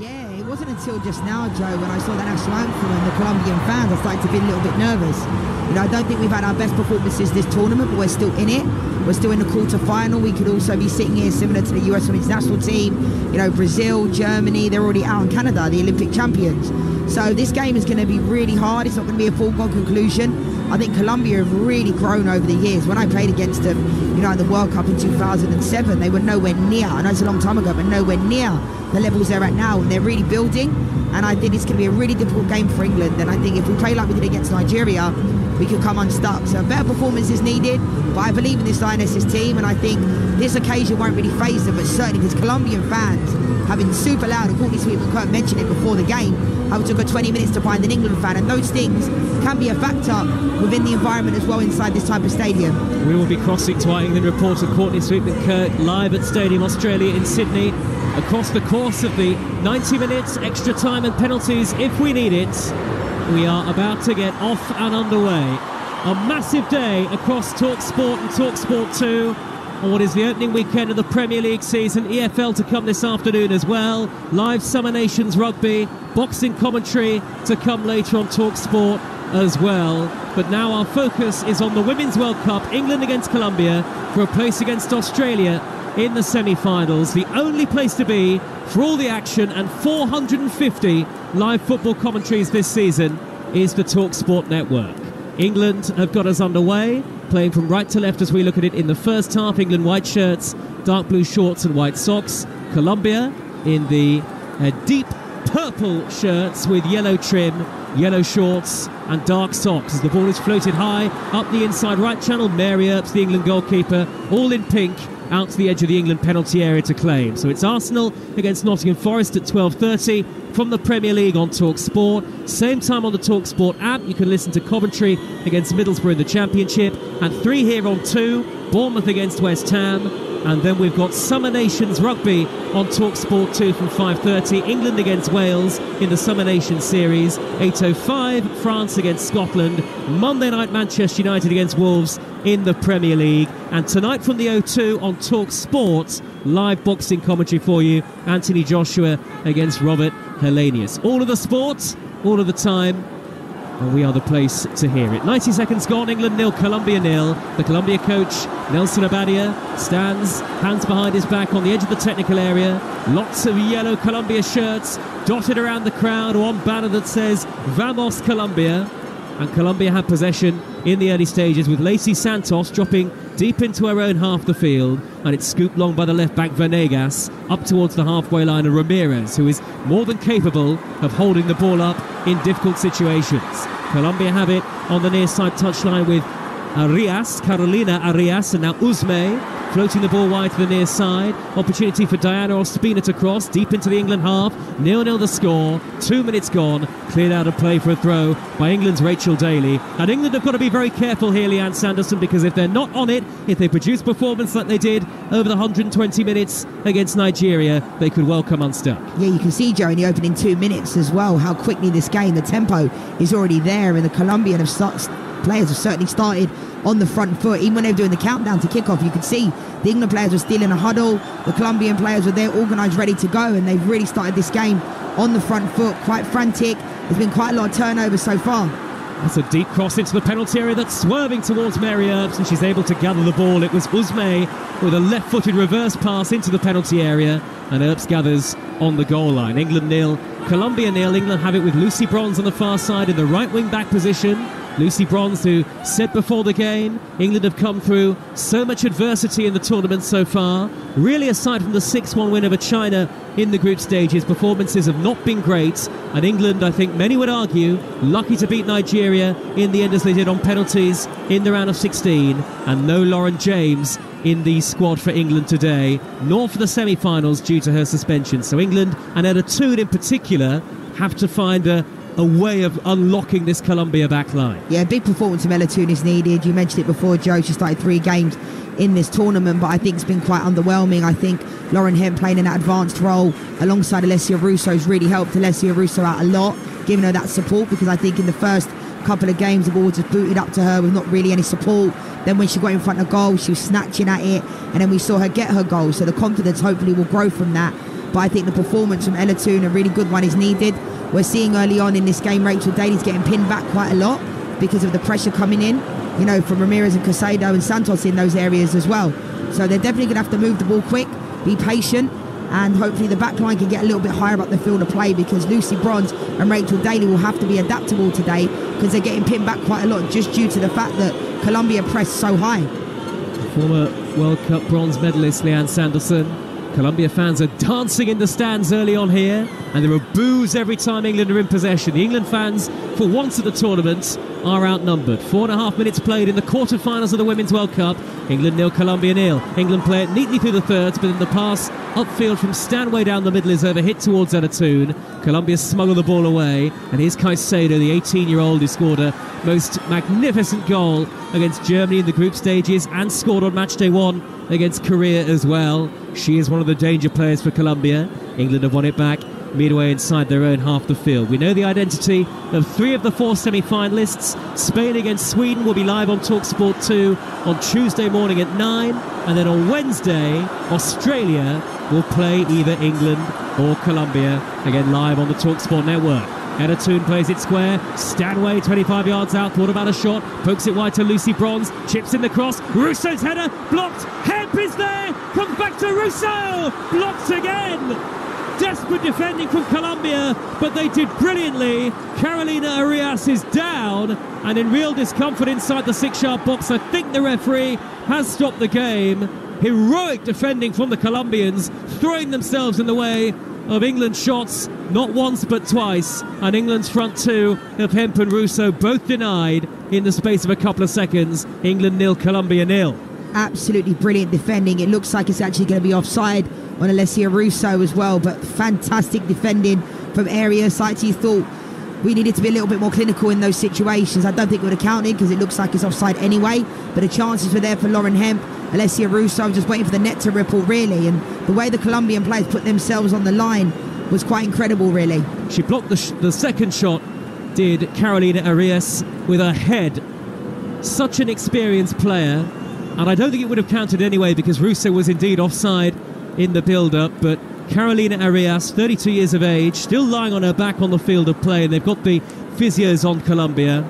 Yeah, it wasn't until just now, Joe, when I saw the national anthem and the Colombian fans, I started to be a little bit nervous. You know, I don't think we've had our best performances this tournament, but we're still in it. We're still in the quarter-final. We could also be sitting here similar to the US women's national team. You know, Brazil, Germany, they're already out in Canada, the Olympic champions. So this game is going to be really hard. It's not going to be a foregone conclusion. I think Colombia have really grown over the years. When I played against them, you know, in the World Cup in 2007, they were nowhere near, I know it's a long time ago, but nowhere near the levels they're at now, and they're really building. And I think it's going to be a really difficult game for England. And I think if we play like we did against Nigeria, we could come unstuck. So a better performance is needed, but I believe in this Lionesses team, and I think this occasion won't really phase them, but certainly because Colombian fans have been super loud, and Courtney Sweet and Kurt mentioned it before the game, how it took her 20 minutes to find an England fan, and those things can be a factor within the environment as well inside this type of stadium. We will be crossing to our England reporter Courtney Sweet and Kurt live at Stadium Australia in Sydney. Across the course of the 90 minutes, extra time and penalties if we need it, we are about to get off and underway. A massive day across Talksport and Talksport 2 on what is the opening weekend of the Premier League season. EFL to come this afternoon as well. Live Summer Nations rugby, boxing commentary to come later on Talksport as well. But now our focus is on the Women's World Cup, England against Colombia for a place against Australia in the semi-finals. The only place to be for all the action and 450 live football commentaries this season is the Talksport network. England have got us underway, playing from right to left as we look at it in the first half. England white shirts, dark blue shorts and white socks. Colombia in the deep purple shirts with yellow trim, yellow shorts and dark socks as the ball is floated high up the inside right channel. Mary Earps, the England goalkeeper, all in pink, out to the edge of the England penalty area to claim. So it's Arsenal against Nottingham Forest at 12:30 from the Premier League on TalkSport. Same time on the TalkSport app. You can listen to commentary against Middlesbrough in the Championship. And 3 here on 2, Bournemouth against West Ham. And then we've got Summer Nations Rugby on TalkSport 2 from 5:30. England against Wales in the Summer Nations Series. 8:05, France against Scotland. Monday night, Manchester United against Wolves in the Premier League. And tonight from the O2 on TalkSport, live boxing commentary for you. Anthony Joshua against Robert Helenius. All of the sports, all of the time. And we are the place to hear it. 90 seconds gone, England 0, Colombia 0. The Colombia coach, Nelson Abadia, stands, hands behind his back on the edge of the technical area. Lots of yellow Colombia shirts dotted around the crowd. One banner that says, Vamos Colombia. And Colombia had possession in the early stages with Lacey Santos dropping deep into her own half the field, and it's scooped long by the left back Venegas up towards the halfway line, and Ramirez, who is more than capable of holding the ball up in difficult situations. Colombia have it on the near side touchline with Arias, Carolina Arias, and now Usme floating the ball wide to the near side. Opportunity for Diana Ospina to cross deep into the England half. 0-0 the score. 2 minutes gone. Cleared out of play for a throw by England's Rachel Daly. And England have got to be very careful here, Leanne Sanderson, because if they're not on it, if they produce performance like they did over the 120 minutes against Nigeria, they could well come unstuck. Yeah, you can see, Joe, in the opening 2 minutes as well, how quickly this game, the tempo is already there, and the Colombian players have certainly started on the front foot. Even when they were doing the countdown to kick-off, you could see the England players were still in a huddle. The Colombian players were there, organised, ready to go, and they've really started this game on the front foot, quite frantic. There's been quite a lot of turnovers so far. That's a deep cross into the penalty area that's swerving towards Mary Earps, and she's able to gather the ball. It was Usme with a left-footed reverse pass into the penalty area, and Earps gathers on the goal line. England 0, Colombia 0. England have it with Lucy Bronze on the far side in the right wing-back position. Lucy Bronze, who said before the game, England have come through so much adversity in the tournament so far. Really, aside from the 6-1 win over China in the group stages, performances have not been great. And England, I think many would argue, lucky to beat Nigeria in the end as they did on penalties in the round of 16. And no Lauren James in the squad for England today, nor for the semi-finals due to her suspension. So England, and Ella Toone in particular, have to find a way of unlocking this Colombia back line. Yeah, big performance from Ella Toone is needed. You mentioned it before, Joe. She started 3 games in this tournament, but I think it's been quite underwhelming. I think Lauren Hemp playing in that advanced role alongside Alessia Russo has really helped Alessia Russo out a lot, giving her that support, because I think in the first couple of games the ball just booted up to her with not really any support. Then when she got in front of goal, she was snatching at it, and then we saw her get her goal. So the confidence hopefully will grow from that. but I think the performance from Ella Toone, a really good one, is needed. We're seeing early on in this game Rachel Daly's getting pinned back quite a lot because of the pressure coming in, you know, from Ramirez and Casado and Santos in those areas as well. So they're definitely going to have to move the ball quick, be patient, and hopefully the back line can get a little bit higher up the field of play, because Lucy Bronze and Rachel Daly will have to be adaptable today, because they're getting pinned back quite a lot just due to the fact that Colombia pressed so high. Former World Cup bronze medalist Leanne Sanderson. Colombia fans are dancing in the stands early on here, and there are boos every time England are in possession. The England fans, for once at the tournament, are outnumbered. 4.5 minutes played in the quarter-finals of the Women's World Cup. England 0, Colombia 0. England play it neatly through the thirds, but in the pass upfield from Stanway down the middle is overhit towards Ella Toone. Colombia smuggle the ball away, and here's Caicedo, the 18-year-old who scored a most magnificent goal against Germany in the group stages and scored on match day 1 against Korea as well. She is one of the danger players for Colombia. England have won it back midway inside their own half the field. We know the identity of 3 of the 4 semi-finalists. Spain against Sweden will be live on Talksport 2 on Tuesday morning at 9, and then on Wednesday Australia will play either England or Colombia, again live on the Talksport network. Ella Toone plays it square. Stanway 25 yards out, thought about a shot, pokes it wide to Lucy Bronze, chips in the cross, Russo's header blocked. Hemp is there, comes back to Russo, blocked again. Desperate defending from Colombia, but they did brilliantly. Carolina Arias is down and in real discomfort inside the 6-yard box. I think the referee has stopped the game. Heroic defending from the Colombians, throwing themselves in the way of England's shots, not once but twice, and England's front 2 of Hemp and Russo both denied in the space of a couple of seconds. England 0, Colombia 0. Absolutely brilliant defending. It looks like it's actually going to be offside on Alessia Russo as well, but fantastic defending from Arias. I actually thought we needed to be a little bit more clinical in those situations. I don't think it would have counted because it looks like it's offside anyway, but the chances were there for Lauren Hemp. Alessia Russo just waiting for the net to ripple, really, and the way the Colombian players put themselves on the line was quite incredible, really. She blocked the second shot, did Carolina Arias, with her head. Such an experienced player, and I don't think it would have counted anyway because Russo was indeed offside in the build-up, but Carolina Arias, 32 years of age, still lying on her back on the field of play, and they've got the physios on Colombia.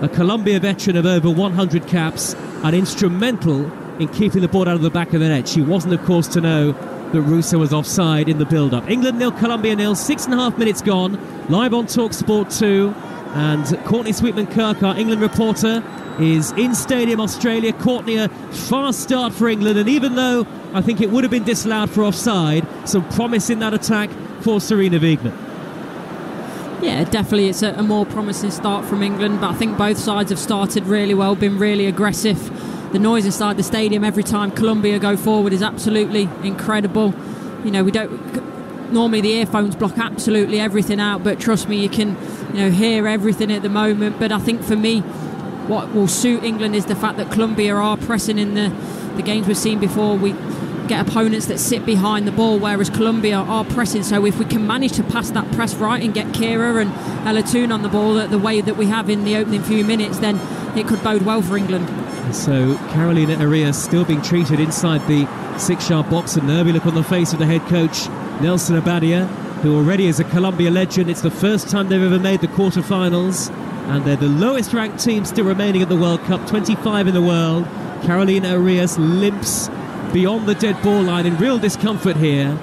A Colombia veteran of over 100 caps and instrumental in keeping the ball out of the back of the net. She wasn't, of course, to know that Russo was offside in the build-up. England 0, Colombia 0, 6.5 minutes gone, live on Talksport 2, and Courtney Sweetman-Kirk, our England reporter, is in Stadium Australia. Courtney, a fast start for England, and even though I think it would have been disallowed for offside, some promise in that attack for Serena Wiegman. Yeah, definitely it's a more promising start from England, but I think both sides have started really well, been really aggressive. The noise inside the stadium every time Colombia go forward is absolutely incredible. You know, we don't normally, the earphones block absolutely everything out, but trust me, you can, you know, hear everything at the moment. But I think for me, what will suit England is the fact that Colombia are pressing in the games we've seen before. We get opponents that sit behind the ball, whereas Colombia are pressing. So if we can manage to pass that press right and get Kira and Ella Toone on the ball the way that we have in the opening few minutes, then it could bode well for England. So Carolina Arias still being treated inside the 6-yard box, and nervy look on the face of the head coach Nelson Abadia, who already is a Colombia legend. It's the first time they've ever made the quarterfinals, and they're the lowest ranked team still remaining at the World Cup, 25 in the world. Carolina Arias limps beyond the dead ball line in real discomfort here.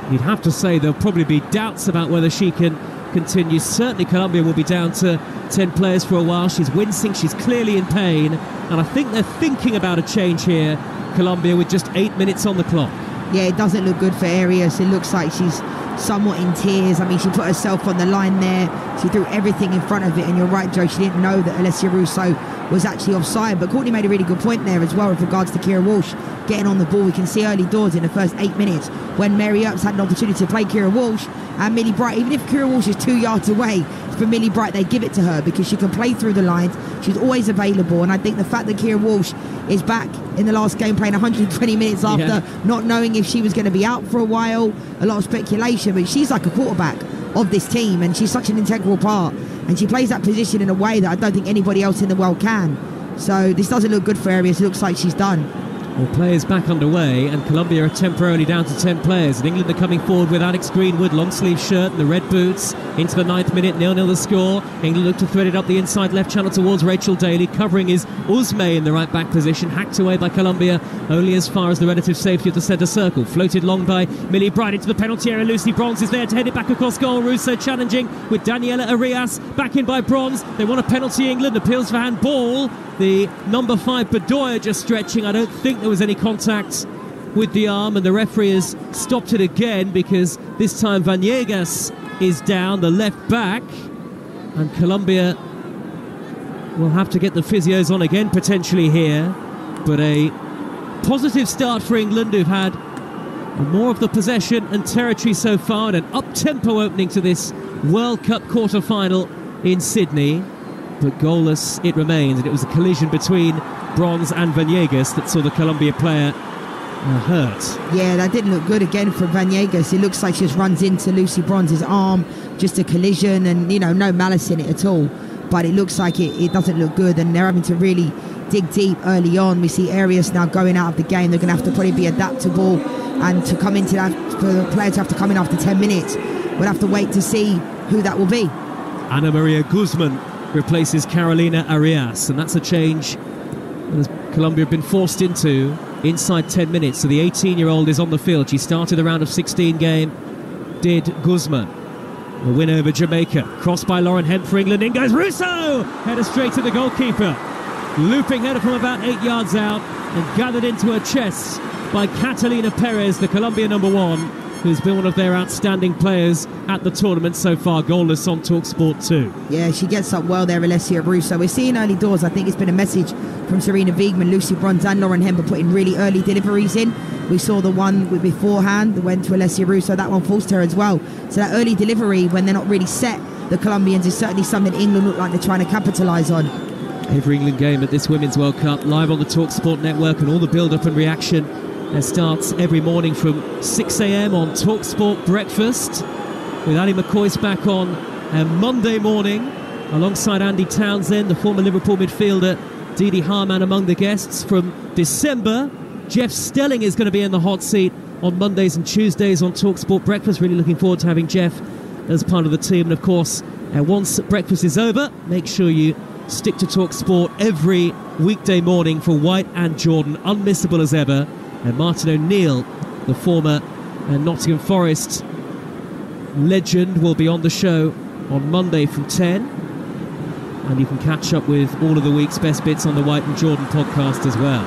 You'd have to say there'll probably be doubts about whether she can continue. Certainly Colombia will be down to 10 players for a while. She's wincing, she's clearly in pain, and I think they're thinking about a change here, Colombia, with just 8 minutes on the clock. Yeah, it doesn't look good for Arias. It looks like she's somewhat in tears. I mean, she put herself on the line there. She threw everything in front of it, and you're right, Joe, she didn't know that Alessia Russo was actually offside. But Courtney made a really good point there as well with regards to Kira Walsh getting on the ball. We can see early doors in the first 8 minutes when Mary Earps had an opportunity to play Kira Walsh and Millie Bright. Even if Kira Walsh is 2 yards away, for Millie Bright, they give it to her because she can play through the lines. She's always available, and I think the fact that Kira Walsh is back in the last game playing 120 minutes after not knowing if she was going to be out for a while, a lot of speculation, but she's like a quarterback of this team, and she's such an integral part, and she plays that position in a way that I don't think anybody else in the world can. So this doesn't look good for Arias. It looks like she's done. Well, play is back underway, and Colombia are temporarily down to 10 players. And England are coming forward with Alex Greenwood, long sleeve shirt and the red boots. Into the 9th minute, 0-0 the score. England look to thread it up the inside left channel towards Rachel Daly. Covering is Usme in the right back position. Hacked away by Colombia, only as far as the relative safety of the centre circle. Floated long by Millie Bright into the penalty area. Lucy Bronze is there to head it back across goal. Russo challenging with Daniela Arias. Back in by Bronze. They want a penalty, England. Appeals for handball. The number 5 Bedoya just stretching. I don't think there was any contact with the arm, and the referee has stopped it again because this time Vanegas is down, the left back, and Colombia will have to get the physios on again potentially here. But a positive start for England, who've had more of the possession and territory so far, and an up-tempo opening to this World Cup quarter-final in Sydney. But goalless it remains, and it was a collision between Bronze and Vanegas that saw the Colombia player hurt. Yeah, that didn't look good again for Vanegas. It looks like she just runs into Lucy Bronze's arm, just a collision, and no malice in it at all. But it looks like it doesn't look good, and they're having to really dig deep early on. We see Arias now going out of the game. They're going to have to probably be adaptable, and to come into that, for the player to have to come in after 10 minutes, we'll have to wait to see who that will be. Ana Maria Guzman replaces Carolina Arias, and that's a change that Colombia have been forced into inside 10 minutes. So the 18-year-old is on the field. She started the round of 16 game, did Guzman. A win over Jamaica. Crossed by Lauren Hemp for England. In goes Russo! Header straight to the goalkeeper. Looping header from about 8 yards out, and gathered into her chest by Catalina Perez, the Colombia number 1, who's been one of their outstanding players at the tournament so far. Goalless on Talksport 2. Yeah, she gets up well there, Alessia Russo. We're seeing early doors. I think it's been a message from Serena Wiegman, Lucy Bronze and Lauren Hemp putting really early deliveries in. We saw the one beforehand that went to Alessia Russo. That one forced her as well. So that early delivery, when they're not really set, the Colombians, is certainly something England look like they're trying to capitalise on. Every England game at this Women's World Cup live on the Talksport network, and all the build-up and reaction starts every morning from 6 a.m. on Talksport Breakfast, with Ali McCoy's back on Monday morning alongside Andy Townsend, the former Liverpool midfielder. Didi Harman among the guests from December. Jeff Stelling is going to be in the hot seat on Mondays and Tuesdays on Talksport Breakfast. Really looking forward to having Jeff as part of the team. And of course, once breakfast is over, make sure you stick to Talksport every weekday morning for White and Jordan, unmissable as ever. And Martin O'Neill, the former Nottingham Forest legend, will be on the show on Monday from 10. And you can catch up with all of the week's best bits on the White and Jordan podcast as well.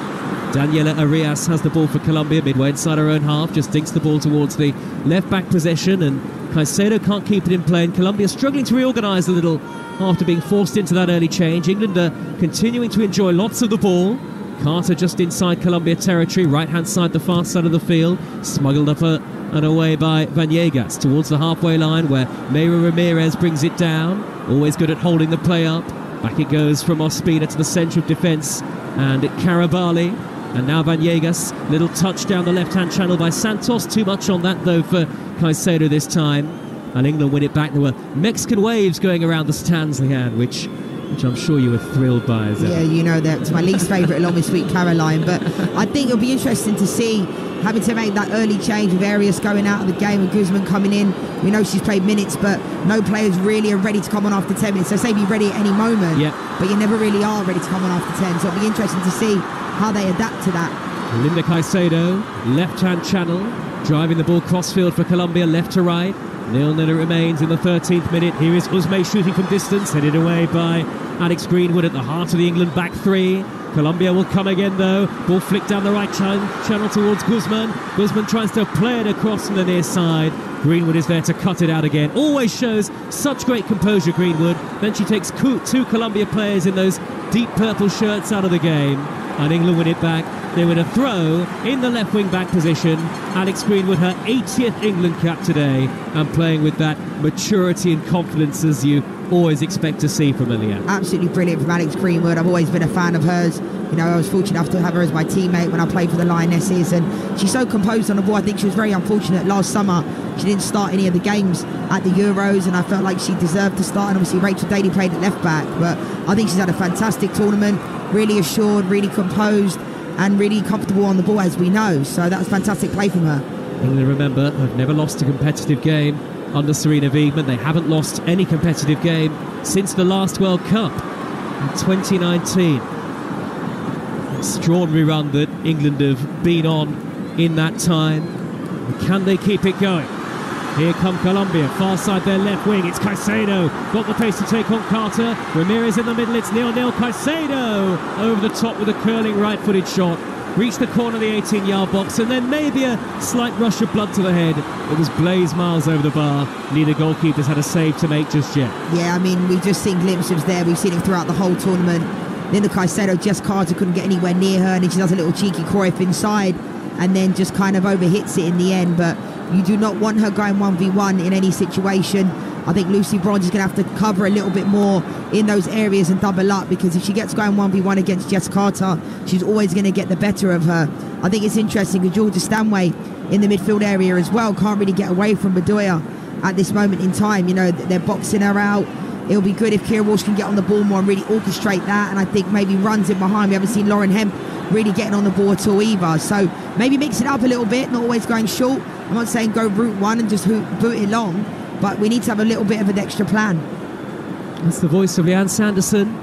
Daniela Arias has the ball for Colombia, midway inside her own half, just dinks the ball towards the left-back possession, and Caicedo can't keep it in play, and Colombia struggling to reorganise a little after being forced into that early change. England are continuing to enjoy lots of the ball. Carter just inside Colombia territory, right-hand side, the far side of the field, smuggled up and away by Vanegas towards the halfway line, where Mayra Ramirez brings it down, always good at holding the play up. Back it goes from Ospina to the centre of defence, and Carabali. And now Vanegas, little touch down the left-hand channel by Santos. Too much on that, though, for Caicedo this time. And England win it back. There were Mexican waves going around the stands, Leanne, which I'm sure you were thrilled by. Yeah, you know that. It's my least favourite, along with Sweet Caroline. But I think it'll be interesting to see, having to make that early change with Arias going out of the game and Guzman coming in. We know she's played minutes, but no players really are ready to come on after 10 minutes. So say be ready at any moment, but you never really are ready to come on after 10. So it'll be interesting to see how they adapt to that. Linda Caicedo, left-hand channel, driving the ball crossfield for Colombia, left to right. 0-0 it remains in the 13th minute. Here is Usme shooting from distance, headed away by Alex Greenwood at the heart of the England back three. Colombia will come again, though. Ball flicked down the right channel towards Guzman. Guzman tries to play it across from the near side. Greenwood is there to cut it out again. Always shows such great composure, Greenwood. Then she takes two Colombia players in those deep purple shirts out of the game. And England win it back. They win a throw in the left wing back position. Alex Greenwood, her 80th England cap today, and playing with that maturity and confidence as you always expect to see from Leanne. Absolutely brilliant from Alex Greenwood. I've always been a fan of hers. You know, I was fortunate enough to have her as my teammate when I played for the Lionesses, and she's so composed on the ball. I think she was very unfortunate last summer. She didn't start any of the games at the Euros, and I felt like she deserved to start. And obviously Rachel Daly played at left back, but I think she's had a fantastic tournament, really assured, really composed. and really comfortable on the ball, as we know. So that's fantastic play from her. England, remember, have never lost a competitive game under Sarina Wiegman. They haven't lost any competitive game since the last World Cup in 2019. Extraordinary run that England have been on in that time. Can they keep it going? Here come Colombia, far side their left wing, it's Caicedo, got the pace to take on Carter, Ramirez in the middle, it's 0-0, Caicedo over the top with a curling right-footed shot, reached the corner of the 18-yard box, and then maybe a slight rush of blood to the head. It was Blaise Miles over the bar. Neither goalkeeper's had a save to make just yet. Yeah, I mean, we've just seen glimpses there, we've seen it throughout the whole tournament. Then the Caicedo, Jess Carter couldn't get anywhere near her, and then she does a little cheeky Cruyff inside, and then just kind of overhits it in the end. But you do not want her going 1v1 in any situation. I think Lucy Bronze is going to have to cover a little bit more in those areas and double up, because if she gets going 1v1 against Jess Carter, she's always going to get the better of her. I think it's interesting because Georgia Stanway in the midfield area as well can't really get away from Bedoya at this moment in time. You know, they're boxing her out. It'll be good if Kira Walsh can get on the ball more and really orchestrate that, and I think maybe runs in behind. We haven't seen Lauren Hemp really getting on the ball at all either, so maybe mix it up a little bit, not always going short. I'm not saying go route one and just boot it long, but we need to have a little bit of an extra plan. That's the voice of Leanne Sanderson,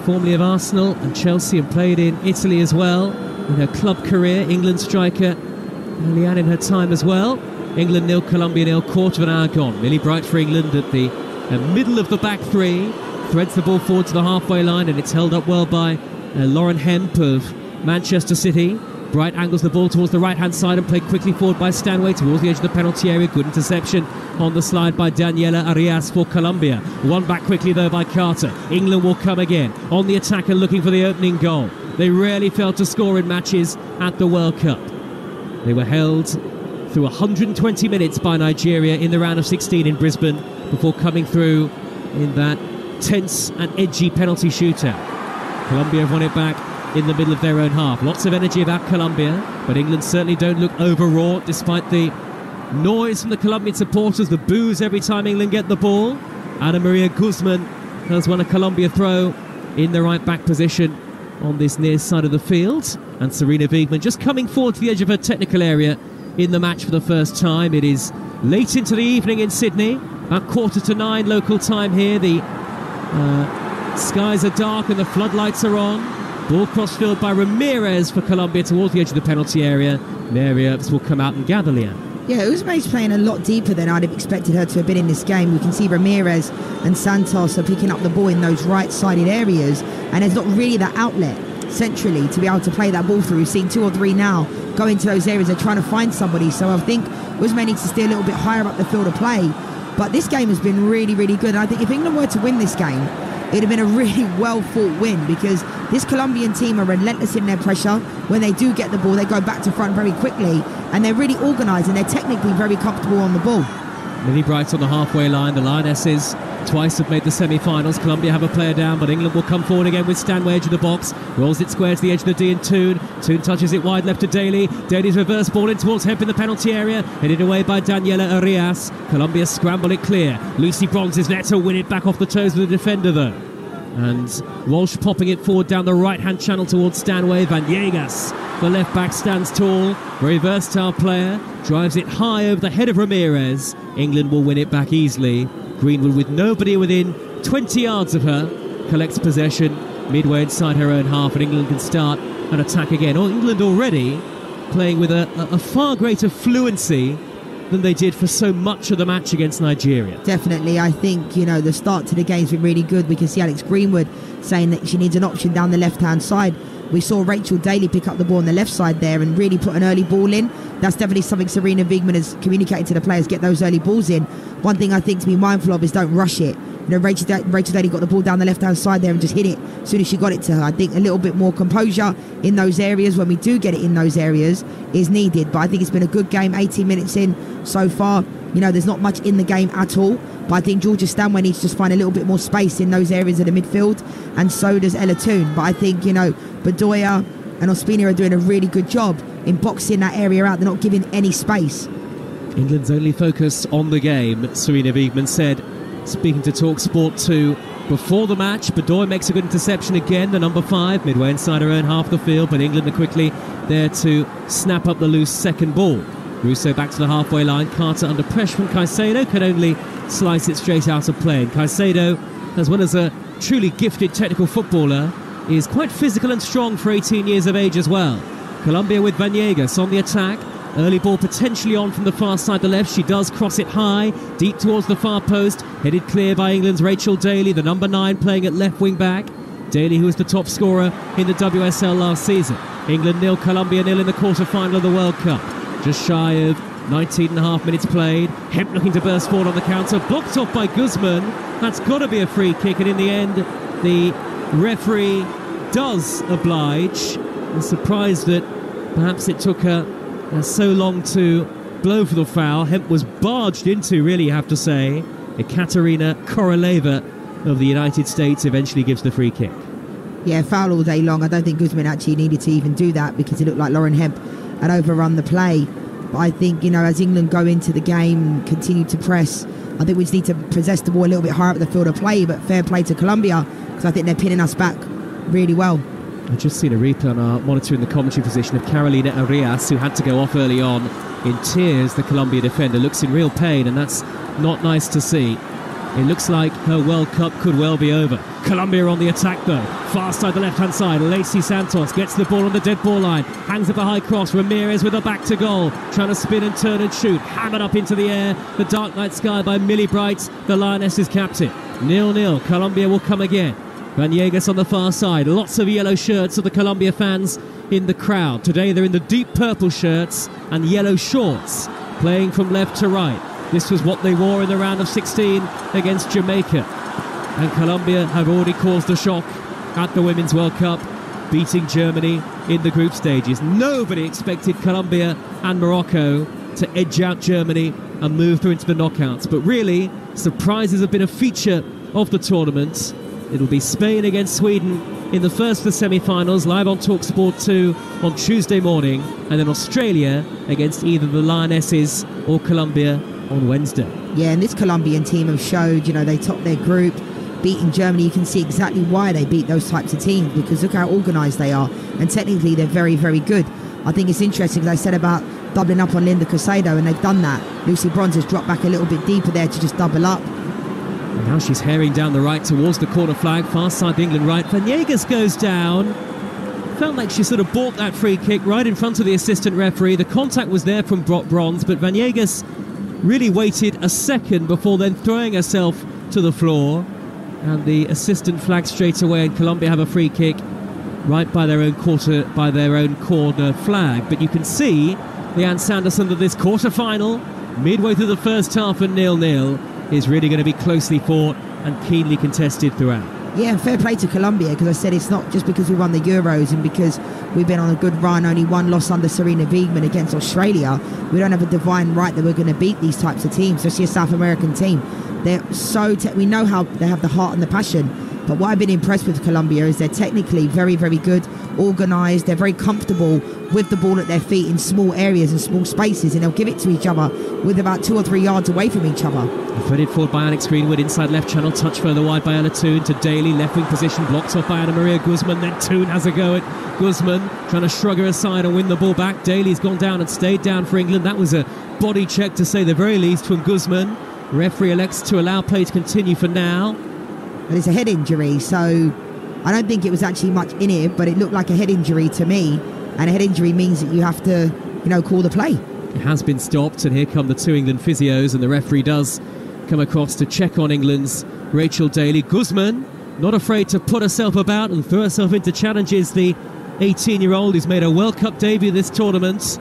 formerly of Arsenal and Chelsea, and played in Italy as well in her club career. England striker Leanne in her time as well. England 0, Colombia 0, quarter of an hour gone. Millie Bright for England at the middle of the back three, threads the ball forward to the halfway line, and it's held up well by Lauren Hemp of Manchester City. Bright angles the ball towards the right-hand side and played quickly forward by Stanway towards the edge of the penalty area. Good interception on the slide by Daniela Arias for Colombia. One back quickly though by Carter. England will come again on the attack and looking for the opening goal. They rarely failed to score in matches at the World Cup. They were held through 120 minutes by Nigeria in the round of 16 in Brisbane before coming through in that tense and edgy penalty shootout. Colombia have won it back in the middle of their own half. Lots of energy about Colombia, but England certainly don't look overwrought despite the noise from the Colombian supporters, the boos every time England get the ball. Ana Maria Guzman has won a Colombia throw in the right back position on this near side of the field, and Sarina Wiegman just coming forward to the edge of her technical area in the match for the first time. It is late into the evening in Sydney, about 9:15 local time here. The skies are dark and the floodlights are on. Ball cross-field by Ramirez for Colombia towards the edge of the penalty area. Mary Earps will come out and gather, Leanne. Yeah, Uzme's playing a lot deeper than I'd have expected her to have been in this game. We can see Ramirez and Santos are picking up the ball in those right-sided areas, and there's not really that outlet centrally to be able to play that ball through. We've seen 2 or 3 now go into those areas. They're trying to find somebody, so I think Uzme needs to stay a little bit higher up the field of play. But this game has been really, really good, and I think if England were to win this game, it'd have been a really well-fought win, because this Colombian team are relentless in their pressure. When they do get the ball, they go back to front very quickly, and they're really organised, and they're technically very comfortable on the ball. Millie Bright on the halfway line. The Lionesses twice have made the semi-finals. Colombia have a player down, but England will come forward again with Stanway edge of the box. Rolls it square to the edge of the D and Toon. Toon touches it wide left to Daly. Daly's reverse ball in towards Hemp in the penalty area. Headed away by Daniela Arias. Colombia scramble it clear. Lucy Bronze is there to win it back off the toes of the defender though. And Walsh popping it forward down the right-hand channel towards Stanway. Vanegas, the left-back, stands tall. Very versatile player. Drives it high over the head of Ramirez. England will win it back easily. Greenwood, with nobody within 20 yards of her, collects possession midway inside her own half, and England can start an attack again. England already playing with a far greater fluency than they did for so much of the match against Nigeria. Definitely. I think, you know, the start to the game's been really good. We can see Alex Greenwood saying that she needs an option down the left-hand side. We saw Rachel Daly pick up the ball on the left side there and really put an early ball in. That's definitely something Sarina Wiegman has communicated to the players, get those early balls in. One thing I think to be mindful of is don't rush it. You know, Rachel Daly got the ball down the left-hand side there and just hit it as soon as she got it to her. I think a little bit more composure in those areas when we do get it in those areas is needed. But I think it's been a good game, 18 minutes in so far. You know, there's not much in the game at all. But I think Georgia Stanway needs to just find a little bit more space in those areas of the midfield. And so does Ella Toon. But I think, you know, Bedoya and Ospina are doing a really good job in boxing that area out. They're not giving any space. England's only focus on the game, Sarina Wiegman said speaking to Talksport 2 before the match. Bedoy makes a good interception again, the number 5, midway inside her own half the field, but England are quickly there to snap up the loose second ball. Russo back to the halfway line. Carter under pressure from Caicedo can only slice it straight out of play. And Caicedo, as well as a truly gifted technical footballer, is quite physical and strong for 18 years of age as well. Colombia with Vanegas on the attack. Early ball potentially on from the far side the left. She does cross it high, deep towards the far post. Headed clear by England's Rachel Daly, the number 9 playing at left wing back. Daly, who was the top scorer in the WSL last season. England 0, Colombia 0 in the quarter-final of the World Cup. Just shy of 19.5 minutes played. Hemp looking to burst forward on the counter. Blocked off by Guzman. That's got to be a free kick, and in the end, the referee does oblige. I'm surprised that perhaps it took her so long to blow for the foul. Hemp was barged into, really, you have to say. Ekaterina Koroleva of the United States eventually gives the free kick. Yeah, foul all day long. I don't think Guzman actually needed to even do that because it looked like Lauren Hemp had overrun the play. But I think, as England go into the game and continue to press, I think we just need to possess the ball a little bit higher up the field of play. But fair play to Colombia, because I think they're pinning us back really well. I've just seen a replay on our monitor in the commentary position of Carolina Arias, who had to go off early on in tears. The Colombia defender looks in real pain, and that's not nice to see. It looks like her World Cup could well be over. Colombia on the attack though. Far side, the left-hand side. Lacey Santos gets the ball on the dead ball line. Hangs up a high cross. Ramirez with a back to goal. Trying to spin and turn and shoot. Hammered up into the air. The dark night sky by Millie Bright, the Lionesses' captain. 0-0. Colombia will come again. Vanegas on the far side. Lots of yellow shirts of the Colombia fans in the crowd. Today they're in the deep purple shirts and yellow shorts, playing from left to right. This was what they wore in the round of 16 against Jamaica. And Colombia have already caused a shock at the Women's World Cup, beating Germany in the group stages. Nobody expected Colombia and Morocco to edge out Germany and move through into the knockouts. But really, surprises have been a feature of the tournament. It'll be Spain against Sweden in the first of the semi-finals, live on Talksport 2 on Tuesday morning, and then Australia against either the Lionesses or Colombia on Wednesday. Yeah, and this Colombian team have showed, they topped their group, beating Germany. You can see exactly why they beat those types of teams, because look how organised they are, and technically they're very, very good. I think it's interesting, as I said about doubling up on Linda Caicedo, and they've done that. Lucy Bronze has dropped back a little bit deeper there to just double up. And now she's herring down the right towards the corner flag, far side England right. Vanegas goes down. Felt like she sort of bought that free kick right in front of the assistant referee. The contact was there from Bronze, but Vanegas really waited a second before then throwing herself to the floor. And the assistant flagged straight away, and Colombia have a free kick right by their own corner flag. But you can see Leanne Sanderson that this quarter-final, midway through the first half and 0-0, is really going to be closely fought and keenly contested throughout. Yeah, and fair play to Colombia, because I said it's not just because we won the Euros and because we've been on a good run, only one loss under Serena Wiegman against Australia. We don't have a divine right that we're going to beat these types of teams, especially a South American team. They're so we know how they have the heart and the passion, but what I've been impressed with Colombia is they're technically very, very good, organised. They're very comfortable with the ball at their feet in small areas and small spaces, and they'll give it to each other with about 2 or 3 yards away from each other. Threaded forward by Alex Greenwood, inside left channel, touch further wide by Ella Toon to Daly, left wing position, blocked off by Anna Maria Guzman. Then Toon has a go at Guzman, trying to shrug her aside and win the ball back. Daly's gone down and stayed down for England. That was a body check, to say the very least, from Guzman. Referee elects to allow play to continue for now. But it's a head injury, so I don't think it was actually much in it, but it looked like a head injury to me. And a head injury means that you have to, call the play. It has been stopped, and here come the 2 England physios, and the referee does come across to check on England's Rachel Daly. Guzman, not afraid to put herself about and throw herself into challenges. The 18-year-old who's made a World Cup debut this tournament.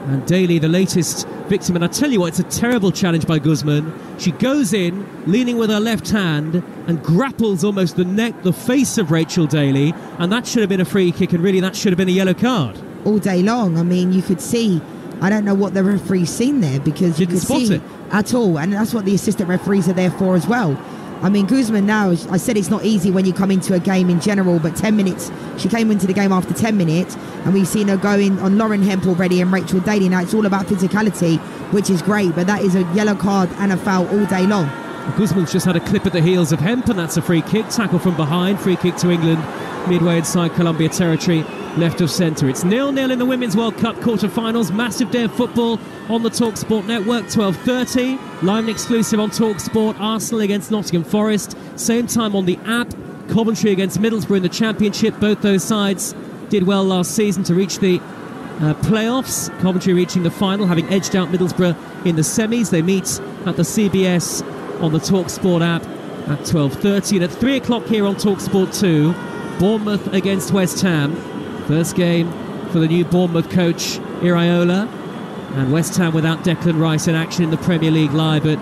And Daly, the latest victim. And I tell you what, it's a terrible challenge by Guzman. She goes in, leaning with her left hand, and grapples almost the face of Rachel Daly. And that should have been a free kick, and really that should have been a yellow card. All day long. I mean, you could see, I don't know what the referee's seen there, because you could see it at all. And that's what the assistant referees are there for as well. I mean, Guzman now, I said it's not easy when you come into a game in general, but 10 minutes, she came into the game after 10 minutes, and we've seen her go in on Lauren Hemp already and Rachel Daly. Now, it's all about physicality, which is great, but that is a yellow card and a foul all day long. Guzman's just had a clip at the heels of Hemp, and that's a free kick. Tackle from behind, free kick to England, midway inside Colombia territory, left of centre. It's 0-0 in the Women's World Cup quarter-finals. Massive day of football on the Talksport network, 12:30. Live and exclusive on Talksport. Arsenal against Nottingham Forest. Same time on the app. Coventry against Middlesbrough in the Championship. Both those sides did well last season to reach the playoffs. Coventry reaching the final, having edged out Middlesbrough in the semis. They meet at the CBS on the Talksport app at 12:30. And at 3 o'clock here on Talksport 2, Bournemouth against West Ham. First game for the new Bournemouth coach, Iraola. And West Ham without Declan Rice in action in the Premier League, live at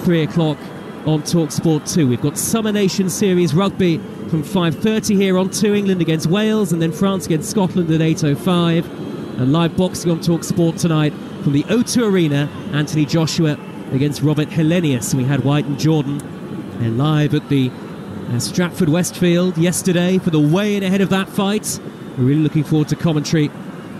3 o'clock on Talksport 2. We've got Summer Nation Series rugby from 5:30 here on 2, England against Wales, and then France against Scotland at 8:05. And live boxing on Talksport tonight from the O2 Arena, Anthony Joshua against Robert Hellenius. We had White and Jordan, and live at the Stratford Westfield yesterday for the weigh-in ahead of that fight. We're really looking forward to commentary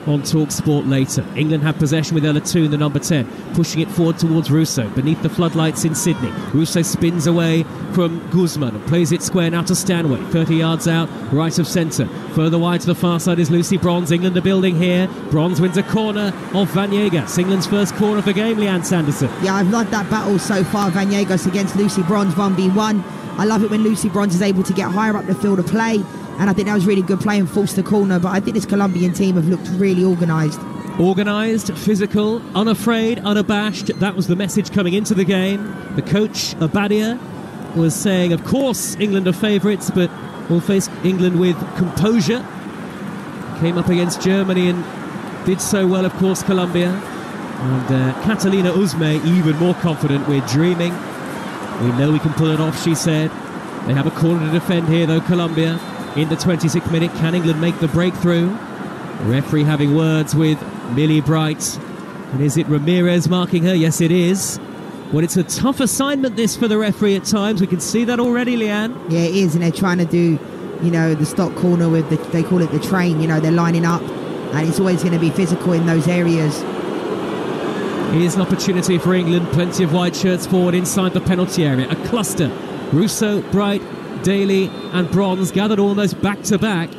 on Talksport later. England have possession with Ella Toone, the number 10, pushing it forward towards Russo, beneath the floodlights in Sydney. Russo spins away from Guzman and plays it square now to Stanway, 30 yards out, right of centre. Further wide to the far side is Lucy Bronze. England are building here. Bronze wins a corner off Vanegas. England's first corner of the game, Leanne Sanderson. Yeah, I've loved that battle so far, Vanegas against Lucy Bronze, 1v1. I love it when Lucy Bronze is able to get higher up the field of play, and I think that was really good play and forced the corner. But I think this Colombian team have looked really organised. Organised, physical, unafraid, unabashed. That was the message coming into the game. The coach, Abadia, was saying, of course, England are favourites, but we'll face England with composure. Came up against Germany and did so well, of course, Colombia. And Catalina Uzme, even more confident. We're dreaming. We know we can pull it off, she said. They have a corner to defend here, though, Colombia. In the 26th minute, can England make the breakthrough? The referee having words with Millie Bright. And is it Ramirez marking her? Yes, it is. Well, it's a tough assignment, this, for the referee at times. We can see that already, Leanne. Yeah, it is, and they're trying to do, you know, the stock corner with, they call it the train, you know, they're lining up, and it's always going to be physical in those areas. Here's an opportunity for England. Plenty of white shirts forward inside the penalty area. A cluster. Russo, Bright, Daly and Bronze gathered almost back-to-back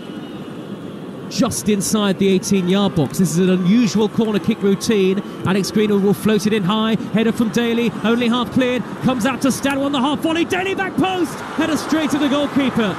just inside the 18-yard box. This is an unusual corner kick routine. Alex Greenwood will float it in high. Header from Daly, only half cleared. Comes out to Stanway on the half volley. Daly back post. Header straight to the goalkeeper.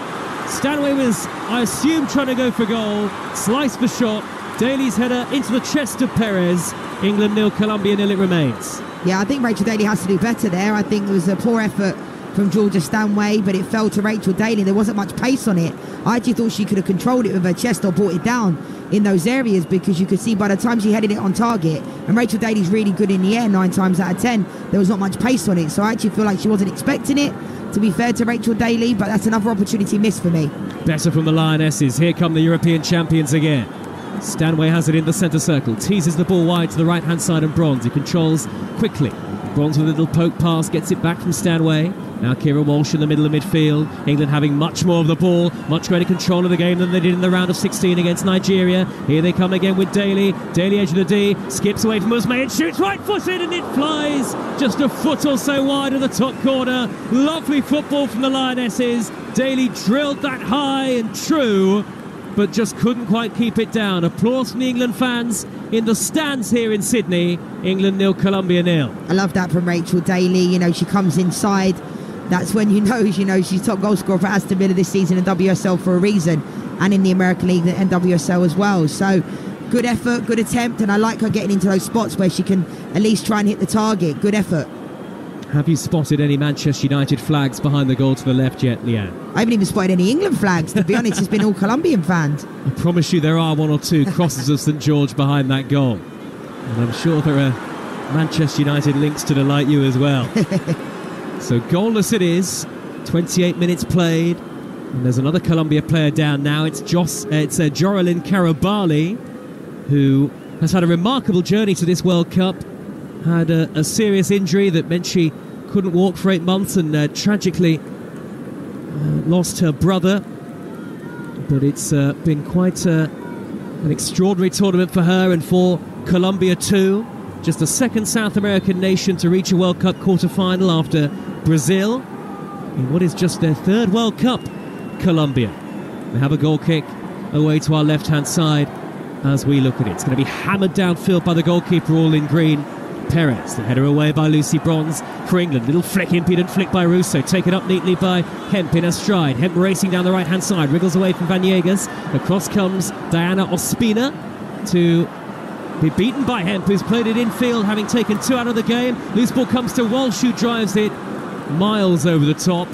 Stanway was, I assume, trying to go for goal. Sliced the shot. Daly's header into the chest of Perez. England 0, Colombia 0 it remains. Yeah, I think Rachel Daly has to do better there. I think it was a poor effort from Georgia Stanway, but it fell to Rachel Daly. There wasn't much pace on it. I actually thought she could have controlled it with her chest or brought it down in those areas, because you could see by the time she headed it on target, and Rachel Daly's really good in the air 9 times out of 10, there was not much pace on it. So I actually feel like she wasn't expecting it, to be fair to Rachel Daly, but that's another opportunity missed for me. Better from the Lionesses. Here come the European champions again. Stanway has it in the centre circle, teases the ball wide to the right hand side, and Bronze, he controls quickly. Bronze with a little poke pass, gets it back from Stanway. Now Kira Walsh in the middle of midfield. England having much more of the ball, much greater control of the game than they did in the round of 16 against Nigeria. Here they come again with Daly. Daly edge of the D, skips away from Usme and shoots right-footed, and it flies just a foot or so wide of the top corner. Lovely football from the Lionesses. Daly drilled that high and true, but just couldn't quite keep it down. Applause from the England fans in the stands here in Sydney. England 0, Colombia 0. I love that from Rachel Daly. You know, she comes inside. That's when you know she's top goal scorer for Aston Villa this season in WSL for a reason, and in the American League and WSL as well. So good effort, good attempt, and I like her getting into those spots where she can at least try and hit the target. Good effort. Have you spotted any Manchester United flags behind the goal to the left yet, Leanne? I haven't even spotted any England flags, to be honest. It's been all Colombian fans. I promise you there are one or two crosses of St George behind that goal. And I'm sure there are Manchester United links to delight you as well. So goalless it is, 28 minutes played, and there's another Colombia player down now. It's Joralyn Karabali, who has had a remarkable journey to this World Cup. Had a serious injury that meant she couldn't walk for 8 months, and tragically lost her brother. But it's been quite an extraordinary tournament for her and for Colombia too. just the second South American nation to reach a World Cup quarter-final after Brazil in what is just their third World Cup. Colombia. They have a goal kick away to our left-hand side as we look at it. It's going to be hammered downfield by the goalkeeper, all in green. Perez, the header away by Lucy Bronze for England. Little flick, impudent flick by Russo. Taken up neatly by Hemp in a stride. Hemp racing down the right-hand side. Wriggles away from Vanegas. Across comes Diana Ospina to be beaten by Hemp, who's played it infield, having taken 2 out of the game. Loose ball comes to Walsh, who drives it miles over the top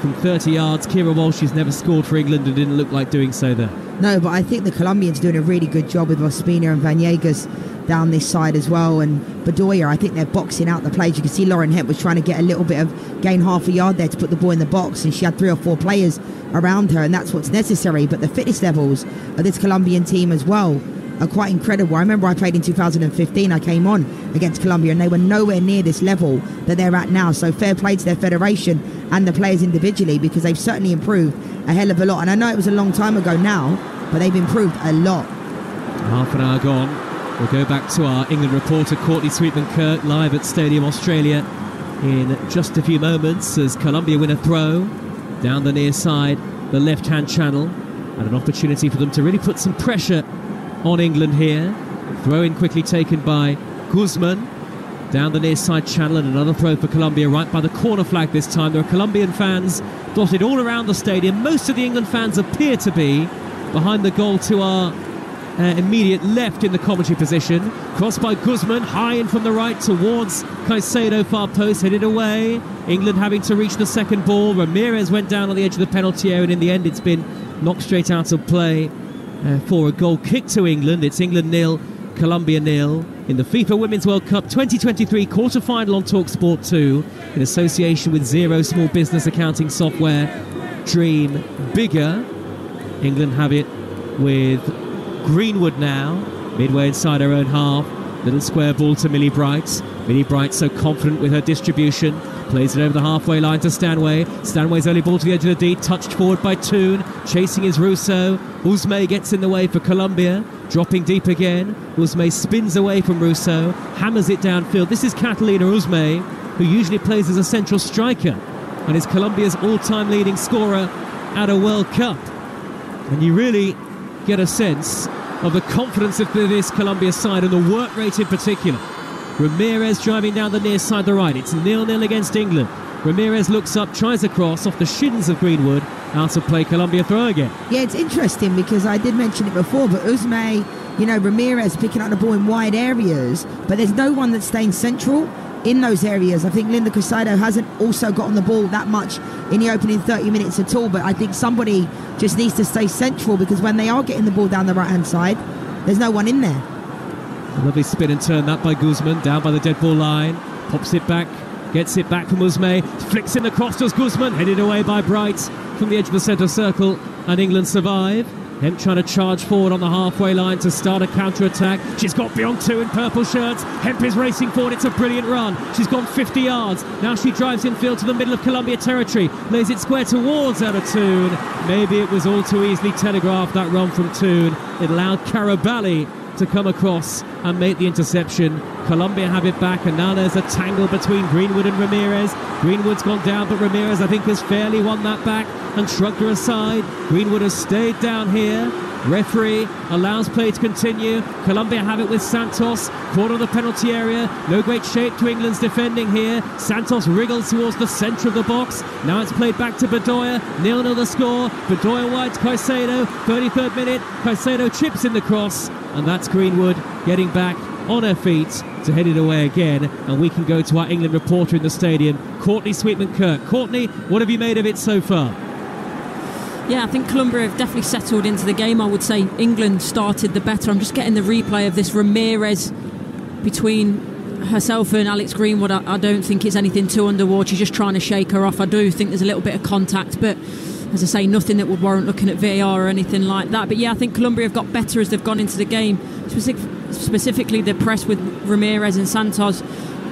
from 30 yards. Kira Walsh has never scored for England and didn't look like doing so there. No, but I think the Colombians are doing a really good job with Ospina and Vanegas down this side as well, and Bedoya. I think they're boxing out the plays. You can see Lauren Hemp was trying to get a little bit of gain half a yard there to put the ball in the box, and she had 3 or 4 players around her, and that's what's necessary. But the fitness levels of this Colombian team as well are quite incredible. I remember I played in 2015. I came on against Colombia and they were nowhere near this level that they're at now. So fair play to their federation and the players individually, because they've certainly improved a hell of a lot. And I know it was a long time ago now, but they've improved a lot. Half an hour gone. We'll go back to our England reporter Courtney Sweetman-Kirk live at Stadium Australia in just a few moments as Colombia win a throw down the near side, the left-hand channel, and an opportunity for them to really put some pressure on England here. Throw in quickly taken by Guzman down the near side channel, and another throw for Colombia right by the corner flag this time. There are Colombian fans dotted all around the stadium. Most of the England fans appear to be behind the goal to our immediate left in the commentary position. Crossed by Guzman, high in from the right towards Caicedo, far post, headed away. England having to reach the second ball. Ramirez went down on the edge of the penalty area, and in the end it's been knocked straight out of play for a goal kick to England. It's England 0, Colombia 0 in the FIFA Women's World Cup 2023 quarter-final on Talksport 2 in association with Xero small business accounting software Dream Bigger. England have it with Greenwood now, midway inside her own half. Little square ball to Millie Bright. Millie Bright so confident with her distribution. Plays it over the halfway line to Stanway. Stanway's early ball to the edge of the D. Touched forward by Toon. Chasing is Russo. Uzme gets in the way for Colombia. Dropping deep again. Uzme spins away from Russo. Hammers it downfield. This is Catalina Uzme, who usually plays as a central striker and is Colombia's all-time leading scorer at a World Cup. And you really get a sense of the confidence of this Colombia side and the work rate in particular. Ramirez driving down the near side, the right. It's 0-0 against England. Ramirez looks up, tries a cross off the shins of Greenwood. Out of play, Colombia throw again. Yeah, it's interesting because I did mention it before, but Uzme, Ramirez picking up the ball in wide areas, but there's no one that's staying central in those areas. I think Linda Caicedo hasn't also gotten the ball that much in the opening 30 minutes at all, but I think somebody just needs to stay central, because when they are getting the ball down the right-hand side, there's no one in there. A lovely spin and turn that by Guzman, down by the dead ball line, pops it back, gets it back from Uzme, flicks in the cross, does Guzman, headed away by Bright from the edge of the centre circle, and England survive. Hemp trying to charge forward on the halfway line to start a counter-attack. She's got beyond 2 in purple shirts. Hemp is racing forward. It's a brilliant run. She's gone 50 yards. Now she drives infield to the middle of Colombia territory. Lays it square towards Toon. Maybe it was all too easily telegraphed, that run from Toon. It allowed Carabali to come across and make the interception. Colombia have it back, and now there's a tangle between Greenwood and Ramirez. Greenwood's gone down, but Ramirez, I think, has fairly won that back and shrugged her aside. Greenwood has stayed down here. Referee allows play to continue. Colombia have it with Santos, caught on the penalty area. No great shape to England's defending here. Santos wriggles towards the centre of the box. Now it's played back to Bedoya. 0-0 the score. Bedoya wide to Caicedo. 33rd minute. Caicedo chips in the cross, and that's Greenwood getting back on her feet to head it away again. And we can go to our England reporter in the stadium, Courtney Sweetman-Kirk. Courtney, what have you made of it so far? Yeah, I think Colombia have definitely settled into the game. I would say England started the better. I'm just getting the replay of this Ramirez between herself and Alex Greenwood. I don't think it's anything too underwater. She's just trying to shake her off. I do think there's a little bit of contact, but as I say, nothing that would warrant looking at VAR or anything like that. But yeah, I think Colombia have got better as they've gone into the game. Specifically the press with Ramirez and Santos.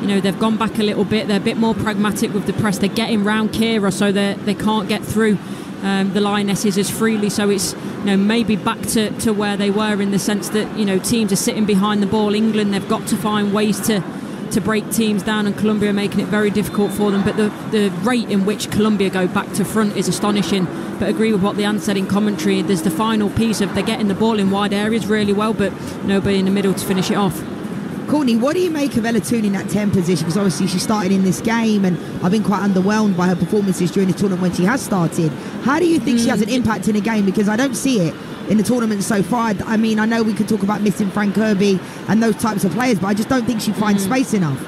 They've gone back a little bit. They're a bit more pragmatic with the press. They're getting round Kira so they can't get through the Lionesses as freely. So it's maybe back to where they were, in the sense that teams are sitting behind the ball. England, they've got to find ways to break teams down, and Colombia are making it very difficult for them. But the rate in which Colombia go back to front is astonishing. But agree with what Leanne said in commentary. There's the final piece of they're getting the ball in wide areas really well, but nobody in the middle to finish it off. Courtney, what do you make of Ella Toone in that 10 position? Because obviously she started in this game, and I've been quite underwhelmed by her performances during the tournament when she has started. How do you think she has an impact in the game? Because I don't see it in the tournament so far. I mean, I know we could talk about missing Frank Kirby and those types of players, but I just don't think she finds space enough.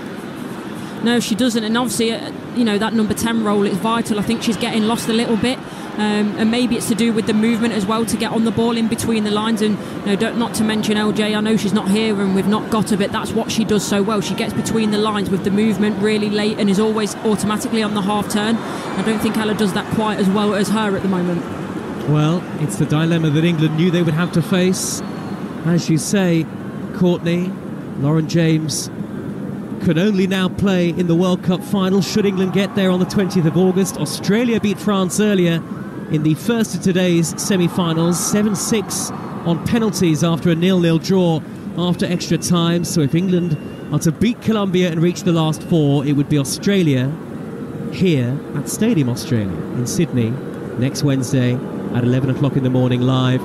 No, she doesn't, and obviously, that number 10 role is vital. I think she's getting lost a little bit, and maybe it's to do with the movement as well, to get on the ball in between the lines. And not to mention LJ, I know she's not here and we've not got her, but that's what she does so well. She gets between the lines with the movement really late and is always automatically on the half turn. I don't think Ella does that quite as well as her at the moment. Well, it's the dilemma that England knew they would have to face. As you say, Courtney, Lauren James could only now play in the World Cup final should England get there on the 20th of August. Australia beat France earlier in the first of today's semi-finals, 7-6 on penalties after a 0-0 draw after extra time. So if England are to beat Colombia and reach the last four, it would be Australia here at Stadium Australia in Sydney next Wednesday at 11 o'clock in the morning, live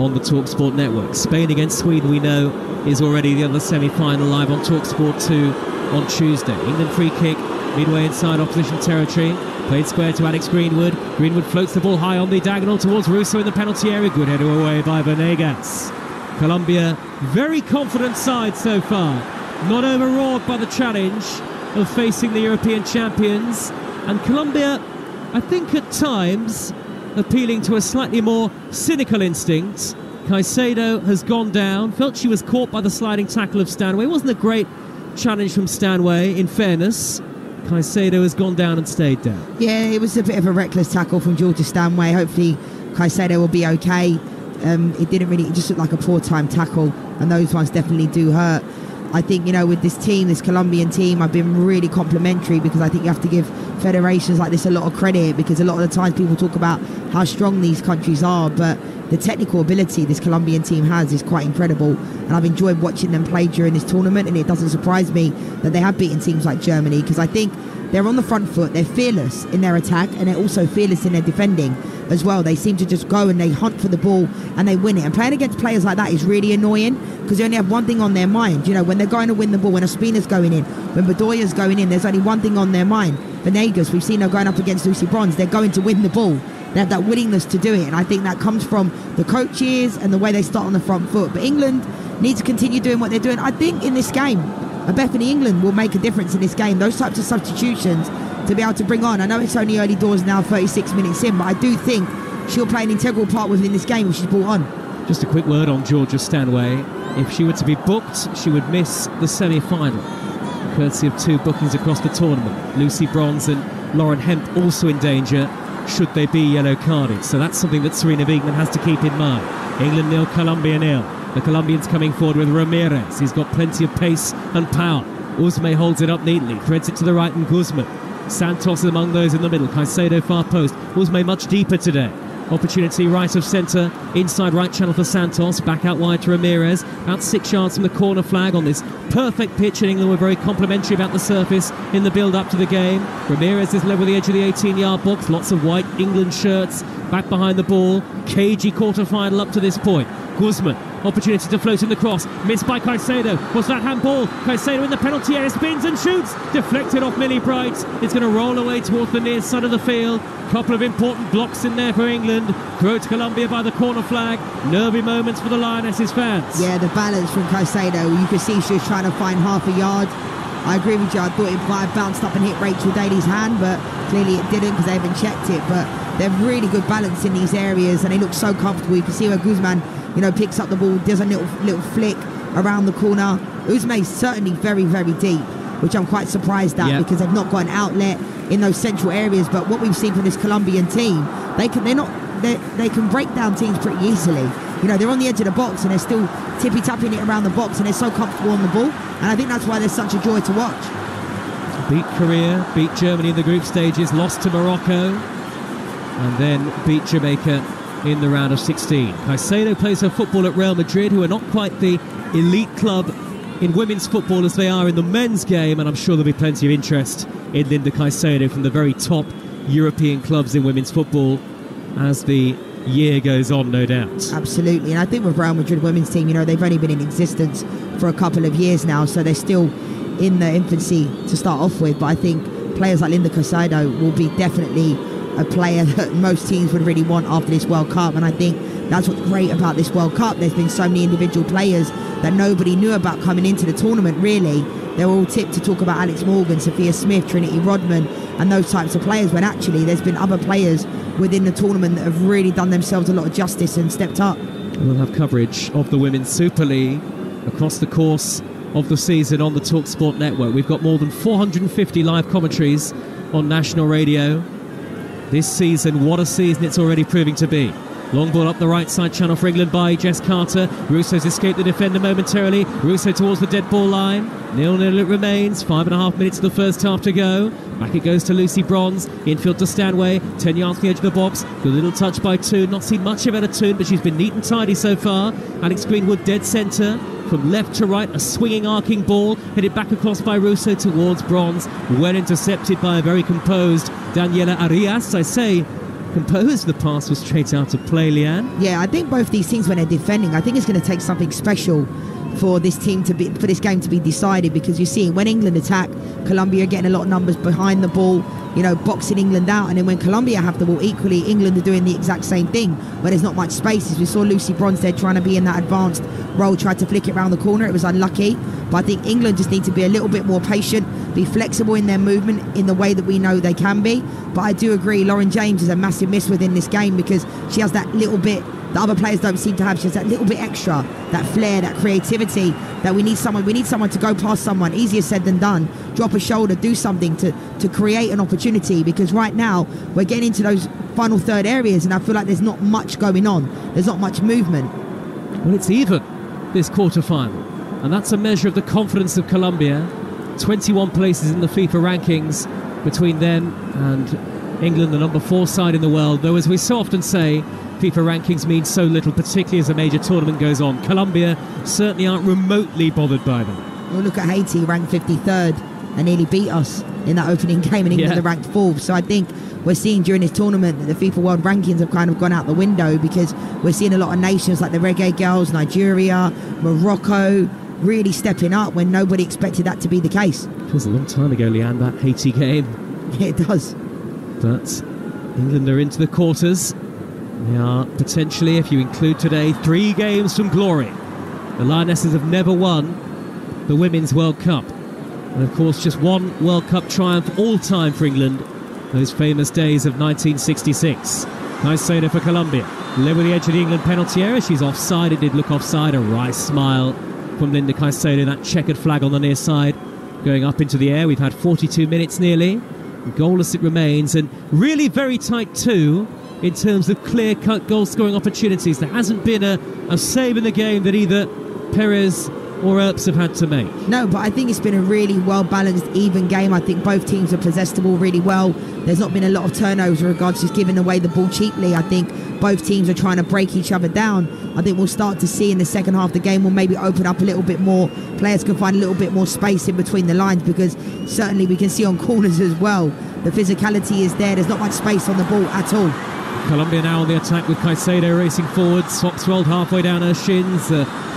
on the Talksport network. Spain against Sweden, we know, is already the other semi-final, live on Talksport 2 on Tuesday. England free kick midway inside opposition territory, played square to Alex Greenwood. Greenwood floats the ball high on the diagonal towards Russo in the penalty area. Good header away by Venegas. Colombia, very confident side so far, not overawed by the challenge of facing the European champions. And Colombia, I think at times, appealing to a slightly more cynical instinct. Caicedo has gone down, felt she was caught by the sliding tackle of Stanway. It wasn't a great challenge from Stanway, in fairness. Caicedo has gone down and stayed down. Yeah, it was a bit of a reckless tackle from Georgia Stanway. Hopefully Caicedo will be okay. It just looked like a poor time tackle, and those ones definitely do hurt. I think, with this team, this Colombian team, I've been really complimentary, because I think you have to give federations like this a lot of credit, because a lot of the times people talk about how strong these countries are, but the technical ability this Colombian team has is quite incredible, and I've enjoyed watching them play during this tournament. And it doesn't surprise me that they have beaten teams like Germany, because I think they're on the front foot, they're fearless in their attack, and they're also fearless in their defending as well. They seem to just go and they hunt for the ball and they win it. And playing against players like that is really annoying, because they only have one thing on their mind. When they're going to win the ball, when Ospina's going in, when Bedoya's going in, there's only one thing on their mind. Venegas, we've seen her going up against Lucy Bronze, they're going to win the ball. They have that willingness to do it, and I think that comes from the coaches and the way they start on the front foot. But England need to continue doing what they're doing. I think in this game, Bethany, England will make a difference in this game. Those types of substitutions to be able to bring on. I know it's only early doors now, 36 minutes in, but I do think she'll play an integral part within this game if she's brought on. Just a quick word on Georgia Stanway. If she were to be booked, she would miss the semi-final, courtesy of two bookings across the tournament. Lucy Bronze and Lauren Hemp also in danger should they be yellow carded. So that's something that Serena Wiegmann has to keep in mind. England 0, Colombia 0. The Colombians coming forward with Ramirez. He's got plenty of pace and power. Usme holds it up neatly, threads it to the right, and Guzman. Santos is among those in the middle. Caicedo far post. Usme much deeper today. Opportunity right of centre, inside right channel for Santos, back out wide to Ramirez, about 6 yards from the corner flag on this perfect pitch, and England were very complimentary about the surface in the build-up to the game. Ramirez is level with the edge of the 18-yard box, lots of white England shirts, back behind the ball, cagey quarter-final up to this point. Guzman, opportunity to float in the cross, missed by Caicedo. Was that handball? Caicedo in the penalty area, spins and shoots, deflected off Millie Bright. It's going to roll away towards the near side of the field. Couple of important blocks in there for England. Throw to Colombia by the corner flag. Nervy moments for the Lionesses fans. Yeah, the balance from Caicedo, you could see she was trying to find half a yard. I agree with you, I thought it might have bounced up and hit Rachel Daly's hand, but clearly it didn't, because they haven't checked it. But they're really good balance in these areas, and they look so comfortable. You can see where Guzman, picks up the ball, does a little flick around the corner. Usme's certainly very, very deep, which I'm quite surprised at, because they've not got an outlet in those central areas. But what we've seen from this Colombian team, they can break down teams pretty easily. They're on the edge of the box and they're still tippy-tapping it around the box, and they're so comfortable on the ball, and I think that's why they're such a joy to watch. Beat Korea, beat Germany in the group stages, lost to Morocco. and then beat Jamaica in the round of 16. Caicedo plays her football at Real Madrid, who are not quite the elite club in women's football as they are in the men's game, and I'm sure there'll be plenty of interest in Linda Caicedo from the very top European clubs in women's football as the year goes on, no doubt. Absolutely, and I think with Real Madrid women's team, they've only been in existence for a couple of years now, so they're still in the infancy to start off with, but I think players like Linda Caicedo will be definitely a player that most teams would really want after this World Cup, and I think that's what's great about this World Cup. There's been so many individual players that nobody knew about coming into the tournament, really. They were all tipped to talk about Alex Morgan, Sophia Smith, Trinity Rodman, and those types of players, when actually there's been other players within the tournament that have really done themselves a lot of justice and stepped up. We'll have coverage of the Women's Super League across the course of the season on the Talksport network. We've got more than 450 live commentaries on national radio this season. What a season it's already proving to be. Long ball up the right side channel for England by Jess Carter. Russo's escaped the defender momentarily. Russo towards the dead ball line. 0-0 it remains. 5.5 minutes of the first half to go. Back it goes to Lucy Bronze. Infield to Stanway. 10 yards from the edge of the box. Good little touch by Toon. Not seen much of it at Toon, but she's been neat and tidy so far. Alex Greenwood dead centre. From left to right, a swinging arcing ball. Headed back across by Russo towards Bronze. Well intercepted by a very composed Daniela Arias. I say composed. The pass was straight out of play, Leanne. Yeah, I think both these teams, when they're defending, I think it's going to take something special for this team to be, for this game to be decided, because you see when England attack, Colombia are getting a lot of numbers behind the ball, boxing England out, and then when Colombia have the ball, equally England are doing the exact same thing where there's not much space. As we saw Lucy Bronze there trying to be in that advanced role, tried to flick it around the corner, it was unlucky. But I think England just need to be a little bit more patient, be flexible in their movement in the way that we know they can be. But I do agree, Lauren James is a massive miss within this game, because she has that little bit that other players don't seem to have. She has that little bit extra, that flair, that creativity that we need someone to go past someone. Easier said than done. Drop a shoulder, do something to create an opportunity, because right now we're getting into those final third areas and I feel like there's not much going on. There's not much movement. Well, it's even, this quarter-final, and that's a measure of the confidence of Colombia. 21 places in the FIFA rankings between them and England, the number 4 side in the world, though as we so often say, FIFA rankings mean so little, particularly as a major tournament goes on. Colombia certainly aren't remotely bothered by them. Well, look at Haiti, ranked 53rd, and nearly beat us in that opening game, and England are ranked 4th. So I think we're seeing during this tournament that the FIFA World Rankings have kind of gone out the window, because we're seeing a lot of nations like the Reggae Girls, Nigeria, Morocco, really stepping up when nobody expected that to be the case. It was a long time ago, Leanne, that Haiti game. Yeah, it does. But England are into the quarters. They are potentially, if you include today, 3 games from glory. The Lionesses have never won the Women's World Cup. And of course, just one World Cup triumph all time for England, those famous days of 1966. Caicedo for Colombia. Led with the edge of the England penalty area. She's offside. It did look offside. A wry smile from Linda Caicedo. That checkered flag on the near side going up into the air. We've had 42 minutes nearly. Goalless it remains, and really very tight too in terms of clear-cut goal-scoring opportunities. There hasn't been a save in the game that either Perez or Earps have had to make. No, but I think it's been a really well-balanced, even game. I think both teams have possessed the ball really well. There's not been a lot of turnovers in regards to giving away the ball cheaply. I think both teams are trying to break each other down. I think we'll start to see in the second half the game will maybe open up a little bit more. Players can find a little bit more space in between the lines, because certainly we can see on corners as well, the physicality is there. There's not much space on the ball at all. Colombia now on the attack with Caicedo racing forward. Socks rolled halfway down her shins.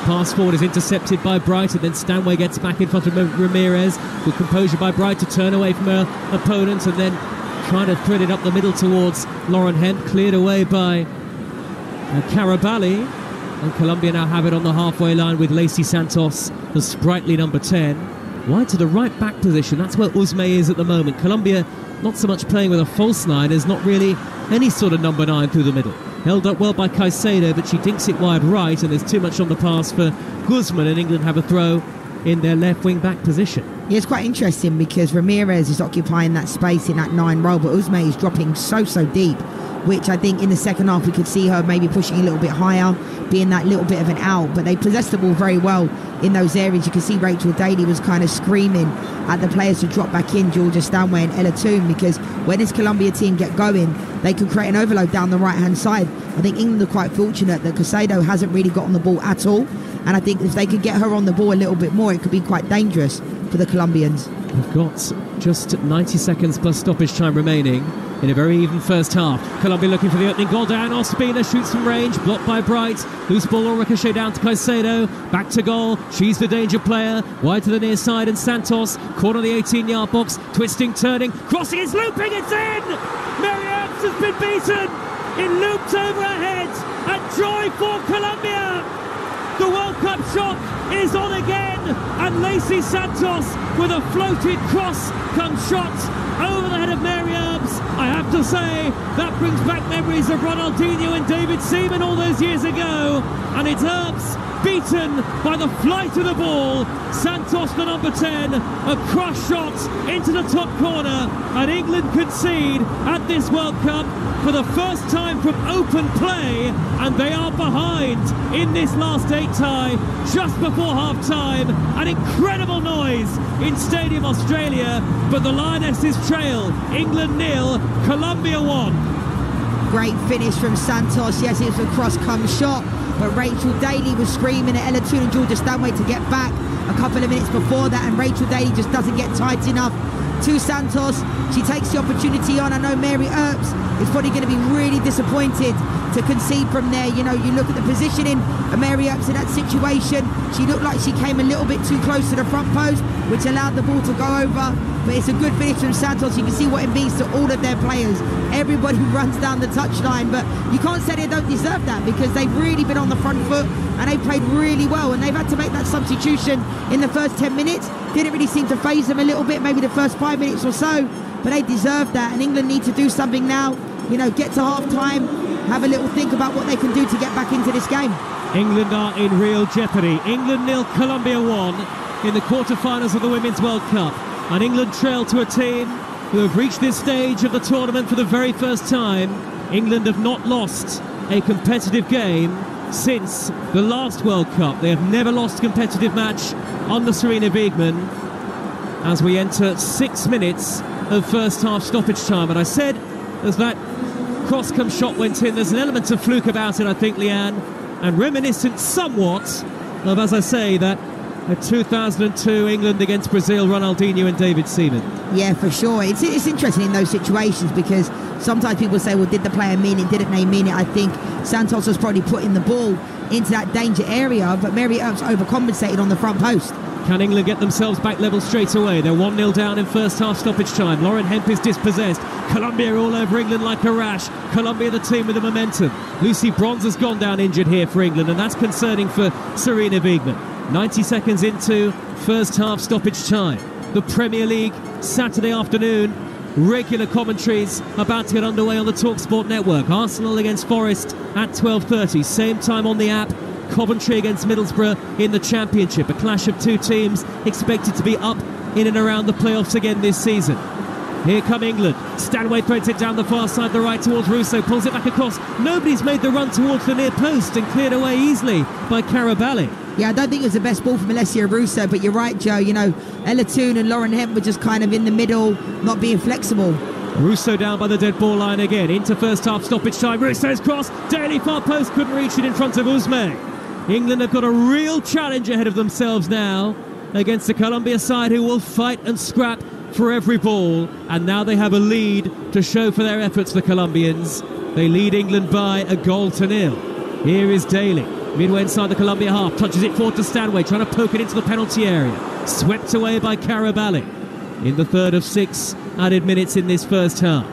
Pass forward is intercepted by Bright, and then Stanway gets back in front of Ramirez. Good composure by Bright to turn away from her opponent, and then trying to thread it up the middle towards Lauren Hemp. Cleared away by Carabali. And Colombia now have it on the halfway line with Lacey Santos, the sprightly number 10. Wide to the right back position. That's where Usme is at the moment. Colombia not so much playing with a false 9 as not really any sort of number 9 through the middle. Held up well by Caicedo, but she dinks it wide right, and there's too much on the pass for Guzman, and England have a throw in their left wing back position. Yeah, it's quite interesting because Ramirez is occupying that space in that 9 role, but Usme is dropping so deep, which I think in the second half we could see her maybe pushing a little bit higher, being that little bit of an out. But they possessed the ball very well in those areas. You can see Rachel Daly was kind of screaming at the players to drop back in, Georgia Stanway and Ella Toon, because when this Colombia team get going, they can create an overload down the right-hand side. I think England are quite fortunate that Caicedo hasn't really got on the ball at all. And I think if they could get her on the ball a little bit more, it could be quite dangerous for the Colombians. We've got just 90 seconds plus stoppage time remaining in a very even first half. Colombia looking for the opening goal down. Ospina shoots from range, blocked by Bright. Loose ball will ricochet down to Caicedo. Back to goal. She's the danger player. Wide to the near side, and Santos caught on the 18-yard box. Twisting, turning, crossing, it's looping, it's in! Mary Earps has been beaten. It looped over her head. And joy for Colombia. The World Cup shot is on again, and Lacey Santos with a floated cross comes shot over the head of Mary Earps. I have to say, that brings back memories of Ronaldinho and David Seaman all those years ago, and it's Earps beaten by the flight of the ball. Santos, the number 10, a cross shot into the top corner, and England concede at this World Cup for the first time from open play, and they are behind in this last 8 tie just before half-time. An incredible noise in Stadium Australia, but the Lionesses trail. England 0, Colombia 1. Great finish from Santos. Yes, it was a cross-come shot, but Rachel Daly was screaming at Ella Toone and Georgia Stanway to get back a couple of minutes before that, and Rachel Daly just doesn't get tight enough to Santos. She takes the opportunity on. I know Mary Earps is probably going to be really disappointed to concede from there. You know, you look at the positioning of Mary Earps in that situation. She looked like she came a little bit too close to the front post, which allowed the ball to go over. But it's a good finish from Santos. You can see what it means to all of their players. Everybody runs down the touchline, but you can't say they don't deserve that, because they've really been on the front foot and they played really well, and they've had to make that substitution in the first 10 minutes. Didn't really seem to phase them a little bit, maybe the first 5 minutes or so, but they deserve that, and England need to do something now. You know, get to half-time, have a little think about what they can do to get back into this game. England are in real jeopardy. England 0, Colombia 1 in the quarter-finals of the Women's World Cup. And England trail to a team who have reached this stage of the tournament for the very first time. England have not lost a competitive game since the last World Cup. They have never lost a competitive match under Sarina Wiegman as we enter 6 minutes of first half stoppage time. And I said, as that cross-come shot went in, there's an element of fluke about it, I think, Leanne, and reminiscent somewhat of, as I say, that 2002 England against Brazil, Ronaldinho and David Seaman. Yeah, for sure. It's interesting in those situations, because sometimes people say, well, did the player mean it? Didn't they mean it? I think Santos was probably putting the ball into that danger area, but Mary Earps overcompensated on the front post. Can England get themselves back level straight away? They're 1-0 down in first half stoppage time. Lauren Hemp is dispossessed. Colombia all over England like a rash. Colombia the team with the momentum. Lucy Bronze has gone down injured here for England, and that's concerning for Sarina Wiegman. 90 seconds into first half stoppage time. The Premier League, Saturday afternoon. Regular commentaries about to get underway on the Talksport network. Arsenal against Forest at 12:30. Same time on the app. Coventry against Middlesbrough in the Championship. A clash of two teams expected to be up in and around the playoffs again this season. Here come England. Stanway threads it down the far side, the right towards Russo. Pulls it back across. Nobody's made the run towards the near post, and cleared away easily by Caraballi. Yeah, I don't think it was the best ball from Alessia Russo, but you're right, Joe. You know, Ella Toone and Lauren Hemp were just kind of in the middle, not being flexible. Russo down by the dead ball line again. Into first half stoppage time. Russo's cross. Daly far post, couldn't reach it in front of Uzme. England have got a real challenge ahead of themselves now against the Colombia side, who will fight and scrap for every ball. And now they have a lead to show for their efforts, the Colombians. They lead England by 1-0. Here is Daly. Midway inside the Colombia half. Touches it forward to Stanway, trying to poke it into the penalty area. Swept away by Caraballi in the third of 6 added minutes in this first half.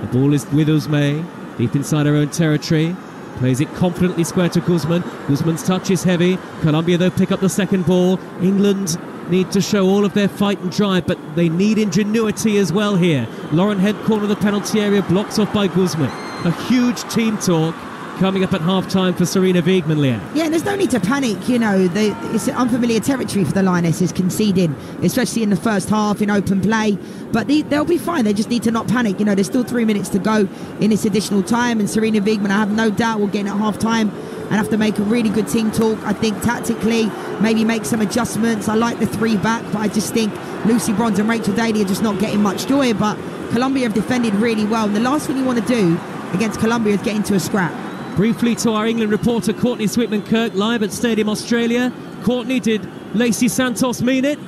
The ball is with Uzme, deep inside her own territory. Plays it confidently square to Guzman. Guzman's touch is heavy. Colombia, though, pick up the second ball. England need to show all of their fight and drive, but they need ingenuity as well here. Lauren Hemp, corner of the penalty area, blocks off by Guzman. A huge team talk coming up at half-time for Sarina Wiegman, Leanne. Yeah, there's no need to panic. You know, it's unfamiliar territory for the Lionesses conceding, especially in the first half in open play. But they'll be fine. They just need to not panic. You know, there's still 3 minutes to go in this additional time. And Sarina Wiegman, I have no doubt, will get in at half-time and have to make a really good team talk. I think tactically, maybe make some adjustments. I like the 3 back, but I just think Lucy Bronze and Rachel Daly are just not getting much joy. But Colombia have defended really well. And the last thing you want to do against Colombia is get into a scrap. Briefly to our England reporter, Courtney Sweetman-Kirk, live at Stadium Australia. Courtney, did Lacey Santos mean it?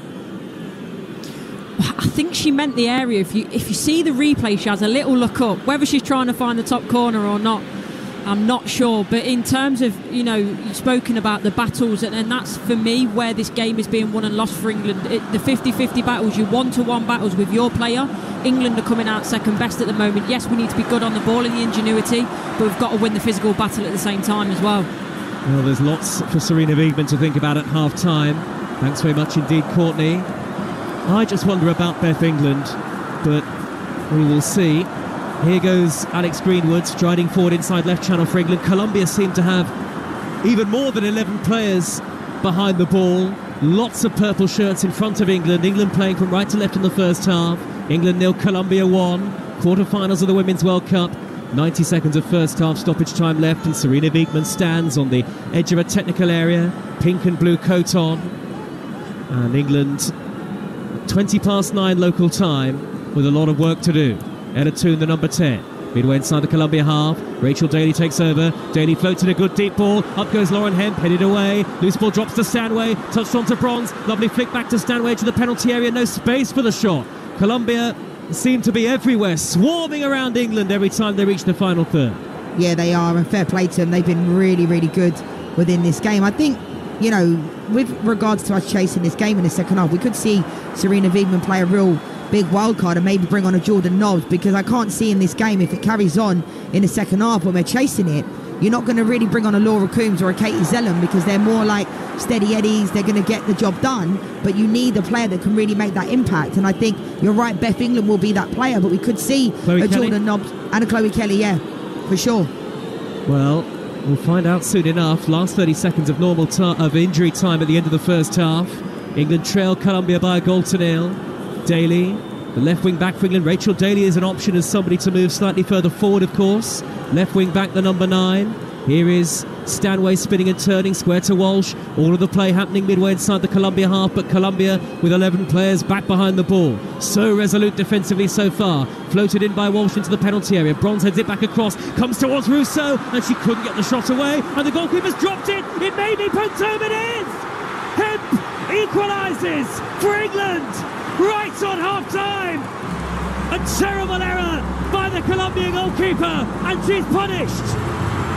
I think she meant the area. If you see the replay, she has a little look up. Whether she's trying to find the top corner or not, I'm not sure. But in terms of, you've spoken about the battles, and that's, for me, where this game is being won and lost for England. The 50-50 battles, your one-to-one battles with your player. England are coming out second best at the moment. Yes, we need to be good on the ball and the ingenuity, but we've got to win the physical battle at the same time as well. Well, there's lots for Sarina Wiegman to think about at half-time. Thanks very much indeed, Courtney. I just wonder about Beth England, but we will see. Here goes Alex Greenwood striding forward inside left channel for England. Colombia seem to have even more than 11 players behind the ball. Lots of purple shirts in front of England. England playing from right to left in the first half. England 0, Colombia 1. Quarter-finals of the Women's World Cup. 90 seconds of first half stoppage time left, and Sarina Wiegman stands on the edge of a technical area, pink and blue coat on. And England 9:20 local time with a lot of work to do. Ella Toone, the number 10. Midway inside the Colombia half. Rachel Daly takes over. Daly floats in a good deep ball. Up goes Lauren Hemp, headed away. Loose ball drops to Stanway. Touched on to Bronze. Lovely flick back to Stanway to the penalty area. No space for the shot. Colombia seem to be everywhere, swarming around England every time they reach the final third. Yeah, they are, and fair play to them. They've been really, really good within this game. I think, with regards to us chasing this game in the second half, we could see Sarina Wiegman play a real big wild card and maybe bring on a Jordan Nobbs, because I can't see in this game, if it carries on in the second half when we're chasing it, you're not going to really bring on a Laura Coombs or a Katie Zellum, because they're more like steady eddies. They're going to get the job done, but you need a player that can really make that impact. And I think you're right, Beth England will be that player, but we could see Chloe a Kelly? Jordan Nobbs and a Chloe Kelly, yeah, for sure. Well, we'll find out soon enough. Last 30 seconds of of injury time at the end of the first half. England trail Colombia by a goal to 0. Daly, the left wing back for England. Rachel Daly is an option as somebody to move slightly further forward, of course. Left wing back, the number 9. Here is Stanway spinning and turning, square to Walsh. All of the play happening midway inside the Colombia half, but Colombia with 11 players back behind the ball. So resolute defensively so far. Floated in by Walsh into the penalty area. Bronze heads it back across, comes towards Rousseau, and she couldn't get the shot away, and the goalkeeper's dropped it. It may be Pantome, it is! Hemp equalises for England right on half-time. A terrible error by the Colombian goalkeeper, and she's punished.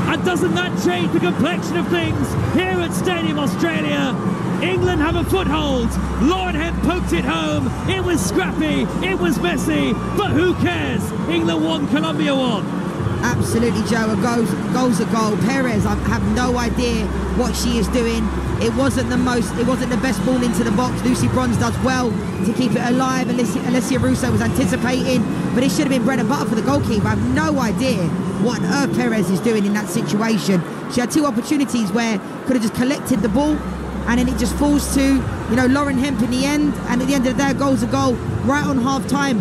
And doesn't that change the complexion of things here at Stadium Australia? England have a foothold. Lauren Hemp poked it home. It was scrappy, it was messy, but who cares? England won, Colombia won. Absolutely, Joe. A goal's a goal. Perez, I have no idea what she is doing. It wasn't the best ball into the box. Lucy Bronze does well to keep it alive. Alessia Russo was anticipating, but it should have been bread and butter for the goalkeeper. I have no idea what on earth Perez is doing in that situation. She had 2 opportunities where could have just collected the ball, and then it just falls to, Lauren Hemp in the end. And at the end of the day, a goal's a goal right on half-time.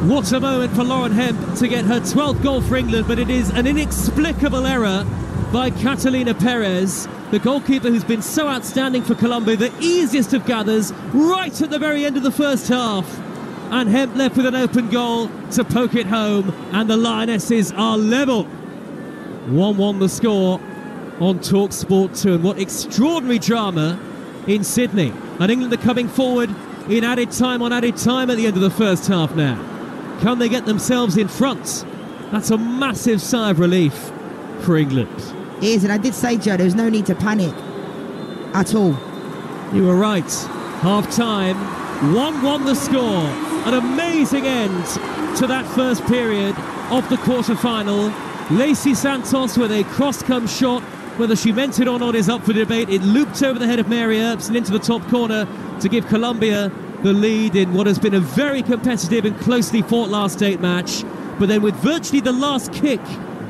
What a moment for Lauren Hemp to get her 12th goal for England, but it is an inexplicable error by Catalina Perez, the goalkeeper who's been so outstanding for Colombia, the easiest of gathers, right at the very end of the first half. And Hemp left with an open goal to poke it home, and the Lionesses are level. 1-1 the score on Talksport 2, and what extraordinary drama in Sydney. And England are coming forward in added time on added time at the end of the first half now. Can they get themselves in front? That's a massive sigh of relief for England. It is, and I did say, Joe, there was no need to panic at all. You were right. Half-time, 1-1 the score. An amazing end to that first period of the quarter-final. Lacey Santos with a cross-come shot. Whether she meant it or not is up for debate. It looped over the head of Mary Earps and into the top corner to give Colombia the lead in what has been a very competitive and closely fought last 8 match. But then with virtually the last kick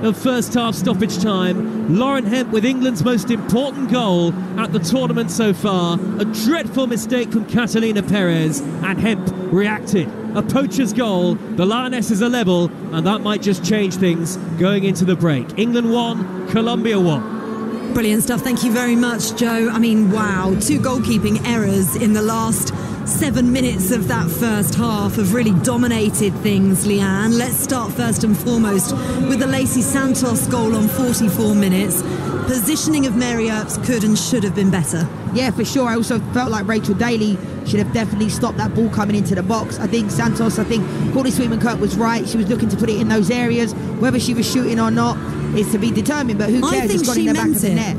of first half stoppage time, Lauren Hemp with England's most important goal at the tournament so far. A dreadful mistake from Catalina Perez, and Hemp reacted. A poacher's goal, the Lionesses are level, and that might just change things going into the break. England won, Colombia won. Brilliant stuff. Thank you very much, Joe. I mean, wow. 2 goalkeeping errors in the last 7 minutes of that first half have really dominated things, Leanne. Let's start first and foremost with the Lacey Santos goal on 44 minutes. Positioning of Mary Earps could and should have been better. Yeah, for sure. I also felt like Rachel Daly should have definitely stopped that ball coming into the box. I think Courtney Sweetman-Kirk was right. She was looking to put it in those areas. Whether she was shooting or not is to be determined, but who cares? I think it's got she in the back meant of the net.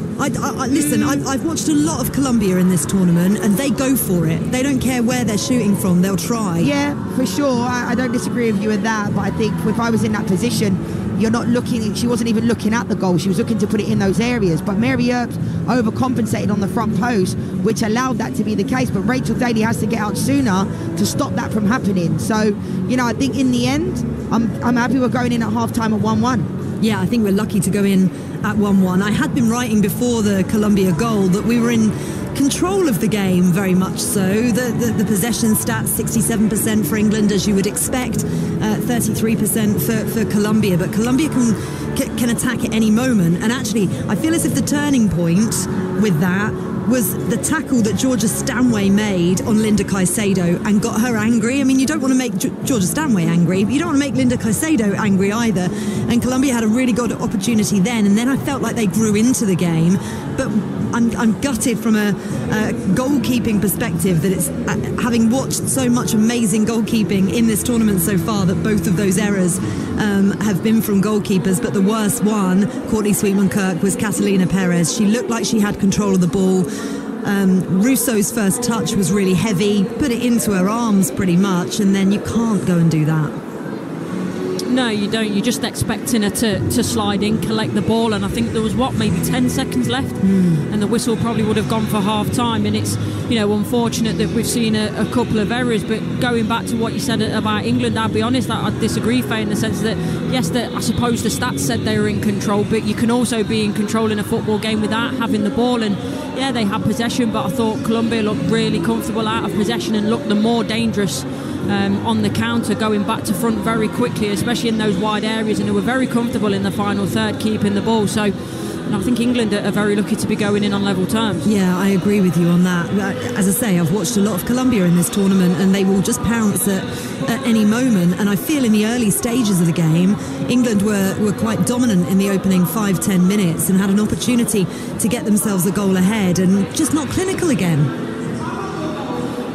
Listen, I've watched a lot of Colombia in this tournament, and they go for it. They don't care where they're shooting from. They'll try. Yeah, for sure. I don't disagree with you with that, but I think if I was in that position, you're not looking, she wasn't even looking at the goal. She was looking to put it in those areas. But Mary Earps overcompensated on the front post, which allowed that to be the case. But Rachel Daly has to get out sooner to stop that from happening. So, I think in the end, I'm happy we're going in at half-time at 1-1. Yeah, I think we're lucky to go in at 1-1. I had been writing before the Colombia goal that we were in control of the game, very much so. The possession stats, 67% for England, as you would expect, 33% for Colombia. But Colombia can attack at any moment. And actually, I feel as if the turning point with that was the tackle that Georgia Stanway made on Linda Caicedo and got her angry. I mean, you don't want to make Georgia Stanway angry, but you don't want to make Linda Caicedo angry either. And Colombia had a really good opportunity then, and then I felt like they grew into the game. But I'm gutted from a goalkeeping perspective that it's having watched so much amazing goalkeeping in this tournament so far, that both of those errors have been from goalkeepers. But the worst one, Courtney Sweetman-Kirk, was Catalina Perez. She looked like she had control of the ball. Russo's first touch was really heavy, put it into her arms pretty much, and then you can't go and do that. No, you don't. You're just expecting her to slide in, collect the ball, and I think there was, maybe 10 seconds left, and the whistle probably would have gone for half-time, and it's, unfortunate that we've seen a couple of errors. But going back to what you said about England, I'll be honest, I disagree, Faye, in the sense that, yes, I suppose the stats said they were in control, but you can also be in control in a football game without having the ball. And yeah, they had possession, but I thought Colombia looked really comfortable out of possession and looked the more dangerous on the counter, going back to front very quickly, especially in those wide areas, and they were very comfortable in the final third keeping the ball. So I think England are very lucky to be going in on level terms. Yeah, I agree with you on that. As I say, I've watched a lot of Colombia in this tournament, and they will just pounce at any moment. And I feel in the early stages of the game, England were quite dominant in the opening 5-10 minutes and had an opportunity to get themselves a goal ahead, and just not clinical again.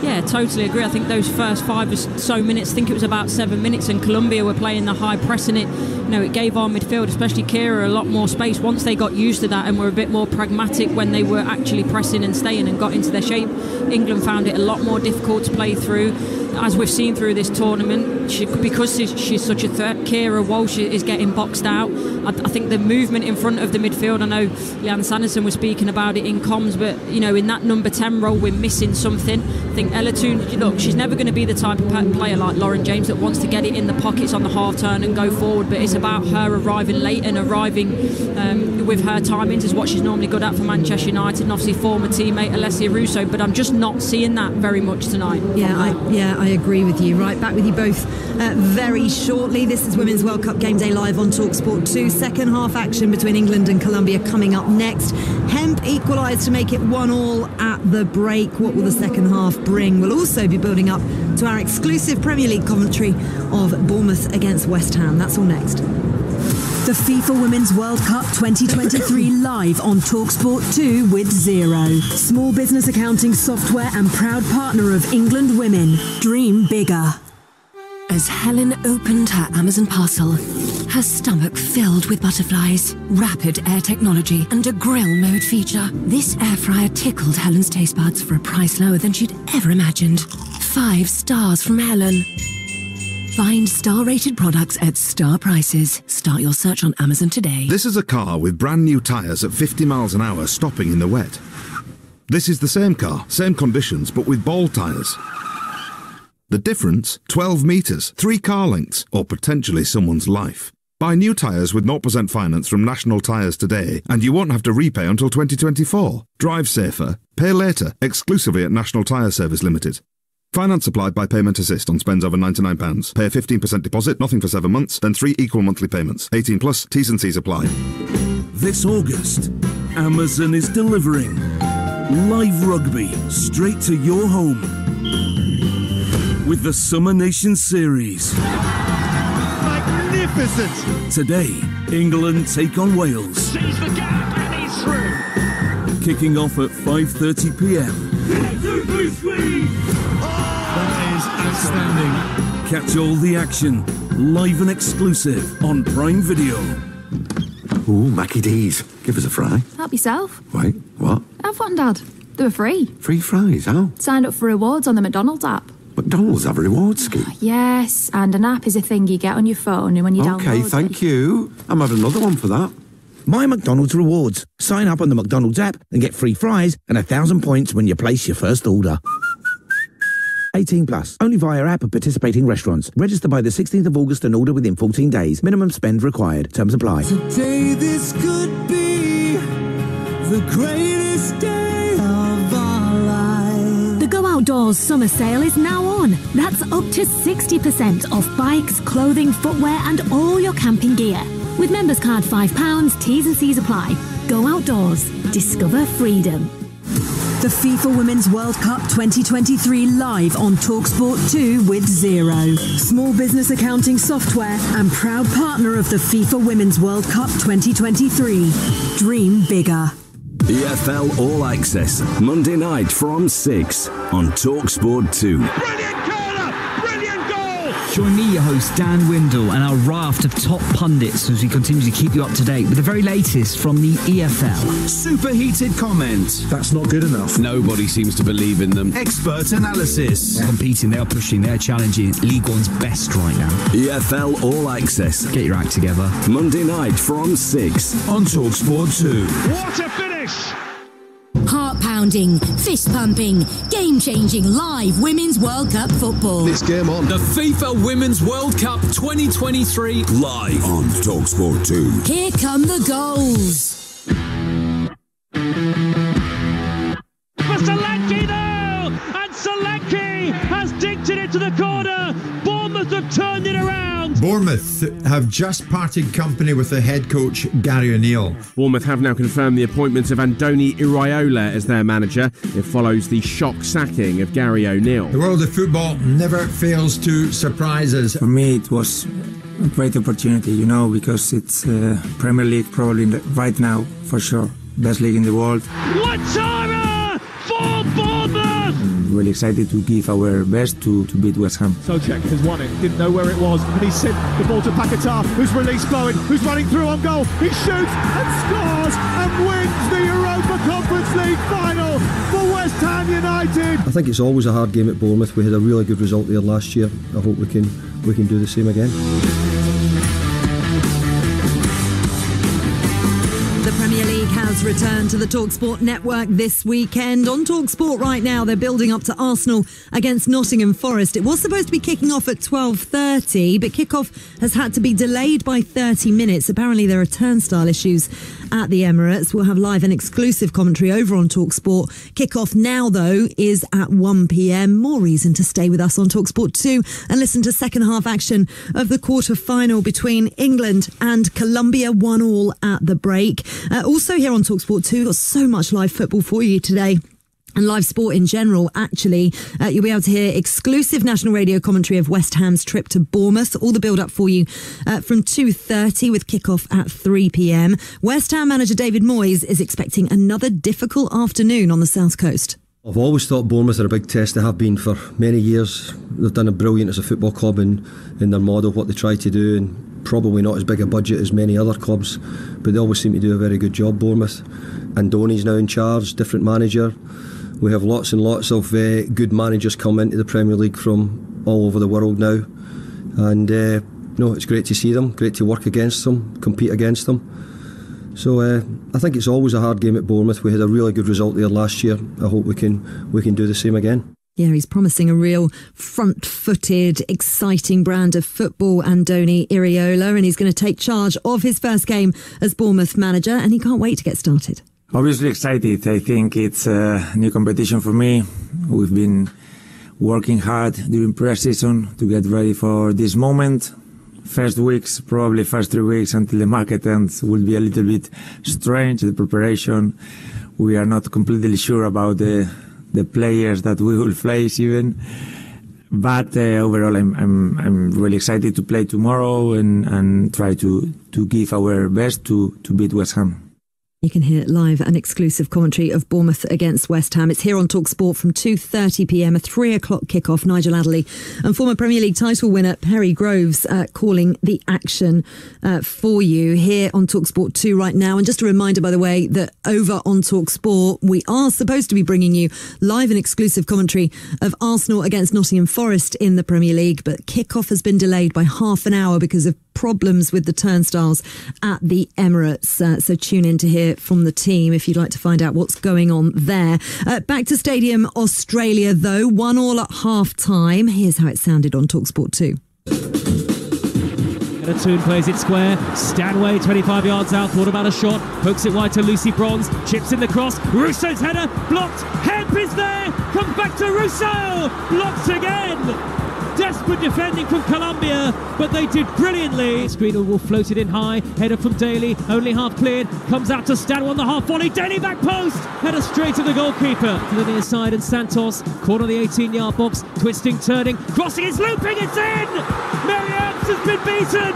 Yeah, totally agree. I think those first 5 or so minutes, I think it was about 7 minutes, and Colombia were playing the high press, and it gave our midfield, especially Kira, a lot more space once they got used to that and were a bit more pragmatic when they were actually pressing and staying and got into their shape. England found it a lot more difficult to play through. As we've seen through this tournament, because she's such a threat, Kira Walsh is getting boxed out. I think the movement in front of the midfield, I know Leanne Sanderson was speaking about it in comms, but in that number 10 role we're missing something. I think Ella Toon, look, she's never going to be the type of player like Lauren James that wants to get it in the pockets on the half turn and go forward, but it's about her arriving late and arriving with her timings is what she's normally good at for Manchester United, and obviously former teammate Alessia Russo, but I'm just not seeing that very much tonight. I agree with you. Right, back with you both very shortly. This is Women's World Cup Game Day live on Talksport 2. Second half action between England and Colombia coming up next. Hemp equalised to make it 1-1 at the break. What will the second half bring? We'll also be building up to our exclusive Premier League commentary of Bournemouth against West Ham. That's all next. The FIFA Women's World Cup 2023 live on Talksport 2 with Xero. Small business accounting software and proud partner of England Women. Dream bigger. As Helen opened her Amazon parcel, her stomach filled with butterflies, rapid air technology, and a grill mode feature. This air fryer tickled Helen's taste buds for a price lower than she'd ever imagined. 5 stars from Helen. Find star-rated products at star prices. Start your search on Amazon today. This is a car with brand new tyres at 50 miles an hour stopping in the wet. This is the same car, same conditions, but with ball tyres. The difference? 12 metres, 3 car lengths, or potentially someone's life. Buy new tyres with 0% finance from National Tyres today, and you won't have to repay until 2024. Drive safer, pay later, exclusively at National Tyre Service Limited. Finance applied by Payment Assist on spends over £99. Pay a 15% deposit, nothing for 7 months, then 3 equal monthly payments. 18 plus, T's and C's apply. This August, Amazon is delivering live rugby straight to your home. with the Summer Nation Series. Magnificent! Today, England take on Wales. Sees the gap and he's through. Kicking off at 5:30 p.m. 1, 2, 3, squeeze! That is outstanding. Catch all the action, live and exclusive on Prime Video. Ooh, Mackie D's. Give us a fry. Help yourself. Wait, what? Have one, Dad. They were free. Free fries, how? Signed up for rewards on the McDonald's app. McDonald's have a reward scheme. Yes, and an app is a thing you get on your phone and when you download it. Okay, thank you. I might have another one for that. My McDonald's Rewards. Sign up on the McDonald's app and get free fries and 1,000 points when you place your first order. 18 plus. Only via app of participating restaurants. Register by the 16th of August and order within 14 days. Minimum spend required. Terms apply. Today this could be the greatest day of our lives. The Go Outdoors summer sale is now on. That's up to 60% off bikes, clothing, footwear and all your camping gear. With members card £5, T's and C's apply. Go Outdoors. Discover freedom. The FIFA Women's World Cup 2023 live on Talksport 2 with Xero. Small business accounting software and proud partner of the FIFA Women's World Cup 2023. Dream bigger. EFL All Access, Monday night from 6 on Talksport 2. Join me, your host Dan Windle, and our raft of top pundits as we continue to keep you up to date with the very latest from the EFL. Superheated comments. That's not good enough. Nobody seems to believe in them. Expert analysis. They're competing, they are pushing, they're challenging League One's best right now. EFL All Access. Get your act together. Monday night from 6 on Talksport 2. What a finish! Heart-pounding, fist-pumping, game-changing live Women's World Cup football. This game on. The FIFA Women's World Cup 2023 live on Talksport 2. Here come the goals. For Solanke though! And Solanke has dinked it into the corner. Bournemouth have turned it around. Bournemouth have just parted company with their head coach, Gary O'Neill. Bournemouth have now confirmed the appointment of Andoni Iraola as their manager. It follows the shock sacking of Gary O'Neill. The world of football never fails to surprise us. For me, it was a great opportunity, because it's Premier League probably right now, for sure, best league in the world. Ouattara for Bournemouth! I'm really excited to give our best to beat West Ham. Socek has won it, didn't know where it was, and he sent the ball to Paquetá, who's released Bowen, who's running through on goal. He shoots and scores and wins the Europa Conference League final for West Ham United. I think it's always a hard game at Bournemouth. We had a really good result there last year. I hope we can do the same again. The Premier League has returned to the Talksport network this weekend. On Talksport right now, they're building up to Arsenal against Nottingham Forest. It was supposed to be kicking off at 12:30, but kickoff has had to be delayed by 30 minutes. Apparently there are turnstile issues at the Emirates. We'll have live and exclusive commentary over on Talksport. Kickoff now, though, is at 1 p.m. More reason to stay with us on Talksport 2 and listen to second half action of the quarter-final between England and Colombia, 1-1 at the break. Also here on Talksport 2, got so much live football for you today. And live sport in general, actually. You'll be able to hear exclusive national radio commentary of West Ham's trip to Bournemouth. All the build-up for you from 2:30 with kickoff at 3 p.m. West Ham manager David Moyes is expecting another difficult afternoon on the South Coast. I've always thought Bournemouth are a big test. They have been for many years. They've done a brilliant as a football club in their model, what they try to do, and probably not as big a budget as many other clubs, but they always seem to do a very good job, Bournemouth. Andoni's now in charge, different manager. We have lots and lots of good managers come into the Premier League from all over the world now, and it's great to see them, great to work against them, compete against them. So I think it's always a hard game at Bournemouth. We had a really good result there last year. I hope we can do the same again. Yeah, he's promising a real front-footed, exciting brand of football, Andoni Iraola, and he's going to take charge of his first game as Bournemouth manager, and he can't wait to get started. Obviously excited. I think it's a new competition for me. We've been working hard during pre-season to get ready for this moment. First 3 weeks until the market ends will be a little bit strange, the preparation. We are not completely sure about the players that we will face even. But overall, I'm really excited to play tomorrow and try to give our best to beat West Ham. You can hear live and exclusive commentary of Bournemouth against West Ham. It's here on Talksport from 2:30 p.m, a 3 o'clock kickoff. Nigel Adderley and former Premier League title winner Perry Groves calling the action for you here on Talksport 2 right now. And just a reminder, by the way, that over on Talksport, we are supposed to be bringing you live and exclusive commentary of Arsenal against Nottingham Forest in the Premier League. But kickoff has been delayed by half an hour because of problems with the turnstiles at the Emirates. So tune in to hear from the team if you'd like to find out what's going on there. Back to Stadium Australia, though. 1-1 at half-time. Here's how it sounded on Talksport 2. Toon plays it square. Stanway, 25 yards out, thought about a shot, pokes it wide to Lucy Bronze, chips in the cross. Russo's header, blocked. Hemp is there, comes back to Russo, blocked again. Desperate defending from Colombia, but they did brilliantly. Screener will float it in high. Header from Daly, only half cleared. Comes out to Stanway on the half volley. Daly back post. Header straight to the goalkeeper. To the near side, and Santos corner the 18-yard box. Twisting, turning, crossing, it's looping, it's in. Mary Earps has been beaten.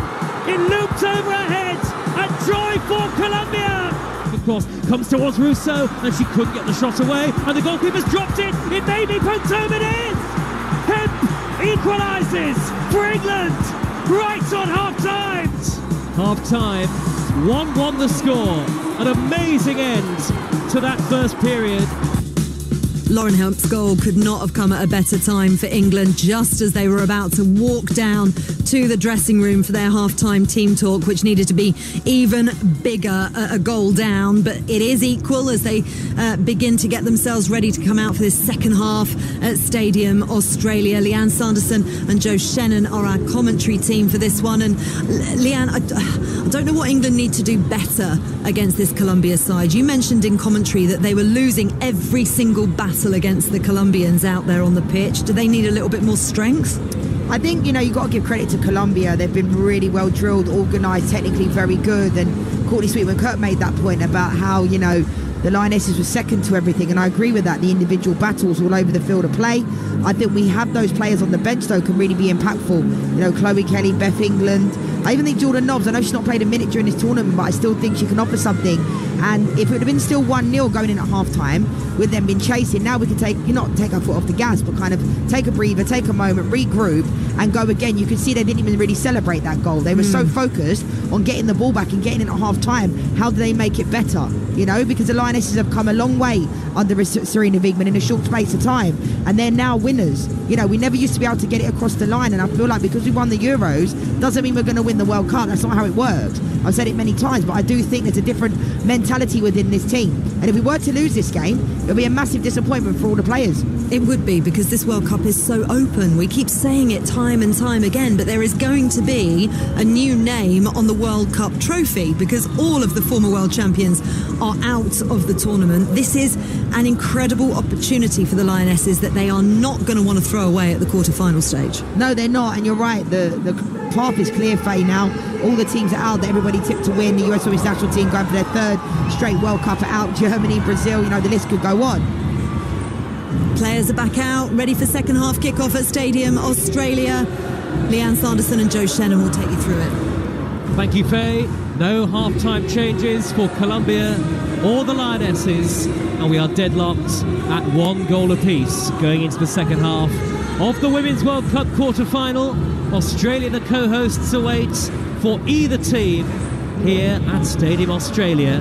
It looped over her head, and joy for Colombia. The cross comes towards Russo, and she couldn't get the shot away, and the goalkeeper's dropped it. It may be poked home, it is. Hemp equalises for England right on half-time. Half-time, 1-1 the score. An amazing end to that first period. Lauren Hemp's goal could not have come at a better time for England, just as they were about to walk down to the dressing room for their half-time team talk, which needed to be even bigger, a goal down. But it is equal as they begin to get themselves ready to come out for this second half at Stadium Australia. Leanne Sanderson and Joe Shannon are our commentary team for this one. And Leanne, I don't know what England need to do better against this Colombia side. You mentioned in commentary that they were losing every single battle against the Colombians out there on the pitch. Do they need a little bit more strength? I think, you've got to give credit to Colombia. They've been really well drilled, organised, technically very good. And Courtney Sweetman-Kirk made that point about how, the Lionesses were second to everything, and I agree with that. The individual battles all over the field of play. I think we have those players on the bench, though, can really be impactful. Chloe Kelly, Beth England. I even think Jordan Nobbs, I know she's not played a minute during this tournament, but I still think she can offer something. And if it would have been still 1-0 going in at half-time, with them been chasing, now we can not take our foot off the gas, but kind of take a breather, take a moment, regroup, and go again. You can see they didn't even really celebrate that goal. They were so focused on getting the ball back and getting in at half-time. How do they make it better? Because the Lionesses have come a long way under Serena Wigman in a short space of time, and they're now winners. We never used to be able to get it across the line, and I feel like because we won the Euros doesn't mean we're going to win the World Cup. That's not how it works. I've said it many times, but I do think there's a different mentality within this team, and if we were to lose this game, it'll be a massive disappointment for all the players. It would be, because this World Cup is so open. We keep saying it time and time again, but there is going to be a new name on the World Cup trophy because all of the former world champions are out of the tournament. This is an incredible opportunity for the Lionesses that they are not going to want to throw away at the quarter-final stage. No, they're not, and you're right. The path is clear, Faye, now. All the teams are out that everybody tipped to win. The US Women's National Team going for their third straight World Cup are out. Germany, Brazil, the list could go on. Players are back out, ready for second half kickoff at Stadium Australia. Leanne Sanderson and Joe Shannon will take you through it. Thank you, Faye. No half-time changes for Colombia or the Lionesses, and we are deadlocked at 1 goal apiece going into the second half of the Women's World Cup quarter-final. Australia, the co-hosts, await for either team here at Stadium Australia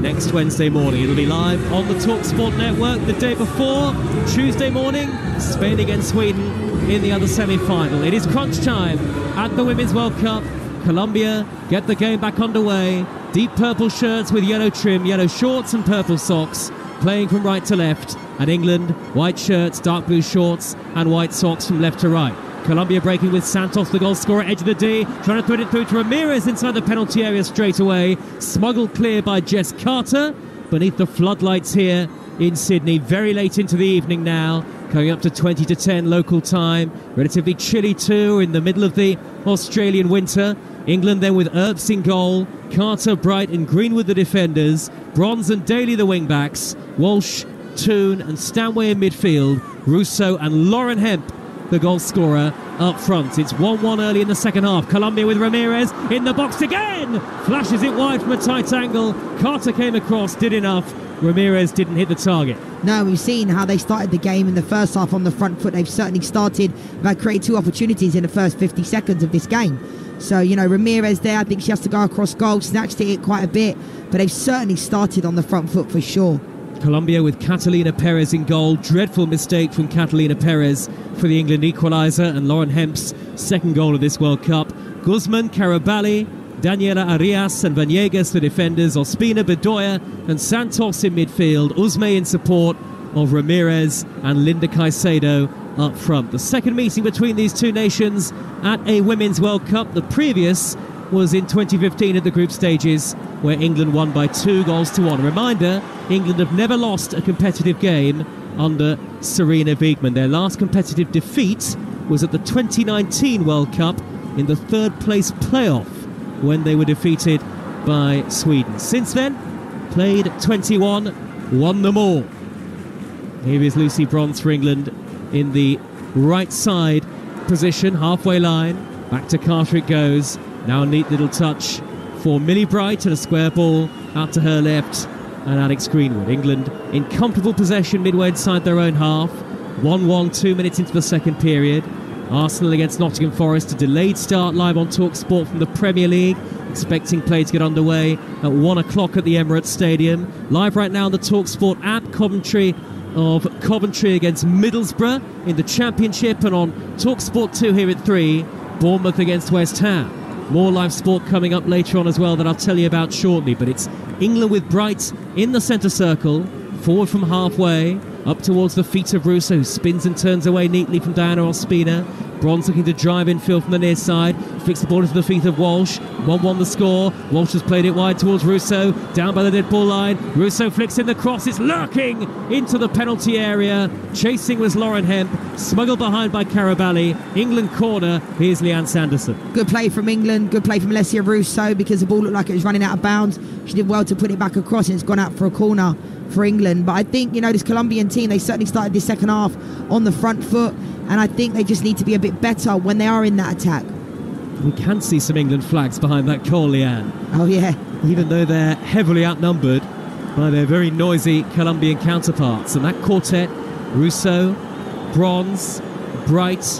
next Wednesday morning. It'll be live on the Talksport network the day before, Tuesday morning, Spain against Sweden in the other semi-final. It is crunch time at the Women's World Cup. Colombia get the game back underway. Deep purple shirts with yellow trim, yellow shorts and purple socks, playing from right to left. And England, white shirts, dark blue shorts and white socks from left to right. Colombia breaking with Santos, the goal scorer, edge of the D, trying to thread it through to Ramirez inside the penalty area straight away. Smuggled clear by Jess Carter beneath the floodlights here in Sydney. Very late into the evening now, coming up to 20 to 10 local time. Relatively chilly too in the middle of the Australian winter. England then with Earps in goal, Carter, Bright and Greenwood the defenders, Bronze and Daly the wing-backs, Walsh, Toon and Stanway in midfield, Russo and Lauren Hemp the goal scorer up front. It's 1-1 early in the second half. Colombia with Ramirez in the box again. Flashes it wide from a tight angle. Carter came across, did enough. Ramirez didn't hit the target. No, we've seen how they started the game in the first half on the front foot. They've certainly started, they've created 2 opportunities in the first 50 seconds of this game. So, you know, Ramirez there, I think she has to go across goal, snatched it quite a bit, but they've certainly started on the front foot for sure. Colombia with Catalina Perez in goal. Dreadful mistake from Catalina Perez for the England equaliser, and Lauren Hemp's second goal of this World Cup. Guzman, Caraballi, Daniela Arias and Vanegas the defenders, Ospina, Bedoya and Santos in midfield, Usme in support of Ramirez and Linda Caicedo up front. The second meeting between these two nations at a Women's World Cup. The previous was in 2015 at the group stages, where England won by 2-1. A reminder, England have never lost a competitive game under Serena Wiegmann. Their last competitive defeat was at the 2019 World Cup in the third place playoff, when they were defeated by Sweden. Since then, played 21, won them all. Here is Lucy Bronze for England in the right side position, halfway line. Back to Carter it goes. Now a neat little touch for Millie Bright and a square ball out to her left and Alex Greenwood. England in comfortable possession midway inside their own half. 1-1, 2 minutes into the second period. Arsenal against Nottingham Forest, a delayed start live on Talksport from the Premier League. Expecting play to get underway at 1 o'clock at the Emirates Stadium. Live right now on the Talksport app, commentary of Coventry against Middlesbrough in the Championship, and on Talksport 2 here at 3, Bournemouth against West Ham. More live sport coming up later on as well that I'll tell you about shortly, but it's England with Bright in the centre circle, forward from halfway, up towards the feet of Russo, who spins and turns away neatly from Diana Ospina. Bronze looking to drive in field from the near side, flicks the ball into the feet of Walsh. 1-1 the score. Walsh has played it wide towards Russo, down by the dead ball line. Russo flicks in the cross, it's lurking into the penalty area. Chasing was Lauren Hemp, smuggled behind by Caraballi. England corner, here's Leanne Sanderson. Good play from England, good play from Alessia Russo, because the ball looked like it was running out of bounds. She did well to put it back across, and it's gone out for a corner for England. But I think, you know, this Colombian team, they certainly started this second half on the front foot, and I think they just need to be a bit better when they are in that attack. We can see some England flags behind that goal, Leanne. Oh yeah. Even though they're heavily outnumbered by their very noisy Colombian counterparts. And that quartet, Russo, Bronze, Bright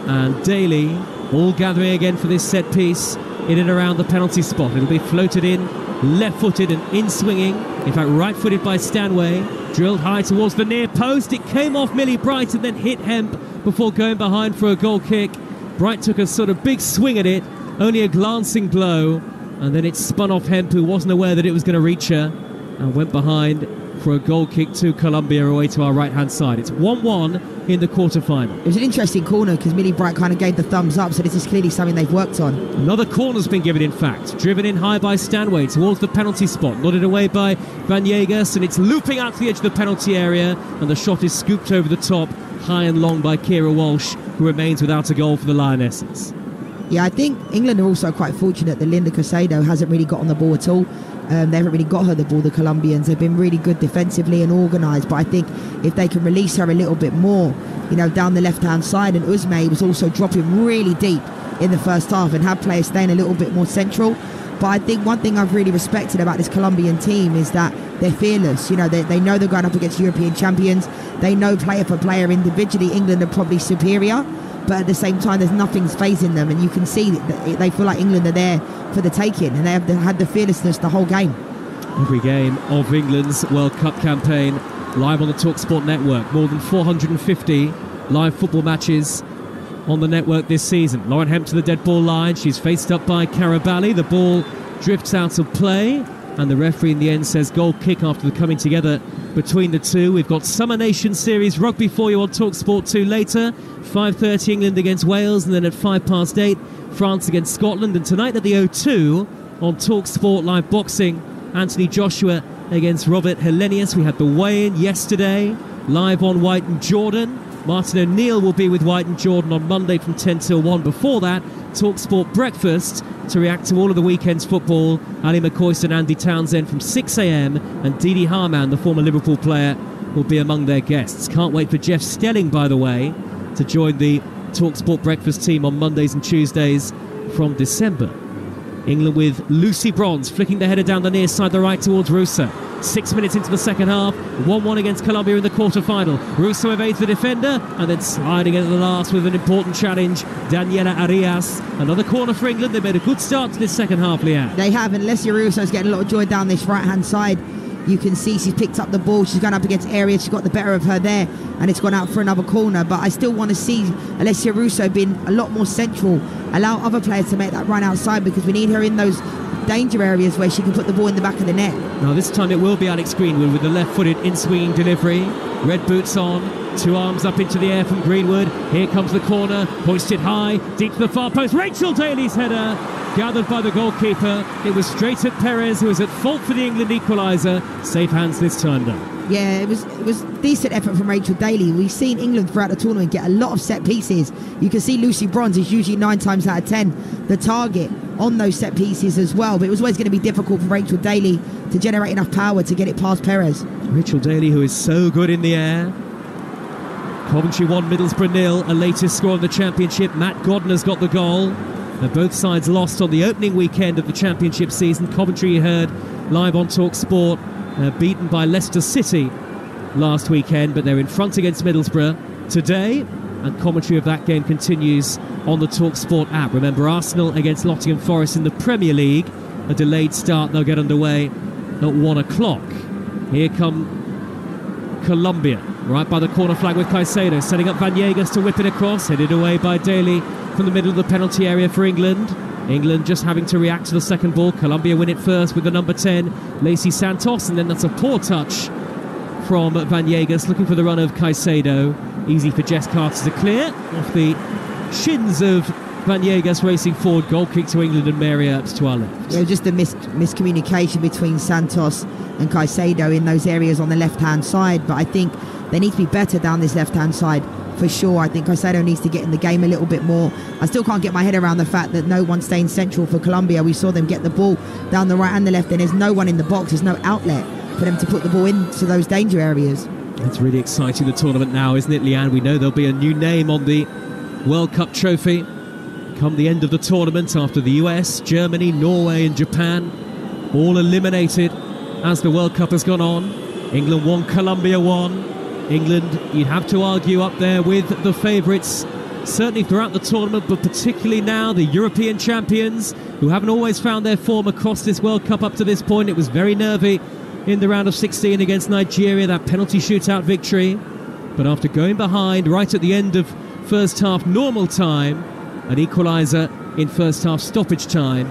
and Daly, all gathering again for this set piece in and around the penalty spot. It'll be floated in, left-footed and in-swinging. In fact, right-footed by Stanway. Drilled high towards the near post. It came off Millie Bright and then hit Hemp before going behind for a goal kick. Bright took a sort of big swing at it, only a glancing blow, and then it spun off Hemp, who wasn't aware that it was going to reach her, and went behind for a goal kick to Colombia away to our right-hand side. It's 1-1 in the quarter-final. It was an interesting corner because Millie Bright kind of gave the thumbs up, so this is clearly something they've worked on. Another corner's been given, in fact. Driven in high by Stanway towards the penalty spot. Nodded away by Vanegas, and it's looping out to the edge of the penalty area, and the shot is scooped over the top, high and long by Kira Walsh, who remains without a goal for the Lionesses. Yeah, I think England are also quite fortunate that Linda Caicedo hasn't really got on the ball at all. They haven't really got her the ball, the Colombians. They've been really good defensively and organised, but I think if they can release her a little bit more, you know, down the left-hand side, and Usme was also dropping really deep in the first half and had players staying a little bit more central. But I think one thing I've really respected about this Colombian team is that they're fearless. You know, they know they're going up against European champions. They know player for player individually, England are probably superior, but at the same time, there's nothing's phasing them, and you can see that they feel like England are there for the taking, and they have had the fearlessness the whole game. Every game of England's World Cup campaign live on the Talksport network. More than 450 live football matches on the network this season. Lauren Hemp to the dead ball line. She's faced up by Caraballi. The ball drifts out of play, and the referee in the end says goal kick after the coming together between the two. We've got Summer Nation Series rugby for you on Talksport 2 later. 5:30 England against Wales, and then at 8:05 France against Scotland. And tonight at the O2 on Talksport live boxing, Anthony Joshua against Robert Helenius. We had the weigh-in yesterday live on White and Jordan. Martin O'Neill will be with White and Jordan on Monday from 10 till 1. Before that, Talksport breakfast to react to all of the weekend's football. Ali McCoy and Andy Townsend from 6 a.m. and Didi Harman, the former Liverpool player, will be among their guests. Can't wait for Jeff Stelling, by the way, to join the Talksport breakfast team on Mondays and Tuesdays from December. England with Lucy Bronze flicking the header down the near side, the right towards Russo. 6 minutes into the second half, 1-1 against Colombia in the quarter-final. Russo evades the defender and then sliding into the last with an important challenge, Daniela Arias. Another corner for England. They made a good start to this second half, Leanne. They have, and Alessia Russo's getting a lot of joy down this right-hand side. You can see she's picked up the ball, she's gone up against Arias, she's got the better of her there, and it's gone out for another corner. But I still want to see Alessia Russo being a lot more central, allow other players to make that run outside, because we need her in those danger areas where she can put the ball in the back of the net. Now this time it will be Alex Greenwood with the left-footed in-swinging delivery. Red boots on, 2 arms up into the air from Greenwood. Here comes the corner, hoisted high, deep to the far post. Rachel Daly's header, gathered by the goalkeeper. It was straight at Perez, who was at fault for the England equaliser. Safe hands this time though. Yeah, it was decent effort from Rachel Daly. We've seen England throughout the tournament get a lot of set pieces. You can see Lucy Bronze is usually 9 times out of 10 the target on those set pieces as well. But it was always going to be difficult for Rachel Daly to generate enough power to get it past Perez. Rachel Daly, who is so good in the air. Coventry 1, Middlesbrough 0, a latest score in the Championship. Matt Godner's got the goal. Both sides lost on the opening weekend of the Championship season. Coventry, you heard live on Talksport, beaten by Leicester City last weekend, but they're in front against Middlesbrough today, and commentary of that game continues on the Talksport app. Remember, Arsenal against Nottingham Forest in the Premier League, a delayed start. They'll get underway at 1 o'clock. Here come Colombia, right by the corner flag with Caicedo, setting up Vanegas to whip it across, headed away by Daly from the middle of the penalty area for England. England just having to react to the second ball. Colombia win it first with the number 10, Lacey Santos, and then that's a poor touch from Vanegas, looking for the run of Caicedo. Easy for Jess Carter to clear off the shins of Vanegas, racing forward. Goal kick to England and Mary Earps to our left. Yeah, just a miscommunication between Santos and Caicedo in those areas on the left-hand side, but I think they need to be better down this left-hand side. For sure, I think Caicedo needs to get in the game a little bit more. I still can't get my head around the fact that no one's staying central for Colombia. We saw them get the ball down the right and the left, and there's no one in the box. There's no outlet for them to put the ball into those danger areas. It's really exciting, the tournament now, isn't it, Leanne? We know there'll be a new name on the World Cup trophy come the end of the tournament, after the US, Germany, Norway and Japan all eliminated as the World Cup has gone on. England 1, Colombia 1. England, you'd have to argue, up there with the favourites, certainly throughout the tournament, but particularly now, the European champions, who haven't always found their form across this World Cup up to this point. It was very nervy in the round of 16 against Nigeria, that penalty shootout victory. But after going behind right at the end of first half normal time, an equaliser in first half stoppage time,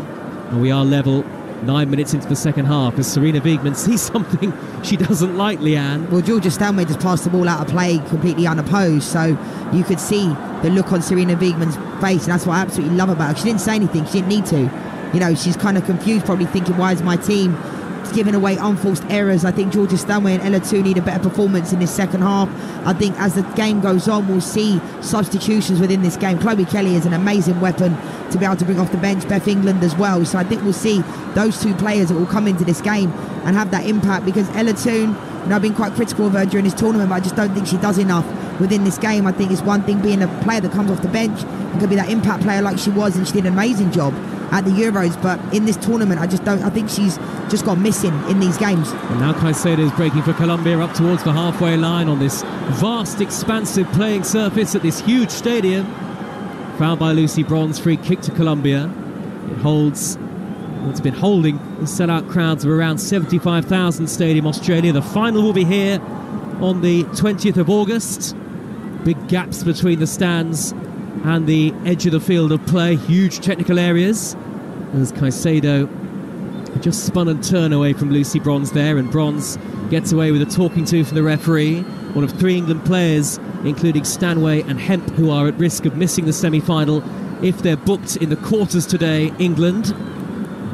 and we are level 9 minutes into the second half as Serena Wiegmann sees something she doesn't like, Leanne. Well, Georgia Stanway just passed the ball out of play completely unopposed, so you could see the look on Serena Wiegmann's face, and that's what I absolutely love about her. She didn't say anything, she didn't need to. You know, she's kind of confused, probably thinking, why is my team giving away unforced errors? I think Georgia Stanway and Ella too need a better performance in this second half. I think as the game goes on, we'll see substitutions within this game. Chloe Kelly is an amazing weapon to be able to bring off the bench, Beth England as well. So I think we'll see those two players that will come into this game and have that impact, because Ella Toon, you know, I've been quite critical of her during this tournament, but I just don't think she does enough within this game. I think it's one thing being a player that comes off the bench and could be that impact player like she was, and she did an amazing job at the Euros, but in this tournament I think she's just gone missing in these games. And now Caicedo is breaking for Colombia up towards the halfway line on this vast, expansive playing surface at this huge stadium. Fouled by Lucy Bronze, free kick to Colombia. It holds, it's been holding the sellout crowds of around 75,000 Stadium Australia. The final will be here on the 20th of August. Big gaps between the stands and the edge of the field of play, huge technical areas, as Caicedo just spun and turned away from Lucy Bronze there, and Bronze gets away with a talking to from the referee. One of 3 England players, including Stanway and Hemp, who are at risk of missing the semi-final if they're booked in the quarters today, England.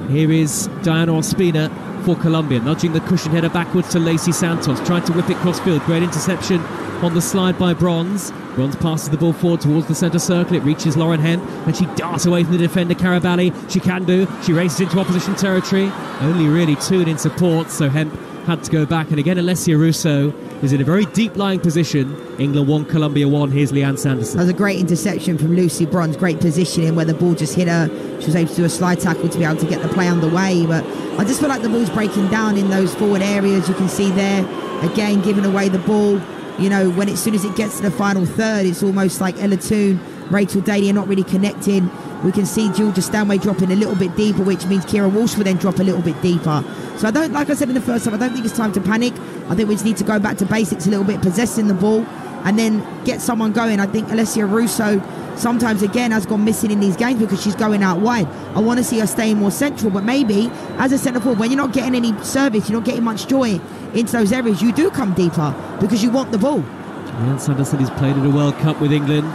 Here is Diana Ospina for Colombia, nudging the cushion header backwards to Lacey Santos, trying to whip it cross-field. Great interception on the slide by Bronze. Bronze passes the ball forward towards the centre circle. It reaches Lauren Hemp, and she darts away from the defender Caraballi. She can do. She races into opposition territory. Only really Toon in support, so Hemp had to go back. And again, Alessia Russo is in a very deep-lying position. England 1, Colombia 1. Here's Leanne Sanderson. That was a great interception from Lucy Bronze. Great positioning where the ball just hit her. She was able to do a slide tackle to be able to get the play underway. But I just feel like the ball's breaking down in those forward areas. You can see there, again, giving away the ball. You know, when as soon as it gets to the final third, it's almost like Ella Toon, Rachel Daly are not really connecting. We can see Georgia Stanway dropping a little bit deeper, which means Kira Walsh will then drop a little bit deeper. So I don't, like I said in the first half, I don't think it's time to panic. I think we just need to go back to basics a little bit, possessing the ball and then get someone going. I think Alessia Russo sometimes, again, has gone missing in these games because she's going out wide. I want to see her staying more central, but maybe as a centre forward, when you're not getting any service, you're not getting much joy into those areas, you do come deeper because you want the ball. Leanne Sanderson has played in a World Cup with England,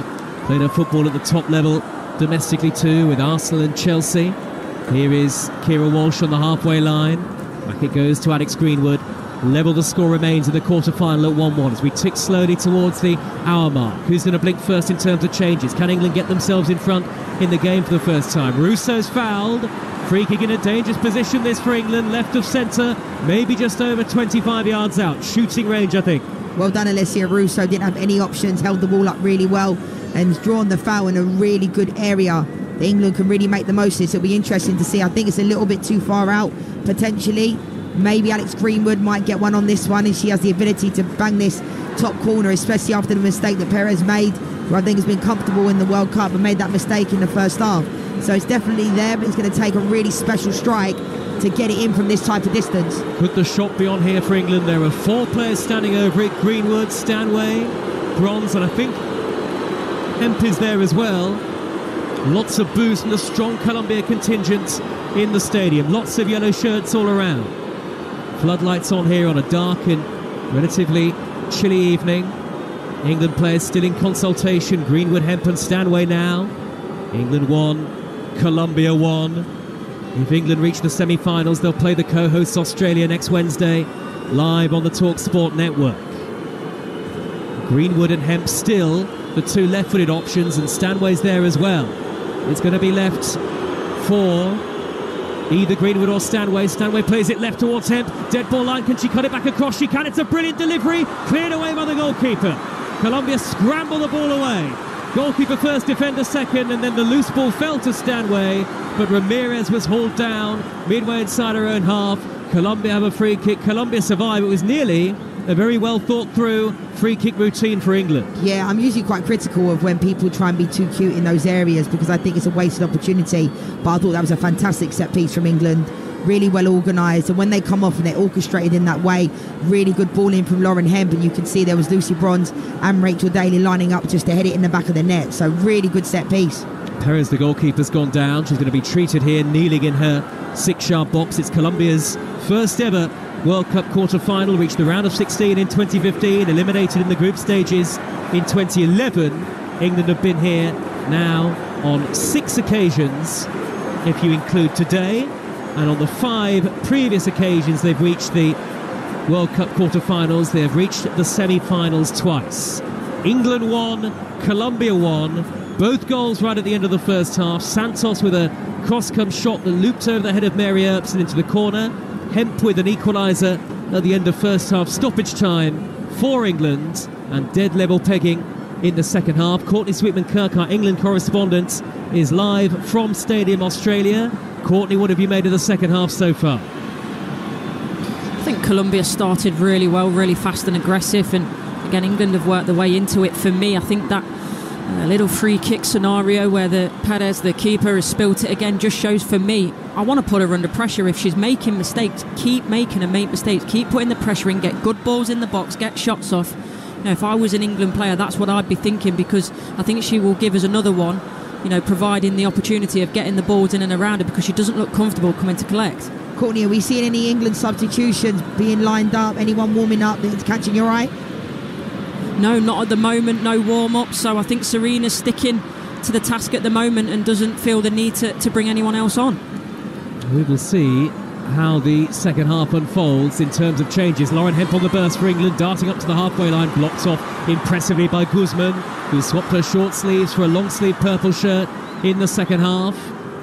played her football at the top level, domestically too, with Arsenal and Chelsea. Here is Kira Walsh on the halfway line. Back it goes to Alex Greenwood. Level the score remains in the quarter-final at 1-1 as we tick slowly towards the hour mark. Who's going to blink first in terms of changes? Can England get themselves in front in the game for the first time? Russo's fouled. Free kick in a dangerous position this for England. Left of centre, maybe just over 25 yards out. Shooting range, I think. Well done, Alessia Russo. Didn't have any options, held the ball up really well and drawn the foul in a really good area that England can really make the most of this. It'll be interesting to see. I think it's a little bit too far out, potentially. Maybe Alex Greenwood might get one on this one, and she has the ability to bang this top corner, especially after the mistake that Perez made, who I think has been comfortable in the World Cup and made that mistake in the first half. So it's definitely there, but it's going to take a really special strike to get it in from this type of distance. Could the shot be on here for England? There are 4 players standing over it. Greenwood, Stanway, Bronze, and I think Hemp is there as well. Lots of boos from the strong Colombia contingent in the stadium. Lots of yellow shirts all around. Floodlights on here on a dark and relatively chilly evening. England players still in consultation. Greenwood, Hemp and Stanway now. England 1, Colombia 1. If England reach the semi-finals, they'll play the co-hosts Australia next Wednesday, live on the Talksport network. Greenwood and Hemp still the 2 left-footed options, and Stanway's there as well. It's going to be left for either Greenwood or Stanway. Stanway plays it left towards Hemp. Dead ball line. Can she cut it back across? She can. It's a brilliant delivery. Cleared away by the goalkeeper. Colombia scramble the ball away. Goalkeeper first, defender second, and then the loose ball fell to Stanway, but Ramirez was hauled down midway inside her own half. Colombia have a free kick. Colombia survive. It was nearly a very well thought through free kick routine for England. Yeah, I'm usually quite critical of when people try and be too cute in those areas because I think it's a wasted opportunity, but I thought that was a fantastic set piece from England. Really well organised, and when they come off and they're orchestrated in that way, really good ball in from Lauren Hemp, and you can see there was Lucy Bronze and Rachel Daly lining up just to head it in the back of the net. So really good set piece. Perez, the goalkeeper's gone down. She's going to be treated here, kneeling in her 6-yard box. It's Colombia's first ever World Cup quarter-final, reached the round of 16 in 2015, eliminated in the group stages in 2011. England have been here now on 6 occasions, if you include today, and on the 5 previous occasions they've reached the World Cup quarter-finals, they have reached the semi-finals twice. England 1, Colombia 1, both goals right at the end of the first half. Santos with a cross-come shot that looped over the head of Mary Earps and into the corner. Hemp with an equaliser at the end of first half stoppage time for England, and dead level pegging in the second half. Courtney Sweetman-Kirk, our England correspondent, is live from Stadium Australia. Courtney, what have you made of the second half so far? I think Colombia started really well, really fast and aggressive, and again England have worked their way into it. For me, I think that little free kick scenario where the Perez, the keeper, has spilt it again just shows, for me, I want to put her under pressure. If she's making mistakes, keep making her make mistakes, keep putting the pressure in, get good balls in the box, get shots off. You know, if I was an England player, that's what I'd be thinking, because I think she will give us another one, you know, providing the opportunity of getting the balls in and around her, because she doesn't look comfortable coming to collect. Courtney, are we seeing any England substitutions being lined up? Anyone warming up that's catching your eye? No, not at the moment, no warm-up, so I think Serena's sticking to the task at the moment and doesn't feel the need to bring anyone else on. We will see how the second half unfolds in terms of changes. Lauren Hemp on the burst for England, darting up to the halfway line, blocked off impressively by Guzman, who swapped her short sleeves for a long sleeve purple shirt in the second half.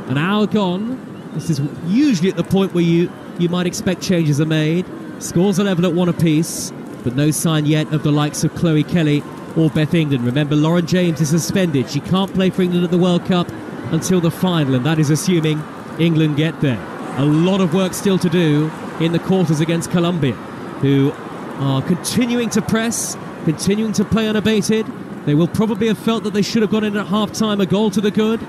An hour gone. This is usually at the point where you might expect changes are made. Scores are level at 1 apiece, but no sign yet of the likes of Chloe Kelly or Beth England. Remember, Lauren James is suspended. She can't play for England at the World Cup until the final, and that is assuming England get there. A lot of work still to do in the quarters against Colombia, who are continuing to press, continuing to play unabated. They will probably have felt that they should have gone in at half-time, a goal to the good,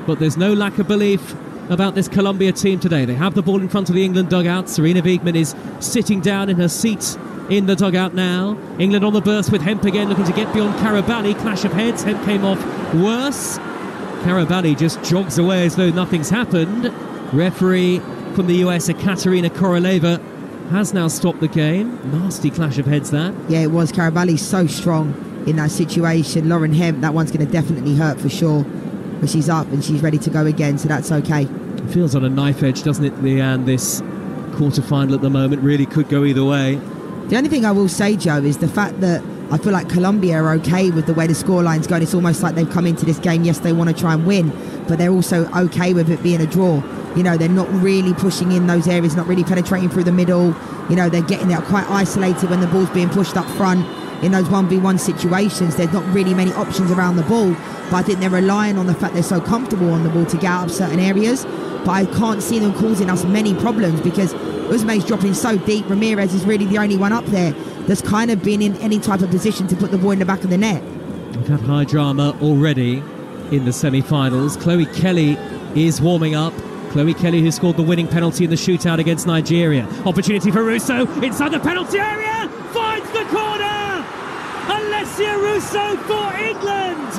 but there's no lack of belief about this Colombia team today. They have the ball in front of the England dugout. Serena Wiegman is sitting down in her seat in the dugout now. England on the burst with Hemp again, looking to get beyond Karabali. Clash of heads. Hemp came off worse. Karabali just jogs away as though nothing's happened. Referee from the US, Ekaterina Koroleva, has now stopped the game. Nasty clash of heads that. Yeah, it was. Karabali's so strong in that situation. Lauren Hemp, that one's going to definitely hurt for sure. But she's up and she's ready to go again, so that's okay. It feels on a knife edge, doesn't it, Leanne? This quarter-final at the moment really could go either way. The only thing I will say, Joe, is the fact that I feel like Colombia are okay with the way the scoreline's going. It's almost like they've come into this game, yes, they want to try and win, but they're also okay with it being a draw. You know, they're not really pushing in those areas, not really penetrating through the middle. You know, they're quite isolated when the ball's being pushed up front. In those 1v1 situations, there's not really many options around the ball, but I think they're relying on the fact they're so comfortable on the ball to get out of certain areas. But I can't see them causing us many problems because Usme's dropping so deep. Ramirez is really the only one up there that's kind of been in any type of position to put the ball in the back of the net. We've had high drama already in the semi-finals. Chloe Kelly is warming up. Chloe Kelly, who scored the winning penalty in the shootout against Nigeria. Opportunity for Russo inside the penalty area, finds the corner! Alessia Russo for England!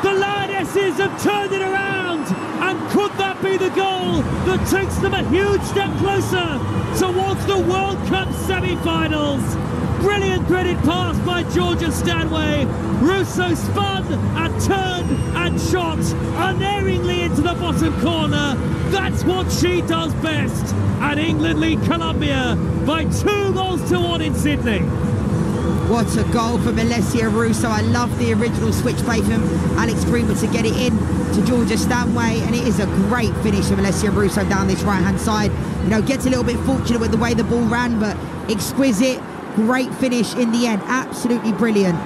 The Lionesses have turned it around, and could that be the goal that takes them a huge step closer towards the World Cup semi-finals? Brilliant threaded pass by Georgia Stanway. Russo spun and turned and shot unerringly into the bottom corner. That's what she does best. And England lead Colombia by 2-1 in Sydney. What a goal from Alessia Russo. I love the original switch play from Alex Greenwood to get it in to Georgia Stanway, and it is a great finish from Alessia Russo down this right-hand side. You know, gets a little bit fortunate with the way the ball ran, but exquisite, great finish in the end. Absolutely brilliant.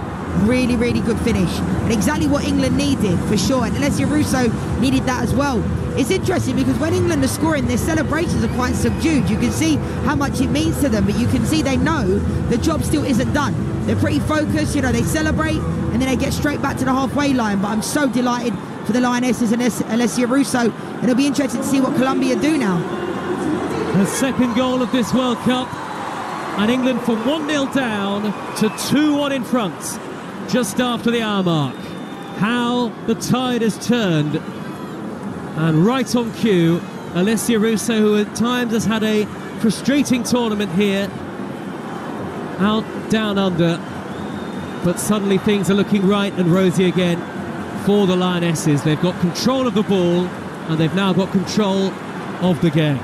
Really, really good finish. And exactly what England needed, for sure. And Alessia Russo needed that as well. It's interesting because when England are scoring, their celebrations are quite subdued. You can see how much it means to them, but you can see they know the job still isn't done. They're pretty focused, you know, they celebrate and then they get straight back to the halfway line. But I'm so delighted for the Lionesses and Alessia Russo. And it'll be interesting to see what Colombia do now. The second goal of this World Cup. And England from 1-0 down to 2-1 in front just after the hour mark. How the tide has turned. And right on cue, Alessia Russo, who at times has had a frustrating tournament here, out down under, but suddenly things are looking right and rosy again for the Lionesses. They've got control of the ball and they've now got control of the game.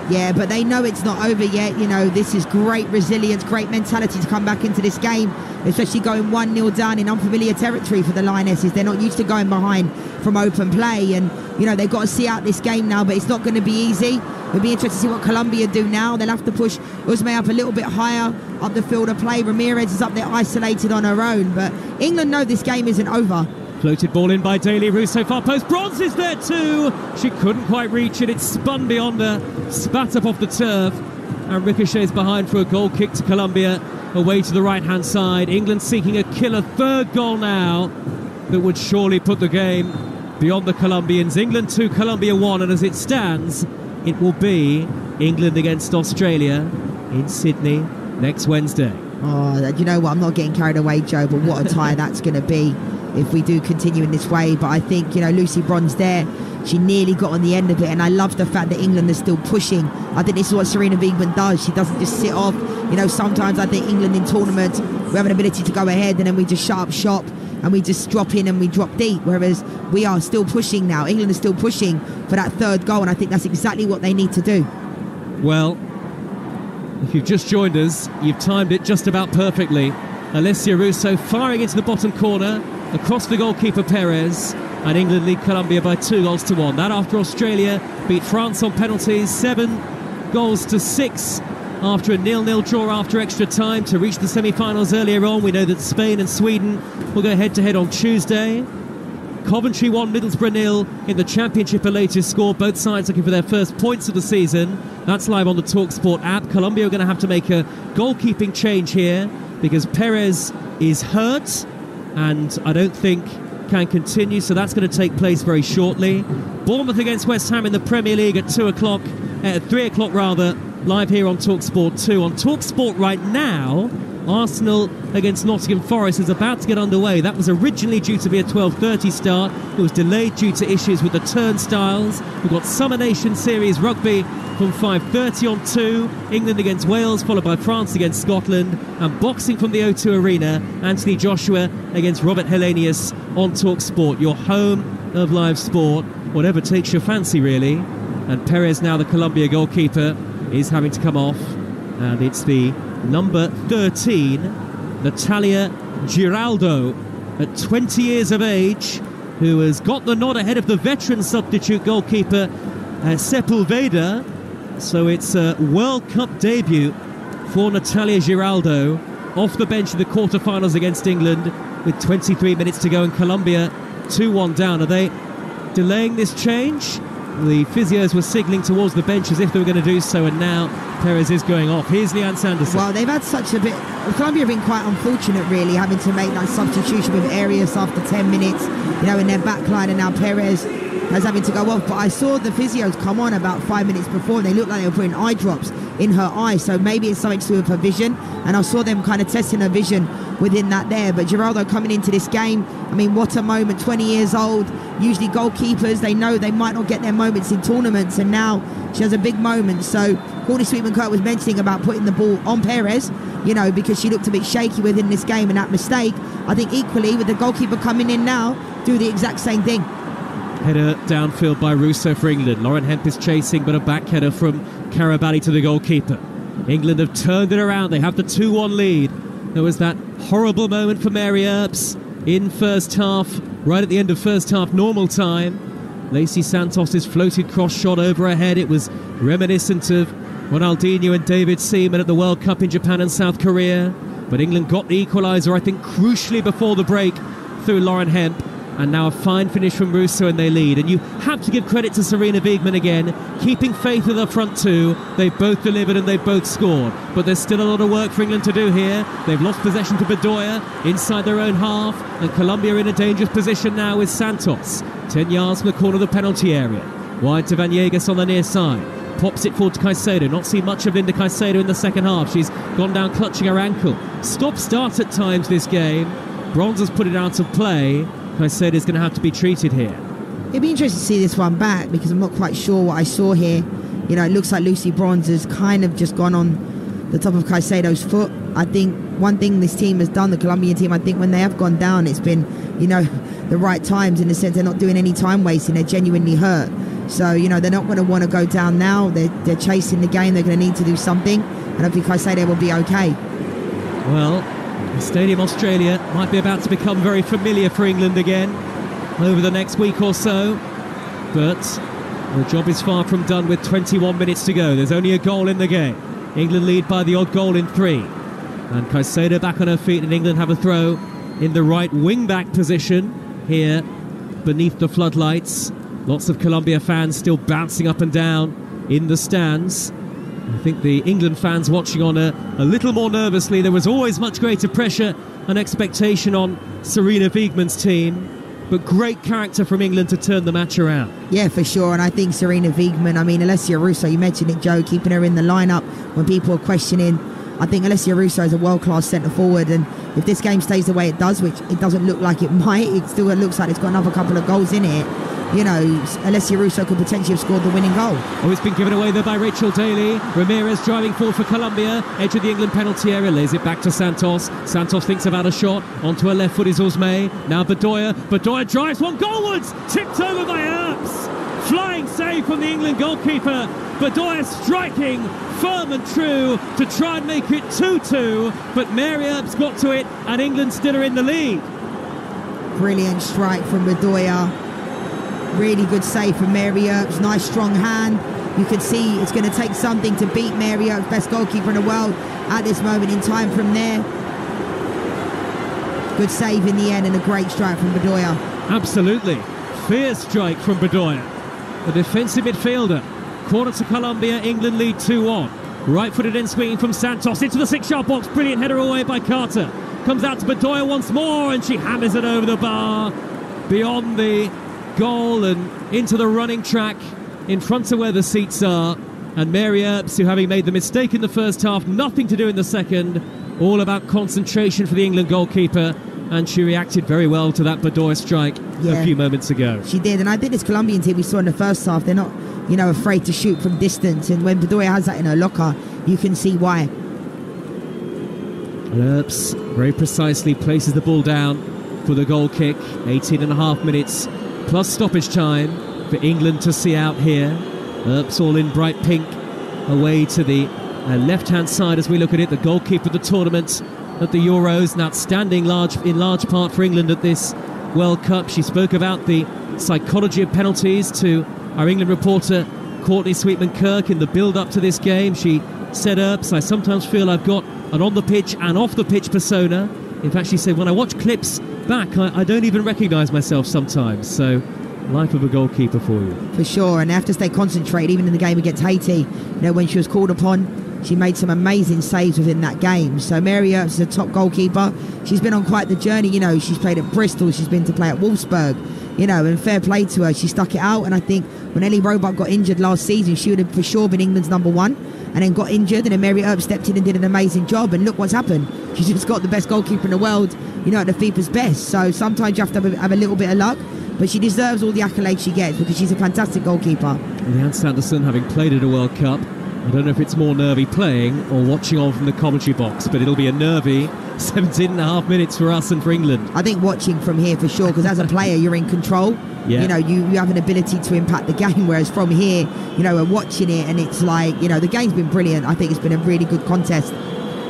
Yeah, but they know it's not over yet. You know, this is great resilience, great mentality to come back into this game, especially going 1-0 down in unfamiliar territory for the Lionesses. They're not used to going behind from open play, and, you know, they've got to see out this game now, but it's not going to be easy. It'll be interesting to see what Colombia do now. They'll have to push Usme up a little bit higher up the field of play. Ramirez is up there isolated on her own, but England know this game isn't over. Floated ball in by Daly. Russo far post. Bronze is there too. She couldn't quite reach it. It spun beyond her, spat up off the turf, and ricochets behind for a goal kick to Colombia, away to the right-hand side. England seeking a killer third goal now that would surely put the game beyond the Colombians. England 2, Colombia 1, and as it stands, it will be England against Australia in Sydney next Wednesday. Oh, you know what? I'm not getting carried away, Joe, but what a tie that's going to be if we do continue in this way. But I think, you know, Lucy Bronze there, she nearly got on the end of it, and I love the fact that England is still pushing. I think this is what Serena Wiegman does. She doesn't just sit off. You know, sometimes I think England in tournaments, we have an ability to go ahead and then we just shut up shop and we just drop in and we drop deep, whereas we are still pushing now. England is still pushing for that third goal, and I think that's exactly what they need to do. Well, if you've just joined us, you've timed it just about perfectly. Alessia Russo firing into the bottom corner, across the goalkeeper Perez, and England lead Colombia by 2-1. That after Australia beat France on penalties, 7-6 after a 0-0 draw after extra time to reach the semi-finals earlier on. We know that Spain and Sweden will go head-to-head on Tuesday. Coventry 1, Middlesbrough 0 in the Championship, a latest score. Both sides looking for their first points of the season. That's live on the Talksport app. Colombia are going to have to make a goalkeeping change here because Perez is hurt and I don't think can continue, so that's going to take place very shortly. Bournemouth against West Ham in the Premier League at 3 o'clock rather, live here on Talksport 2. On Talksport right now, Arsenal against Nottingham Forest is about to get underway. That was originally due to be a 12:30 start. It was delayed due to issues with the turnstiles. We've got Summer Nation Series rugby from 5:30 on 2. England against Wales, followed by France against Scotland. And boxing from the O2 Arena, Anthony Joshua against Robert Helenius on Talksport, your home of live sport. Whatever takes your fancy, really. And Perez, now the Colombia goalkeeper, is having to come off. And it's the number 13, Natalia Giraldo, at 20 years of age, who has got the nod ahead of the veteran substitute goalkeeper Sepulveda. So it's a World Cup debut for Natalia Giraldo, off the bench in the quarterfinals against England with 23 minutes to go, and Colombia 2-1 down. Are they delaying this change? The physios were signalling towards the bench as if they were going to do so, and now Perez is going off. Here's Leanne Sanderson. Well, they've had such a bit... Colombia have been quite unfortunate, really, having to make that substitution with Arias after 10 minutes, you know, in their back line, and now Perez is having to go off. But I saw the physios come on about 5 minutes before, and they looked like they were putting eye drops in her eyes, so maybe it's something to do with her vision, and I saw them kind of testing her vision within that there. But Giraldo coming into this game, I mean, what a moment. 20 years old, usually goalkeepers, they know they might not get their moments in tournaments, and now she has a big moment. So Courtney Sweetman-Kirk was mentioning about putting the ball on Perez, you know, because she looked a bit shaky within this game, and that mistake, I think equally with the goalkeeper coming in now, do the exact same thing. Header downfield by Russo for England. Lauren Hemp is chasing, but a back header from Karabali to the goalkeeper. England have turned it around. They have the 2-1 lead. There was that horrible moment for Mary Earps in first half, right at the end of first half normal time. Lacey Santos' floated cross shot over her head. It was reminiscent of Ronaldinho and David Seaman at the World Cup in Japan and South Korea. But England got the equaliser, I think, crucially before the break through Lauren Hemp. And now a fine finish from Russo, and they lead. And you have to give credit to Serena Wiegmann again, keeping faith in the front two. They both delivered and they both scored. But there's still a lot of work for England to do here. They've lost possession to Bedoya inside their own half. And Colombia in a dangerous position now with Santos. 10 yards from the corner of the penalty area. Wide to Vanegas on the near side. Pops it forward to Caicedo. Not seen much of Linda Caicedo in the second half. She's gone down clutching her ankle. Stop-start at times this game. Bronze has put it out of play. Caicedo is going to have to be treated here. It'd be interesting to see this one back, because I'm not quite sure what I saw here. You know, it looks like Lucy Bronze has kind of just gone on the top of Caicedo's foot. I think one thing this team has done, the Colombian team, I think when they have gone down, it's been, you know, the right times, in the sense they're not doing any time wasting. They're genuinely hurt. So, you know, they're not going to want to go down now. They're chasing the game. They're going to need to do something. And I think Caicedo will be okay. Well, Stadium Australia might be about to become very familiar for England again over the next week or so, but the job is far from done with 21 minutes to go. There's only a goal in the game. England lead by the odd goal in 3, and Caicedo back on her feet, and England have a throw in the right wing-back position here beneath the floodlights. Lots of Colombia fans still bouncing up and down in the stands. I think the England fans watching on a little more nervously. There was always much greater pressure and expectation on Serena Wiegmann's team, but great character from England to turn the match around. Yeah, for sure. And I think Serena Wiegmann, I mean, Alessia Russo, you mentioned it, Joe, keeping her in the lineup when people are questioning. I think Alessia Russo is a world-class centre-forward, and if this game stays the way it does, which it doesn't look like it might, it still looks like it's got another couple of goals in it. You know, Alessia Russo could potentially have scored the winning goal. Oh, it's been given away there by Rachel Daly. Ramirez driving forward for Colombia. Edge of the England penalty area, lays it back to Santos. Santos thinks about a shot. Onto her left foot is Osmay. Now Bedoya. Bedoya drives one goalwards. Tipped over by Earps. Flying save from the England goalkeeper. Bedoya striking firm and true to try and make it 2-2. But Mary Earps got to it, and England still are in the lead. Brilliant strike from Bedoya. Really good save from Mary Earps. Nice strong hand. You can see it's going to take something to beat Mary Earps, best goalkeeper in the world at this moment in time from there. Good save in the end and a great strike from Bedoya. Absolutely. Fierce strike from Bedoya, the defensive midfielder. Corner to Colombia, England lead 2-1. Right-footed in swinging from Santos into the 6-yard box. Brilliant header away by Carter. Comes out to Bedoya once more and she hammers it over the bar. Beyond the goal and into the running track in front of where the seats are. And Mary Earps, who having made the mistake in the first half, nothing to do in the second. All about concentration for the England goalkeeper. And she reacted very well to that Bedoya strike a few moments ago. She did, and I think this Colombian team we saw in the first half, they're not, afraid to shoot from distance. And when Bedoya has that in her locker, you can see why. Earps very precisely places the ball down for the goal kick. 18.5 minutes plus stoppage time for England to see out here. Earps all in bright pink away to the left-hand side as we look at it. The goalkeeper of the tournament at the Euros, an outstanding in large part for England at this World Cup. She spoke about the psychology of penalties to our England reporter Courtney Sweetman-Kirk in the build-up to this game. She said, Earps, I sometimes feel I've got an on-the-pitch and off-the-pitch persona. In fact, she said, when I watch clips back, I don't even recognise myself sometimes. So, life of a goalkeeper for you. For sure, and they have to stay concentrated, even in the game against Haiti. When she was called upon, she made some amazing saves within that game. So Mary Earps is a top goalkeeper. She's been on quite the journey. She's played at Bristol. She's been to play at Wolfsburg. And fair play to her. She stuck it out. And I think when Ellie Roebuck got injured last season, she would have for sure been England's number one. And then got injured. And then Mary Earps stepped in and did an amazing job. And look what's happened. She's just got the best goalkeeper in the world, at the FIFA's best. So sometimes you have to have a little bit of luck. But she deserves all the accolades she gets because she's a fantastic goalkeeper. Leanne Sanderson, having played at a World Cup, I don't know if it's more nervy playing or watching on from the commentary box, but it'll be a nervy 17.5 minutes for us and for England. I think watching from here for sure, because as a player you're in control. Yeah. You have an ability to impact the game, whereas from here, we're watching it and it's like, the game's been brilliant. I think it's been a really good contest.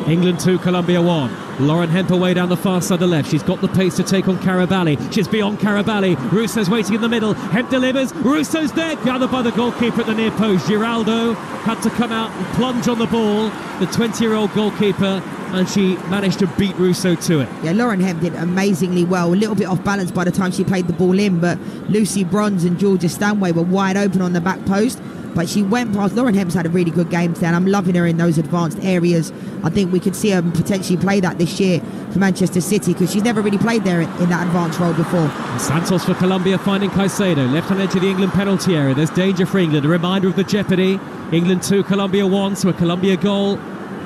England 2, Colombia 1. Lauren Hemp away down the far side of the left. She's got the pace to take on Carabali. She's beyond Carabali. Russo's waiting in the middle. Hemp delivers. Russo's there. Gathered by the goalkeeper at the near post. Giraldo had to come out and plunge on the ball. The 20-year-old goalkeeper. And she managed to beat Russo to it. Yeah, Lauren Hemp did amazingly well. A little bit off balance by the time she played the ball in. But Lucy Bronze and Georgia Stanway were wide open on the back post. But she went past. Lauren Hemp's had a really good game today, and I'm loving her in those advanced areas. I think we could see her potentially play that this year for Manchester City because she's never really played there in that advanced role before. Santos for Colombia finding Caicedo. Left-hand edge of the England penalty area. There's danger for England. A reminder of the jeopardy. England 2, Colombia 1. So a Colombia goal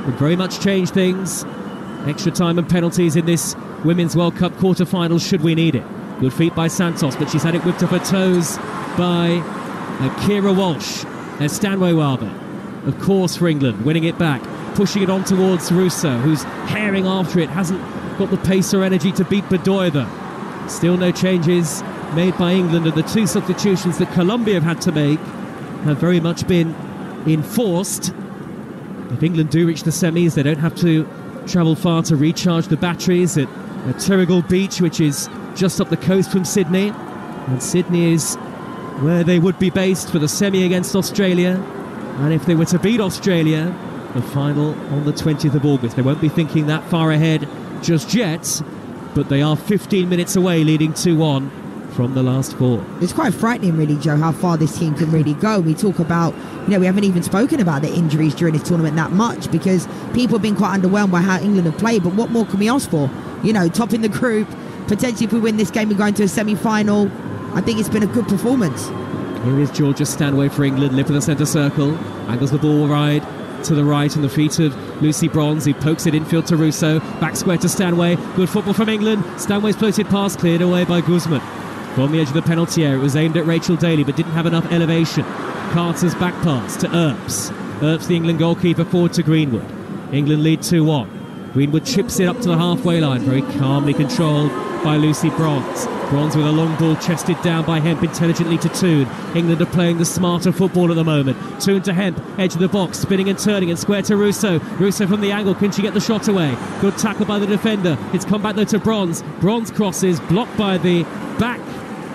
would very much change things. Extra time and penalties in this Women's World Cup quarter-finals should we need it. Good feet by Santos, but she's had it whipped off her toes by Kira Walsh. Stanway rather, of course, for England, winning it back, pushing it on towards Russo, who's herring after it, hasn't got the pace or energy to beat Bedoya though. Still no changes made by England, and the two substitutions that Colombia have had to make have very much been enforced. If England do reach the semis, they don't have to travel far to recharge the batteries at Turrigal Beach, which is just up the coast from Sydney, and Sydney is where they would be based for the semi against Australia. And if they were to beat Australia, the final on the 20th of August. They won't be thinking that far ahead just yet, but they are 15 minutes away, leading 2-1 from the last four. It's quite frightening, really, Joe, how far this team can really go. We talk about, we haven't even spoken about the injuries during this tournament that much because people have been quite underwhelmed by how England have played, but what more can we ask for? Top in the group, potentially if we win this game, we're going to a semi-final. I think it's been a good performance. Here is Georgia Stanway for England, lip of the centre circle, angles the ball wide to the right on the feet of Lucy Bronze, who pokes it infield to Russo, back square to Stanway. Good football from England. Stanway's floated pass cleared away by Guzman. From the edge of the penalty area, it was aimed at Rachel Daly, but didn't have enough elevation. Carter's back pass to Earps. Earps, the England goalkeeper, forward to Greenwood. England lead 2-1. Greenwood chips it up to the halfway line, very calmly controlled by Lucy Bronze. Bronze with a long ball chested down by Hemp intelligently to Toon. England are playing the smarter football at the moment. Toon to Hemp, edge of the box, spinning and turning and square to Russo. Russo from the angle, can she get the shot away? Good tackle by the defender. It's come back though to Bronze. Bronze crosses, blocked by the back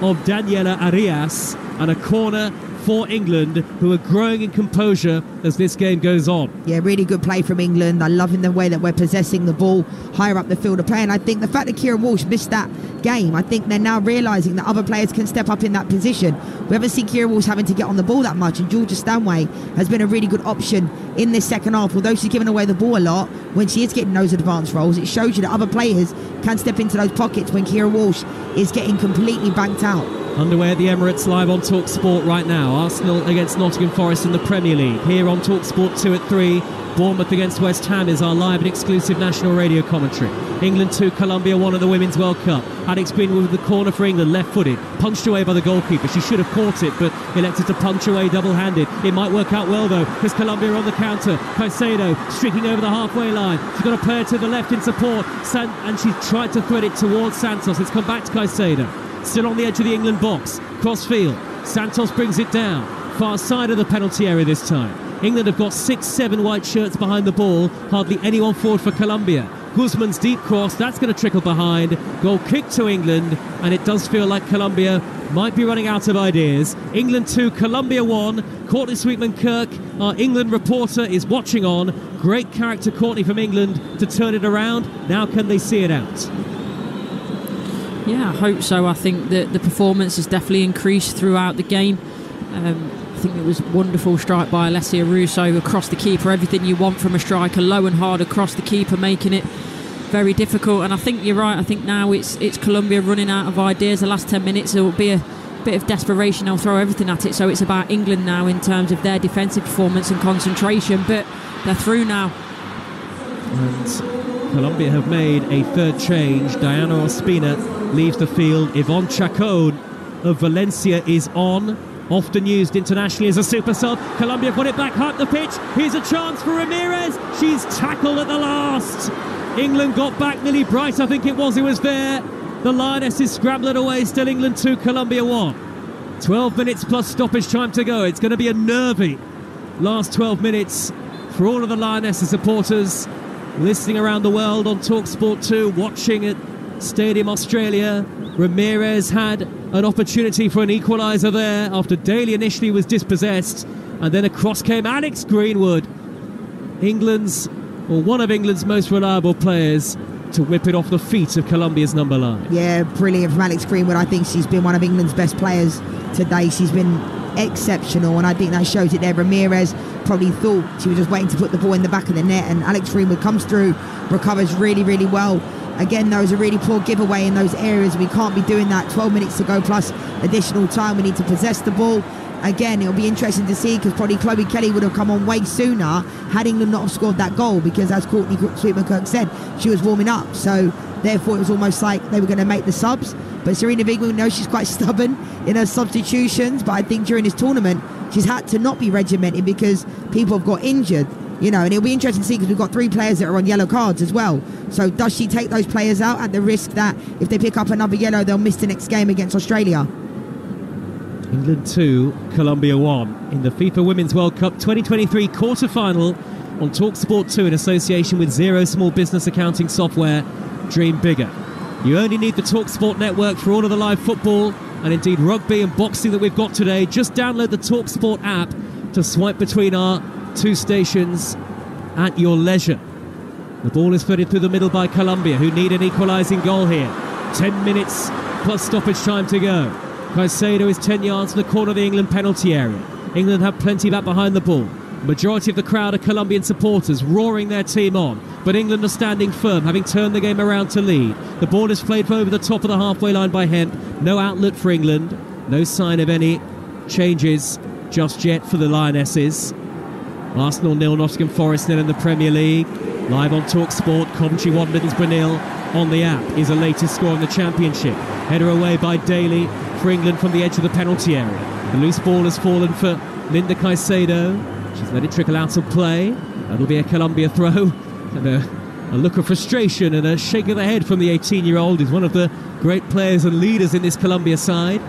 of Daniela Arias, and a corner for England, who are growing in composure as this game goes on. Yeah, really good play from England. I'm loving the way that we're possessing the ball higher up the field of play. And I think the fact that Kieran Walsh missed that game, I think they're now realising that other players can step up in that position. We haven't seen Kieran Walsh having to get on the ball that much, and Georgia Stanway has been a really good option in this second half. Although she's giving away the ball a lot, when she is getting those advanced roles, it shows you that other players can step into those pockets when Kieran Walsh is getting completely banked out. Underway at the Emirates, live on Talksport right now. Arsenal against Nottingham Forest in the Premier League. Here on Talksport 2 at 3. Bournemouth against West Ham is our live and exclusive national radio commentary. England 2, Colombia 1 in the Women's World Cup. Alex Greenwood with the corner for England, left-footed, punched away by the goalkeeper. She should have caught it, but elected to punch away double-handed. It might work out well, though, because Colombia are on the counter. Caicedo streaking over the halfway line. She's got a player to the left in support, and she's tried to thread it towards Santos. It's come back to Caicedo. Still on the edge of the England box. Cross-field. Santos brings it down. Far side of the penalty area this time. England have got 6-7 white shirts behind the ball. Hardly anyone forward for Colombia. Guzman's deep cross, that's going to trickle behind. Goal kick to England, and it does feel like Colombia might be running out of ideas. England 2, Colombia 1. Courtney Sweetman-Kirk, our England reporter, is watching on. Great character, Courtney, from England to turn it around. Now can they see it out? Yeah, I hope so. I think that the performance has definitely increased throughout the game. I think it was a wonderful strike by Alessia Russo across the keeper. Everything you want from a striker, low and hard across the keeper, making it very difficult. And I think you're right. I think now it's Colombia running out of ideas. The last 10 minutes, there will be a bit of desperation. They'll throw everything at it. So it's about England now in terms of their defensive performance and concentration. But they're through now. And Colombia have made a third change. Diana Ospina leaves the field. Yvonne Chacon of Valencia is on. Often used internationally as a super sub. Colombia put it back up the pitch. Here's a chance for Ramirez. She's tackled at the last. England got back. Millie Bright, I think it was there. The Lionesses scrambled away. Still England 2, Colombia 1. 12 minutes plus stoppage time to go. It's going to be a nervy last 12 minutes for all of the Lionesses supporters listening around the world on Talksport 2, watching at Stadium Australia. Ramirez had an opportunity for an equaliser there after Daly initially was dispossessed, and then across came Alex Greenwood, one of England's most reliable players, to whip it off the feet of Colombia's number 9. Yeah, brilliant from Alex Greenwood. I think she's been one of England's best players today. She's been exceptional, and I think that shows it there. Ramirez probably thought she was just waiting to put the ball in the back of the net, and Alex Greenwood comes through, recovers really, really well. Again, there was a really poor giveaway in those areas. We can't be doing that. 12 minutes to go plus additional time. We need to possess the ball. Again, it'll be interesting to see, because probably Chloe Kelly would have come on way sooner had England not have scored that goal, because as Courtney Sweetman-Kirk said, she was warming up. So therefore it was almost like they were going to make the subs. But Serena Wigman, we know she's quite stubborn in her substitutions, but I think during this tournament she's had to not be regimented because people have got injured. You know, and it'll be interesting to see, because we've got 3 players that are on yellow cards as well. So does she take those players out at the risk that if they pick up another yellow, they'll miss the next game against Australia? England 2, Colombia 1 in the FIFA Women's World Cup 2023 quarter-final on Talksport 2 in association with Xero small business accounting software. Dream bigger. You only need the Talksport network for all of the live football and indeed rugby and boxing that we've got today. Just download the Talksport app to swipe between our 2 stations at your leisure. The ball is fed through the middle by Colombia, who need an equalising goal here. 10 minutes plus stoppage time to go. Caicedo is 10 yards from the corner of the England penalty area. England have plenty back behind the ball. Majority of the crowd are Colombian supporters, roaring their team on. But England are standing firm, having turned the game around to lead. The ball is played over the top of the halfway line by Hemp. No outlet for England. No sign of any changes just yet for the Lionesses. Arsenal 0, Nottingham Forest 0 in the Premier League. Live on Talksport, Coventry 1, Middlesbrough 0 on the app is the latest score in the Championship. Header away by Daly for England from the edge of the penalty area. The loose ball has fallen for Linda Caicedo. She's let it trickle out of play. That'll be a Colombia throw. And a look of frustration and a shake of the head from the 18-year-old, who's one of the great players and leaders in this Colombia side.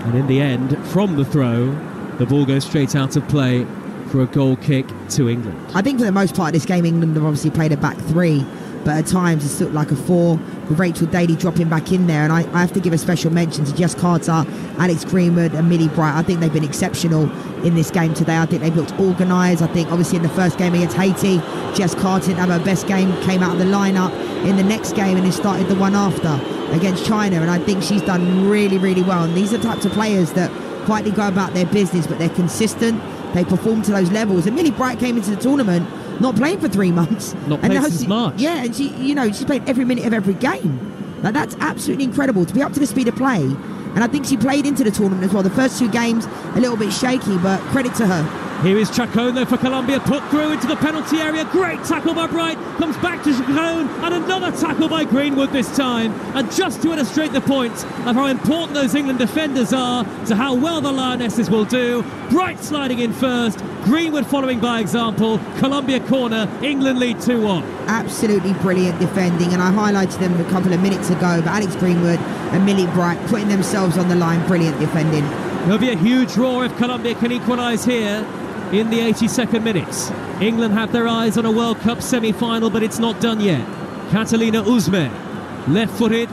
And in the end, from the throw, the ball goes straight out of play for a goal kick to England. I think for the most part of this game, England have obviously played a back 3. but at times it's looked like a 4 with Rachel Daly dropping back in there. And I have to give a special mention to Jess Carter, Alex Greenwood and Millie Bright. I think they've been exceptional in this game today. I think they've looked organised. I think obviously in the first game against Haiti, Jess Carter didn't have her best game, came out of the lineup in the next game and then started the one after against China, and I think she's done really, really well. And these are the types of players that quietly go about their business, but they're consistent, they perform to those levels. And Millie Bright came into the tournament not playing for 3 months. Not playing since March. Yeah, and she's played every minute of every game. Like, that's absolutely incredible to be up to the speed of play. And I think she played into the tournament as well. The first 2 games, a little bit shaky, but credit to her. Here is Chacon though for Colombia, put through into the penalty area. Great tackle by Bright, comes back to Chacon, and another tackle by Greenwood this time. And just to illustrate the point of how important those England defenders are to how well the Lionesses will do, Bright sliding in first, Greenwood following by example. Colombia corner, England lead 2-1. Absolutely brilliant defending, and I highlighted them a couple of minutes ago, but Alex Greenwood and Millie Bright putting themselves on the line, brilliant defending. There'll be a huge roar if Colombia can equalise here in the 82nd minutes. England have their eyes on a World Cup semi-final, but it's not done yet. Catalina Uzme, left-footed,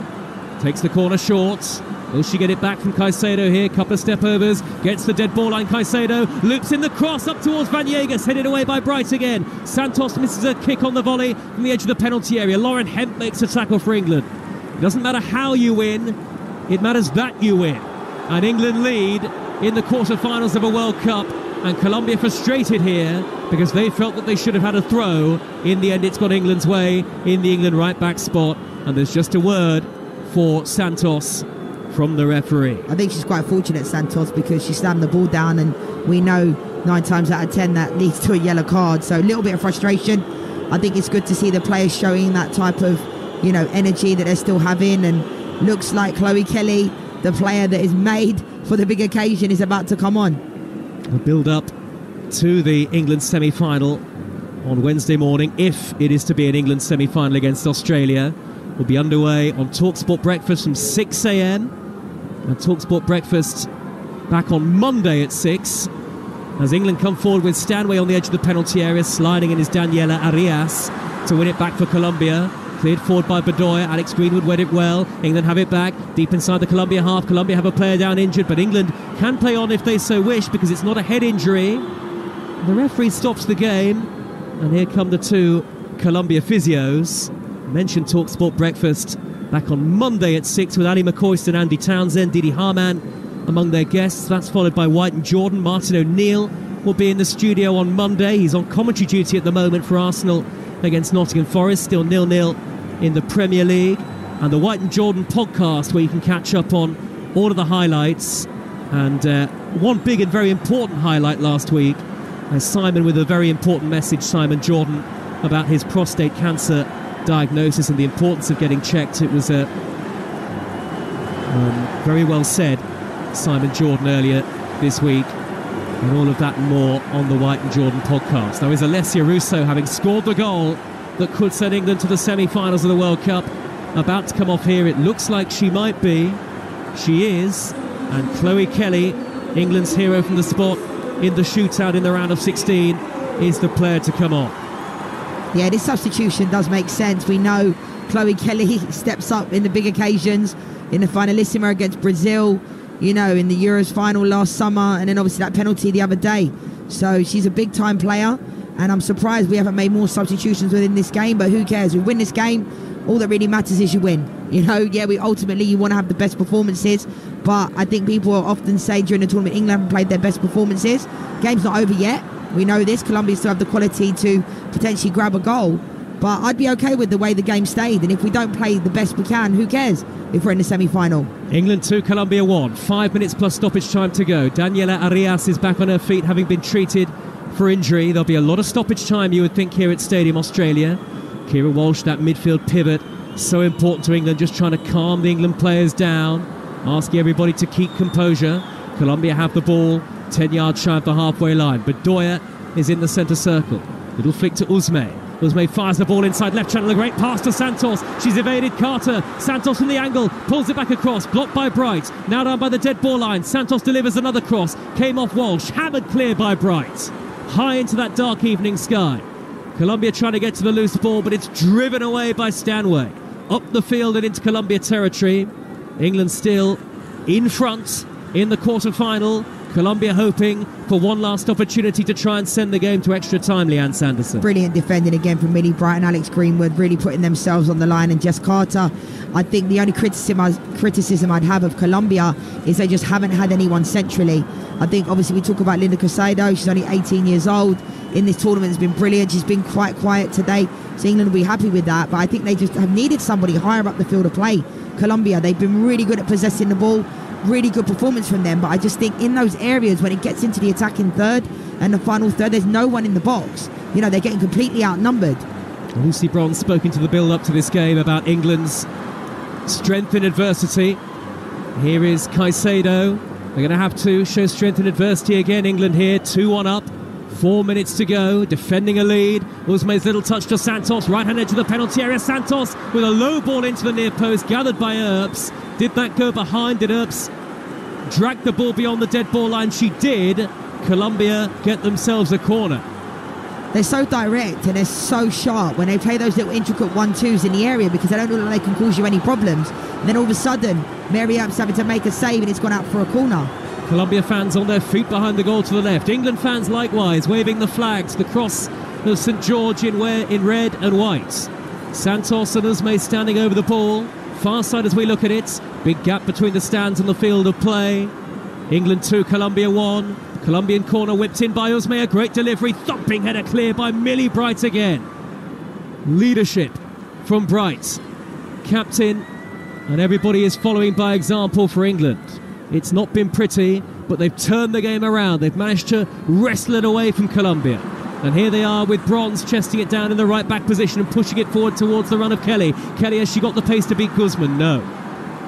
takes the corner short. Will she get it back from Caicedo here? Couple of step-overs, gets the dead ball line. Caicedo loops in the cross up towards Vanegas, headed away by Bright again. Santos misses a kick on the volley from the edge of the penalty area. Lauren Hemp makes a tackle for England. It doesn't matter how you win, it matters that you win. And England lead in the quarter-finals of a World Cup. And Colombia frustrated here because they felt that they should have had a throw. In the end, it's gone England's way in the England right-back spot. And there's just a word for Santos from the referee. I think she's quite fortunate, Santos, because she slammed the ball down, and we know 9 times out of 10 that leads to a yellow card. So a little bit of frustration. I think it's good to see the players showing that type of, energy that they're still having. And looks like Chloe Kelly, the player that is made for the big occasion, is about to come on. A build-up to the England semi-final on Wednesday morning, if it is to be an England semi-final against Australia, will be underway on Talksport Breakfast from 6 a.m. and Talksport Breakfast back on Monday at 6, as England come forward with Stanway on the edge of the penalty area. Sliding in is Daniela Arias to win it back for Colombia. Cleared forward by Bedoya. Alex Greenwood read it well. England have it back deep inside the Colombia half. Colombia have a player down injured, but England can play on if they so wish because it's not a head injury. The referee stops the game, and here come the 2 Colombia physios. Mentioned Talksport Breakfast back on Monday at 6 with Ali McCoyston, Andy Townsend, Didi Harman among their guests. That's followed by White and Jordan. Martin O'Neill will be in the studio on Monday. He's on commentary duty at the moment for Arsenal against Nottingham Forest, still 0-0 in the Premier League. And the White and Jordan podcast, where you can catch up on all of the highlights. And one big and very important highlight last week, Simon with a very important message, Simon Jordan, about his prostate cancer diagnosis and the importance of getting checked. It was very well said, Simon Jordan, earlier this week. And all of that and more on the White and Jordan podcast. Now is Alessia Russo, having scored the goal that could send England to the semi-finals of the World Cup, about to come off here. It looks like she might be. She is. And Chloe Kelly, England's hero from the spot in the shootout in the round of 16, is the player to come on. Yeah, this substitution does make sense. We know Chloe Kelly steps up in the big occasions, in the finalissima against Brazil, in the Euros final last summer, and then obviously that penalty the other day. So she's a big time player, and I'm surprised we haven't made more substitutions within this game, but who cares? We win this game, all that really matters is you win. We ultimately, you want to have the best performances, but I think people often say during the tournament England haven't played their best performances. Game's not over yet. We know this. Colombia still have the quality to potentially grab a goal, but I'd be okay with the way the game stayed, and if we don't play the best we can, who cares if we're in the semi-final? England 2, Colombia 1. 5 minutes plus stoppage time to go. Daniela Arias is back on her feet, having been treated for injury. There'll be a lot of stoppage time, you would think, here at Stadium Australia. Kira Walsh, that midfield pivot, so important to England, just trying to calm the England players down, asking everybody to keep composure. Colombia have the ball 10 yards shy of the halfway line. Bedoya is in the centre circle. Little flick to Uzme. Uzme fires the ball inside left channel. A great pass to Santos. She's evaded Carter. Santos from the angle. Pulls it back across. Blocked by Bright. Now down by the dead ball line. Santos delivers another cross. Came off Walsh. Hammered clear by Bright. High into that dark evening sky. Colombia trying to get to the loose ball, but it's driven away by Stanway. Up the field and into Colombia territory. England still in front in the quarter-final. Colombia hoping for one last opportunity to try and send the game to extra time, Leanne Sanderson. Brilliant defending again from Millie Bright and Alex Greenwood, really putting themselves on the line. And Jess Carter, I think the only criticism I'd have of Colombia is they just haven't had anyone centrally. I think obviously we talk about Linda Caicedo, she's only 18 years old. In this tournament has been brilliant. She's been quite quiet today, so England will be happy with that. But I think they just have needed somebody higher up the field of play. Colombia, they've been really good at possessing the ball. Really good performance from them, but I just think in those areas when it gets into the attacking third and the final third, there's no one in the box. You know, they're getting completely outnumbered. Lucy Bronze spoken to the build-up to this game about England's strength in adversity. Here is Caicedo. They're going to have to show strength in adversity again. England here, 2-1 up. 4 minutes to go, defending a lead. Usme's little touch to Santos, right-hand edge of the penalty area. Santos with a low ball into the near post, gathered by Earps. Did that go behind? Did Earps drag the ball beyond the dead ball line? She did. Colombia get themselves a corner. They're so direct and they're so sharp when they play those little intricate 1-2s in the area, because they don't look like they can cause you any problems. And then all of a sudden, Mary Earps having to make a save and it's gone out for a corner. Colombia fans on their feet behind the goal to the left. England fans likewise waving the flags, the cross of St George in red and white. Santos and Usme standing over the ball. Far side as we look at it. Big gap between the stands and the field of play. England 2, Colombia 1. Colombian corner whipped in by Usme. A great delivery. Thumping header clear by Millie Bright again. Leadership from Bright. Captain. And everybody is following by example for England. It's not been pretty, but they've turned the game around. They've managed to wrestle it away from Colombia. And here they are with Bronze chesting it down in the right-back position and pushing it forward towards the run of Kelly. Kelly, has she got the pace to beat Guzman? No.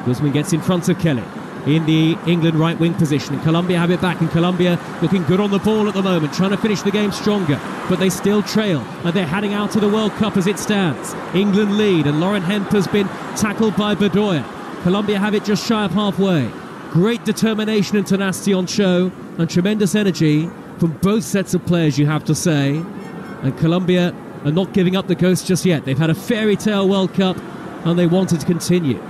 Guzman gets in front of Kelly in the England right-wing position. And Colombia have it back, and Colombia looking good on the ball at the moment, trying to finish the game stronger. But they still trail, and they're heading out to the World Cup as it stands. England lead, and Lauren Hemp has been tackled by Bedoya. Colombia have it just shy of halfway. Great determination and tenacity on show, and tremendous energy from both sets of players, you have to say. And Colombia are not giving up the ghost just yet. They've had a fairy tale World Cup, and they wanted to continue.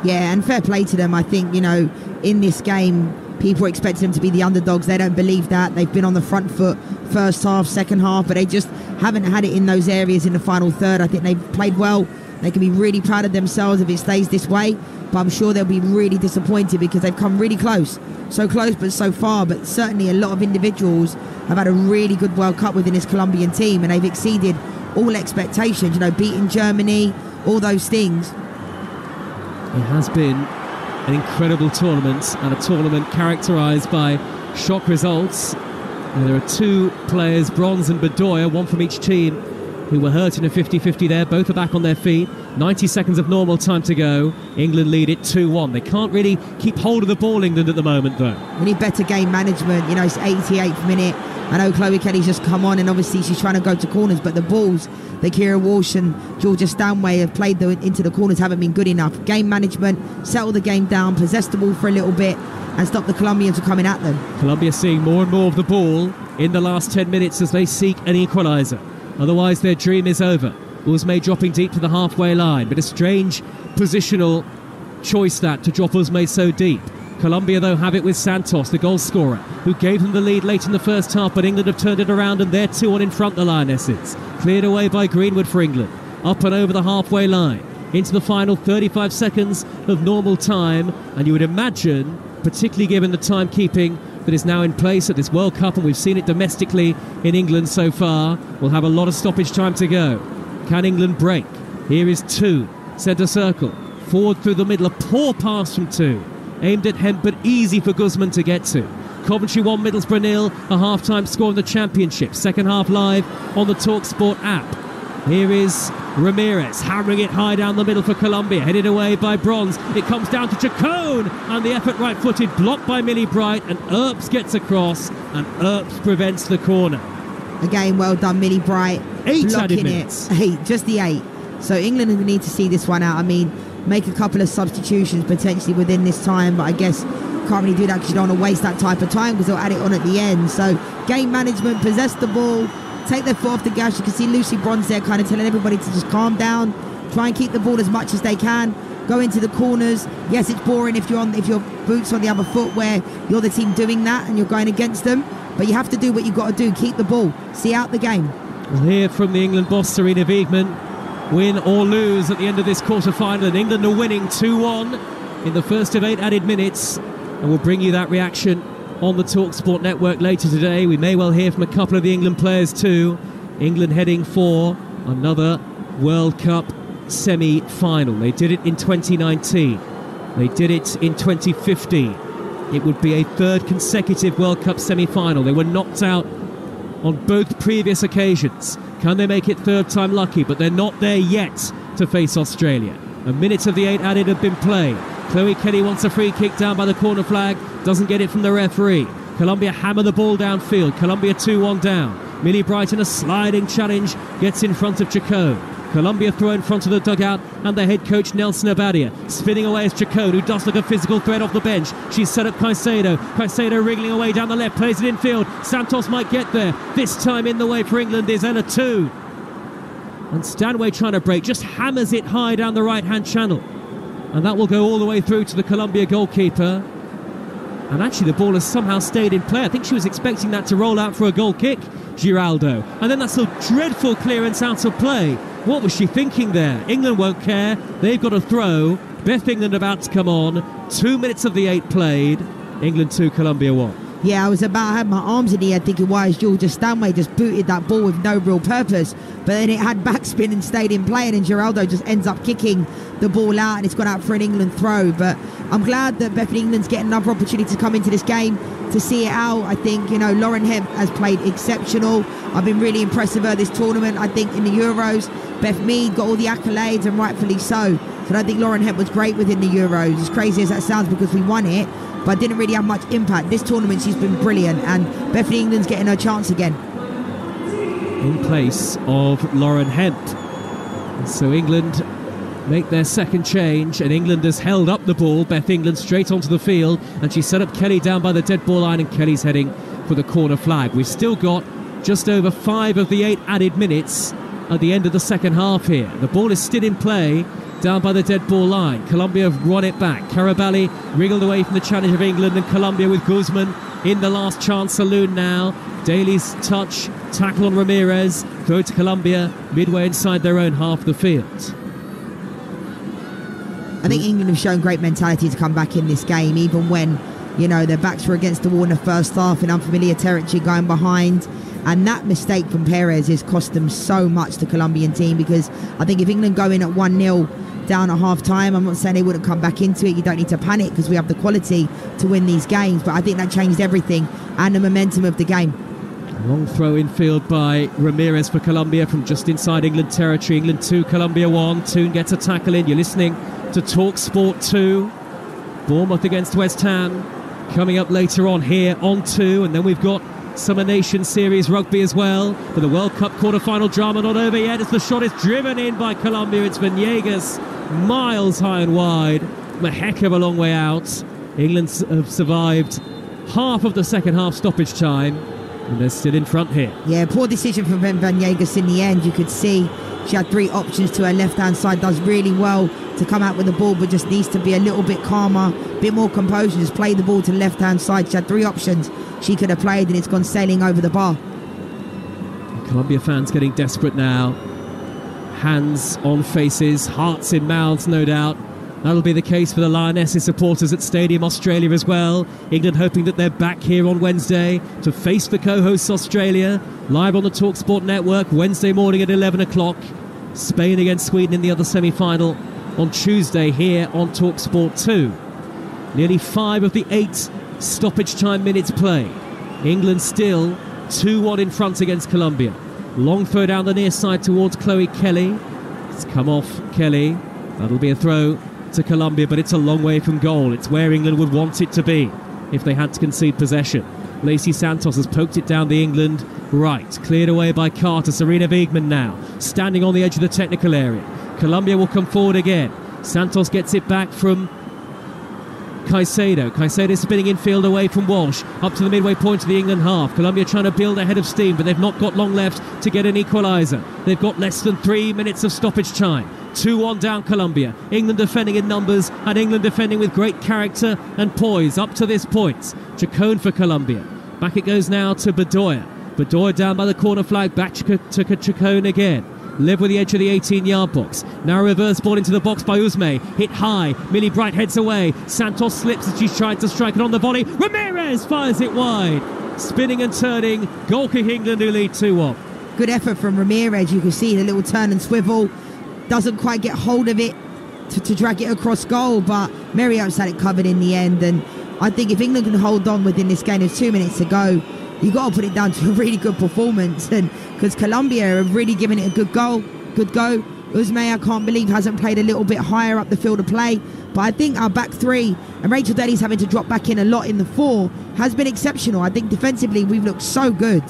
Yeah, and fair play to them. I think, you know, in this game, people expect them to be the underdogs. They don't believe that. They've been on the front foot first half, second half, but they just haven't had it in those areas in the final third. I think they've played well. They can be really proud of themselves if it stays this way, but I'm sure they'll be really disappointed because they've come really close. So close but so far, but certainly a lot of individuals have had a really good World Cup within this Colombian team, and they've exceeded all expectations, you know, beating Germany, all those things. It has been an incredible tournament, and a tournament characterised by shock results. And there are 2 players, Bronze and Bedoya, one from each team, who were hurt in a 50-50 there. Both are back on their feet. 90 seconds of normal time to go. England lead it 2-1. They can't really keep hold of the ball, England, at the moment, though. We need better game management. You know, it's 88th minute. I know Chloe Kelly's just come on, and obviously she's trying to go to corners, but the balls that Kira Walsh and Georgia Stanway have played into the corners haven't been good enough. Game management, settle the game down, possess the ball for a little bit, and stop the Colombians from coming at them. Colombia seeing more and more of the ball in the last 10 minutes as they seek an equaliser. Otherwise, their dream is over. Usme dropping deep to the halfway line, but a strange positional choice that, to drop Usme so deep. Colombia, though, have it with Santos, the goal scorer, who gave them the lead late in the first half, but England have turned it around, and they're 2-1 in front, the Lionesses. Cleared away by Greenwood for England. Up and over the halfway line. Into the final 35 seconds of normal time, and you would imagine, particularly given the timekeeping that is now in place at this World Cup, and we've seen it domestically in England so far, we'll have a lot of stoppage time to go. Can England break? Here is 2. Centre circle. Forward through the middle. A poor pass from 2. Aimed at Hemp, but easy for Guzman to get to. Coventry 1, Middlesbrough 0. A half-time score in the Championship. Second half live on the Talksport app. Here is Ramirez hammering it high down the middle for Colombia. Headed away by Bronze. It comes down to Chacon, and the effort right-footed, blocked by Millie Bright, and Earps gets across, and Earps prevents the corner. Again, well done, Millie Bright. 8 added minutes. 8, just the 8. So England need to see this one out. I mean, make a couple of substitutions potentially within this time, but I guess can't really do that because you don't want to waste that type of time because they'll add it on at the end. So game management, possess the ball, take their foot off the gas. You can see Lucy Bronze there kind of telling everybody to just calm down, try and keep the ball as much as they can, go into the corners. Yes, it's boring if your boot's on the other foot where you're the team doing that and you're going against them, but you have to do what you've got to do. Keep the ball, see out the game. We'll hear from the England boss, Serena Wiegman. Win or lose at the end of this quarter-final, and England are winning 2-1 in the first of 8 added minutes, and we'll bring you that reaction on the Talksport network later today. We may well hear from a couple of the England players too. England heading for another World Cup semi-final. They did it in 2019. They did it in 2015. It would be a third consecutive World Cup semi-final. They were knocked out on both previous occasions. Can they make it third time lucky? But they're not there yet to face Australia. A minute of the 8 added have been played. Chloe Kelly wants a free kick down by the corner flag. Doesn't get it from the referee. Colombia hammer the ball downfield. Colombia 2-1 down. Millie Brighton, a sliding challenge, gets in front of Chacon. Colombia throw in front of the dugout, and the head coach Nelson Abadia spinning away as Chacon, who does look a physical threat off the bench. She's set up Caicedo. Caicedo wriggling away down the left, plays it in field. Santos might get there. This time in the way for England is Ella Toone. And Stanway trying to break, just hammers it high down the right-hand channel. And that will go all the way through to the Colombia goalkeeper. And actually the ball has somehow stayed in play. I think she was expecting that to roll out for a goal kick, Giraldo. And then that's a dreadful clearance out of play. What was she thinking there? England won't care. They've got a throw. Beth England about to come on. 2 minutes of the 8 played. England 2, Colombia 1. Yeah, I was about to have my arms in the air thinking, why is Georgia Stanway just booted that ball with no real purpose? But then it had backspin and stayed in play, and then Giraldo just ends up kicking the ball out, and it's gone out for an England throw. But I'm glad that Beth England's getting another opportunity to come into this game to see it out. I think, Lauren Hemp has played exceptional. I've been really impressed with her this tournament. I think in the Euros, Beth Mead got all the accolades, and rightfully so. So I think Lauren Hemp was great within the Euros, as crazy as that sounds because we won it, but didn't really have much impact. This tournament she's been brilliant, and Bethany England's getting her chance again. In place of Lauren Hemp. So England make their second change, and England has held up the ball. Beth England straight onto the field, and she set up Kelly down by the dead ball line, and Kelly's heading for the corner flag. We've still got just over 5 of the 8 added minutes at the end of the second half here. The ball is still in play down by the dead ball line. Colombia have run it back. Carabali wriggled away from the challenge of England, and Colombia with Guzman in the last chance saloon now. Daly's touch, tackle on Ramirez, throw to Colombia midway inside their own half of the field. I think England have shown great mentality to come back in this game, even when, their backs were against the wall in the first half in unfamiliar territory going behind. And that mistake from Perez has cost them so much, the Colombian team, because I think if England go in at 1-0 down at half-time, I'm not saying they wouldn't come back into it. You don't need to panic because we have the quality to win these games. But I think that changed everything and the momentum of the game. Long throw in field by Ramirez for Colombia from just inside England territory. England 2, Colombia 1. Toone gets a tackle in. You're listening to Talksport 2. Bournemouth against West Ham coming up later on here on 2. And then we've got Summer Nation Series rugby as well. But the World Cup quarter-final drama not over yet as the shot is driven in by Colombia. It's Vanegas, miles high and wide, from a heck of a long way out. England have survived half of the second half stoppage time, and they're still in front here. Yeah, poor decision from Vanegas in the end. You could see she had 3 options to her left-hand side, does really well to come out with the ball, but just needs to be a little bit calmer, a bit more composure, just play the ball to the left-hand side. She had 3 options she could have played, and it's gone sailing over the bar. Colombia fans getting desperate now. Hands on faces, hearts in mouths, no doubt. That'll be the case for the Lionesses supporters at Stadium Australia as well. England hoping that they're back here on Wednesday to face the co-hosts Australia. Live on the Talksport network, Wednesday morning at 11 o'clock. Spain against Sweden in the other semi-final on Tuesday here on Talksport 2. Nearly 5 of the 8 stoppage time minutes played. England still 2-1 in front against Colombia. Long throw down the near side towards Chloe Kelly. It's come off Kelly. That'll be a throw to Colombia, but it's a long way from goal. It's where England would want it to be if they had to concede possession. Lacey Santos has poked it down the England right. Cleared away by Carter. Serena Wiegman now standing on the edge of the technical area. Colombia will come forward again. Santos gets it back from Caicedo. Caicedo spinning infield away from Walsh, up to the midway point of the England half. Colombia trying to build a head of steam, but they've not got long left to get an equaliser. They've got less than 3 minutes of stoppage time. 2-1 down Colombia. England defending in numbers, and England defending with great character and poise up to this point. Chacon for Colombia. Back it goes now to Bedoya. Bedoya down by the corner flag, back to Chacon again. Live with the edge of the 18-yard box. Now a reverse ball into the box by Usme. Hit high. Millie Bright heads away. Santos slips as she's trying to strike it on the volley. Ramirez fires it wide. Spinning and turning. Goal kick England who lead 2-1. Good effort from Ramirez. You can see the little turn and swivel. Doesn't quite get hold of it to drag it across goal, but Marriott's had it covered in the end. And I think if England can hold on within this game, there's 2 minutes to go. You've got to put it down to a really good performance, and because Colombia have really given it a good go. Usme, I can't believe, hasn't played a little bit higher up the field of play, but I think our back three, and Rachel Daly's having to drop back in a lot in the 4, has been exceptional. I think defensively we've looked so good.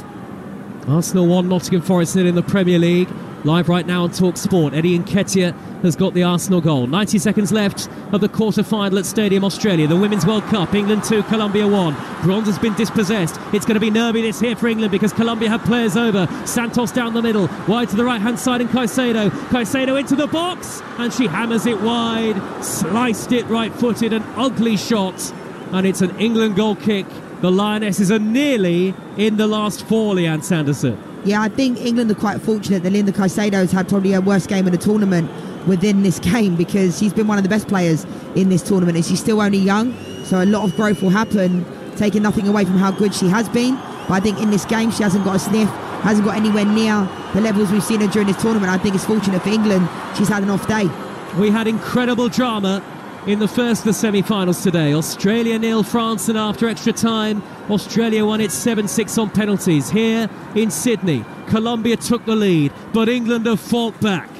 Arsenal 1, Nottingham Forest 0 in the Premier League. Live right now on Talksport. Eddie Nketiah has got the Arsenal goal. 90 seconds left of the quarter-final at Stadium Australia. The Women's World Cup, England 2, Colombia 1. Bronze has been dispossessed. It's going to be nerviness here for England because Colombia have players over. Santos down the middle, wide to the right-hand side, and Caicedo. Caicedo into the box, and she hammers it wide. Sliced it right-footed, an ugly shot, and it's an England goal kick. The Lionesses are nearly in the last 4, Leanne Sanderson. Yeah, I think England are quite fortunate that Linda Caicedo has had probably her worst game of the tournament within this game, because she's been one of the best players in this tournament, and she's still only young, so a lot of growth will happen, taking nothing away from how good she has been. But I think in this game she hasn't got a sniff, hasn't got anywhere near the levels we've seen her during this tournament. I think it's fortunate for England she's had an off day. We had incredible drama in the first of the semi-finals today. Australia 0, France, and after extra time, Australia won it 7-6 on penalties. Here in Sydney, Colombia took the lead, but England have fought back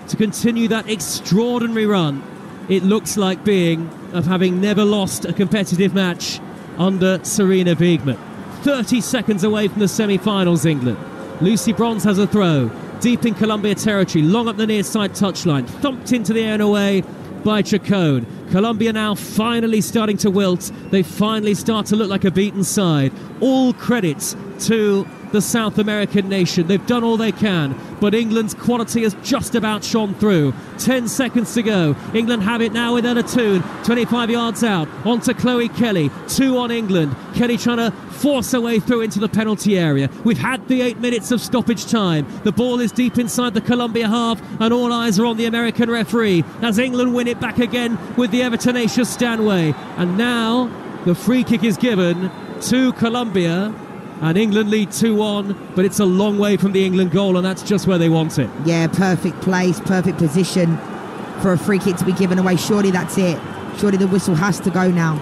to continue that extraordinary run. It looks like being of having never lost a competitive match under Serena Wiegmann. 30 seconds away from the semi-finals, England. Lucy Bronze has a throw, deep in Colombia territory, long up the near side touchline, thumped into the air and away by Chacon. Colombia now finally starting to wilt. They finally start to look like a beaten side. All credits to the South American nation. They've done all they can, but England's quality has just about shone through. 10 seconds to go. England have it now with Ella Toone, 25 yards out, onto Chloe Kelly. 2 on England. Kelly trying to force her way through into the penalty area. We've had the 8 minutes of stoppage time. The ball is deep inside the Colombia half, and all eyes are on the American referee as England win it back again with the ever-tenacious Stanway. And now the free kick is given to Colombia, and England lead 2-1, but it's a long way from the England goal, and that's just where they want it. Yeah, perfect place, perfect position for a free kick to be given away. Surely that's it. Surely the whistle has to go now.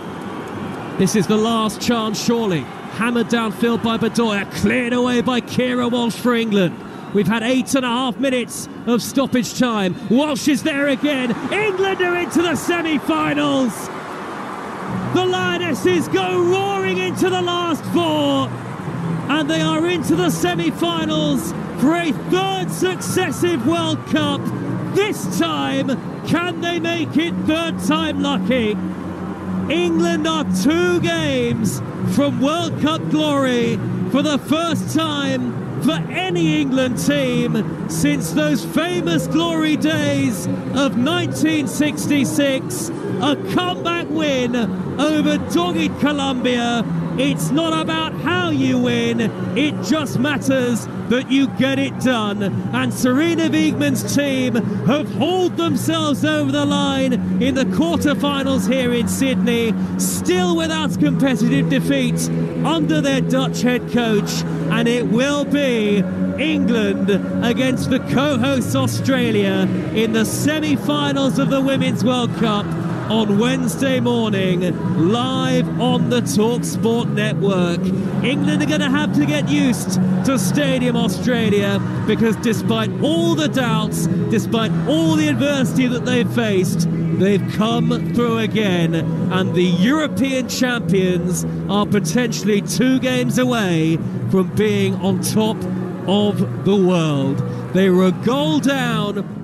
This is the last chance, surely. Hammered downfield by Bedoya, cleared away by Kira Walsh for England. We've had 8.5 minutes of stoppage time. Walsh is there again. England are into the semi-finals. The Lionesses go roaring into the last 4. And they are into the semi-finals for a 3rd successive World Cup. This time, can they make it 3rd time lucky? England are 2 games from World Cup glory for the first time for any England team since those famous glory days of 1966. A comeback win over dogged Colombia. It's not about how you win, it just matters that you get it done. And Serena Wiegmann's team have hauled themselves over the line in the quarterfinals here in Sydney, still without competitive defeat under their Dutch head coach. And it will be England against the co-hosts Australia in the semi-finals of the Women's World Cup on Wednesday morning, live on the Talksport network. England are going to have to get used to Stadium Australia, because despite all the doubts, despite all the adversity that they've faced, they've come through again, and the European champions are potentially 2 games away from being on top of the world. They were a goal down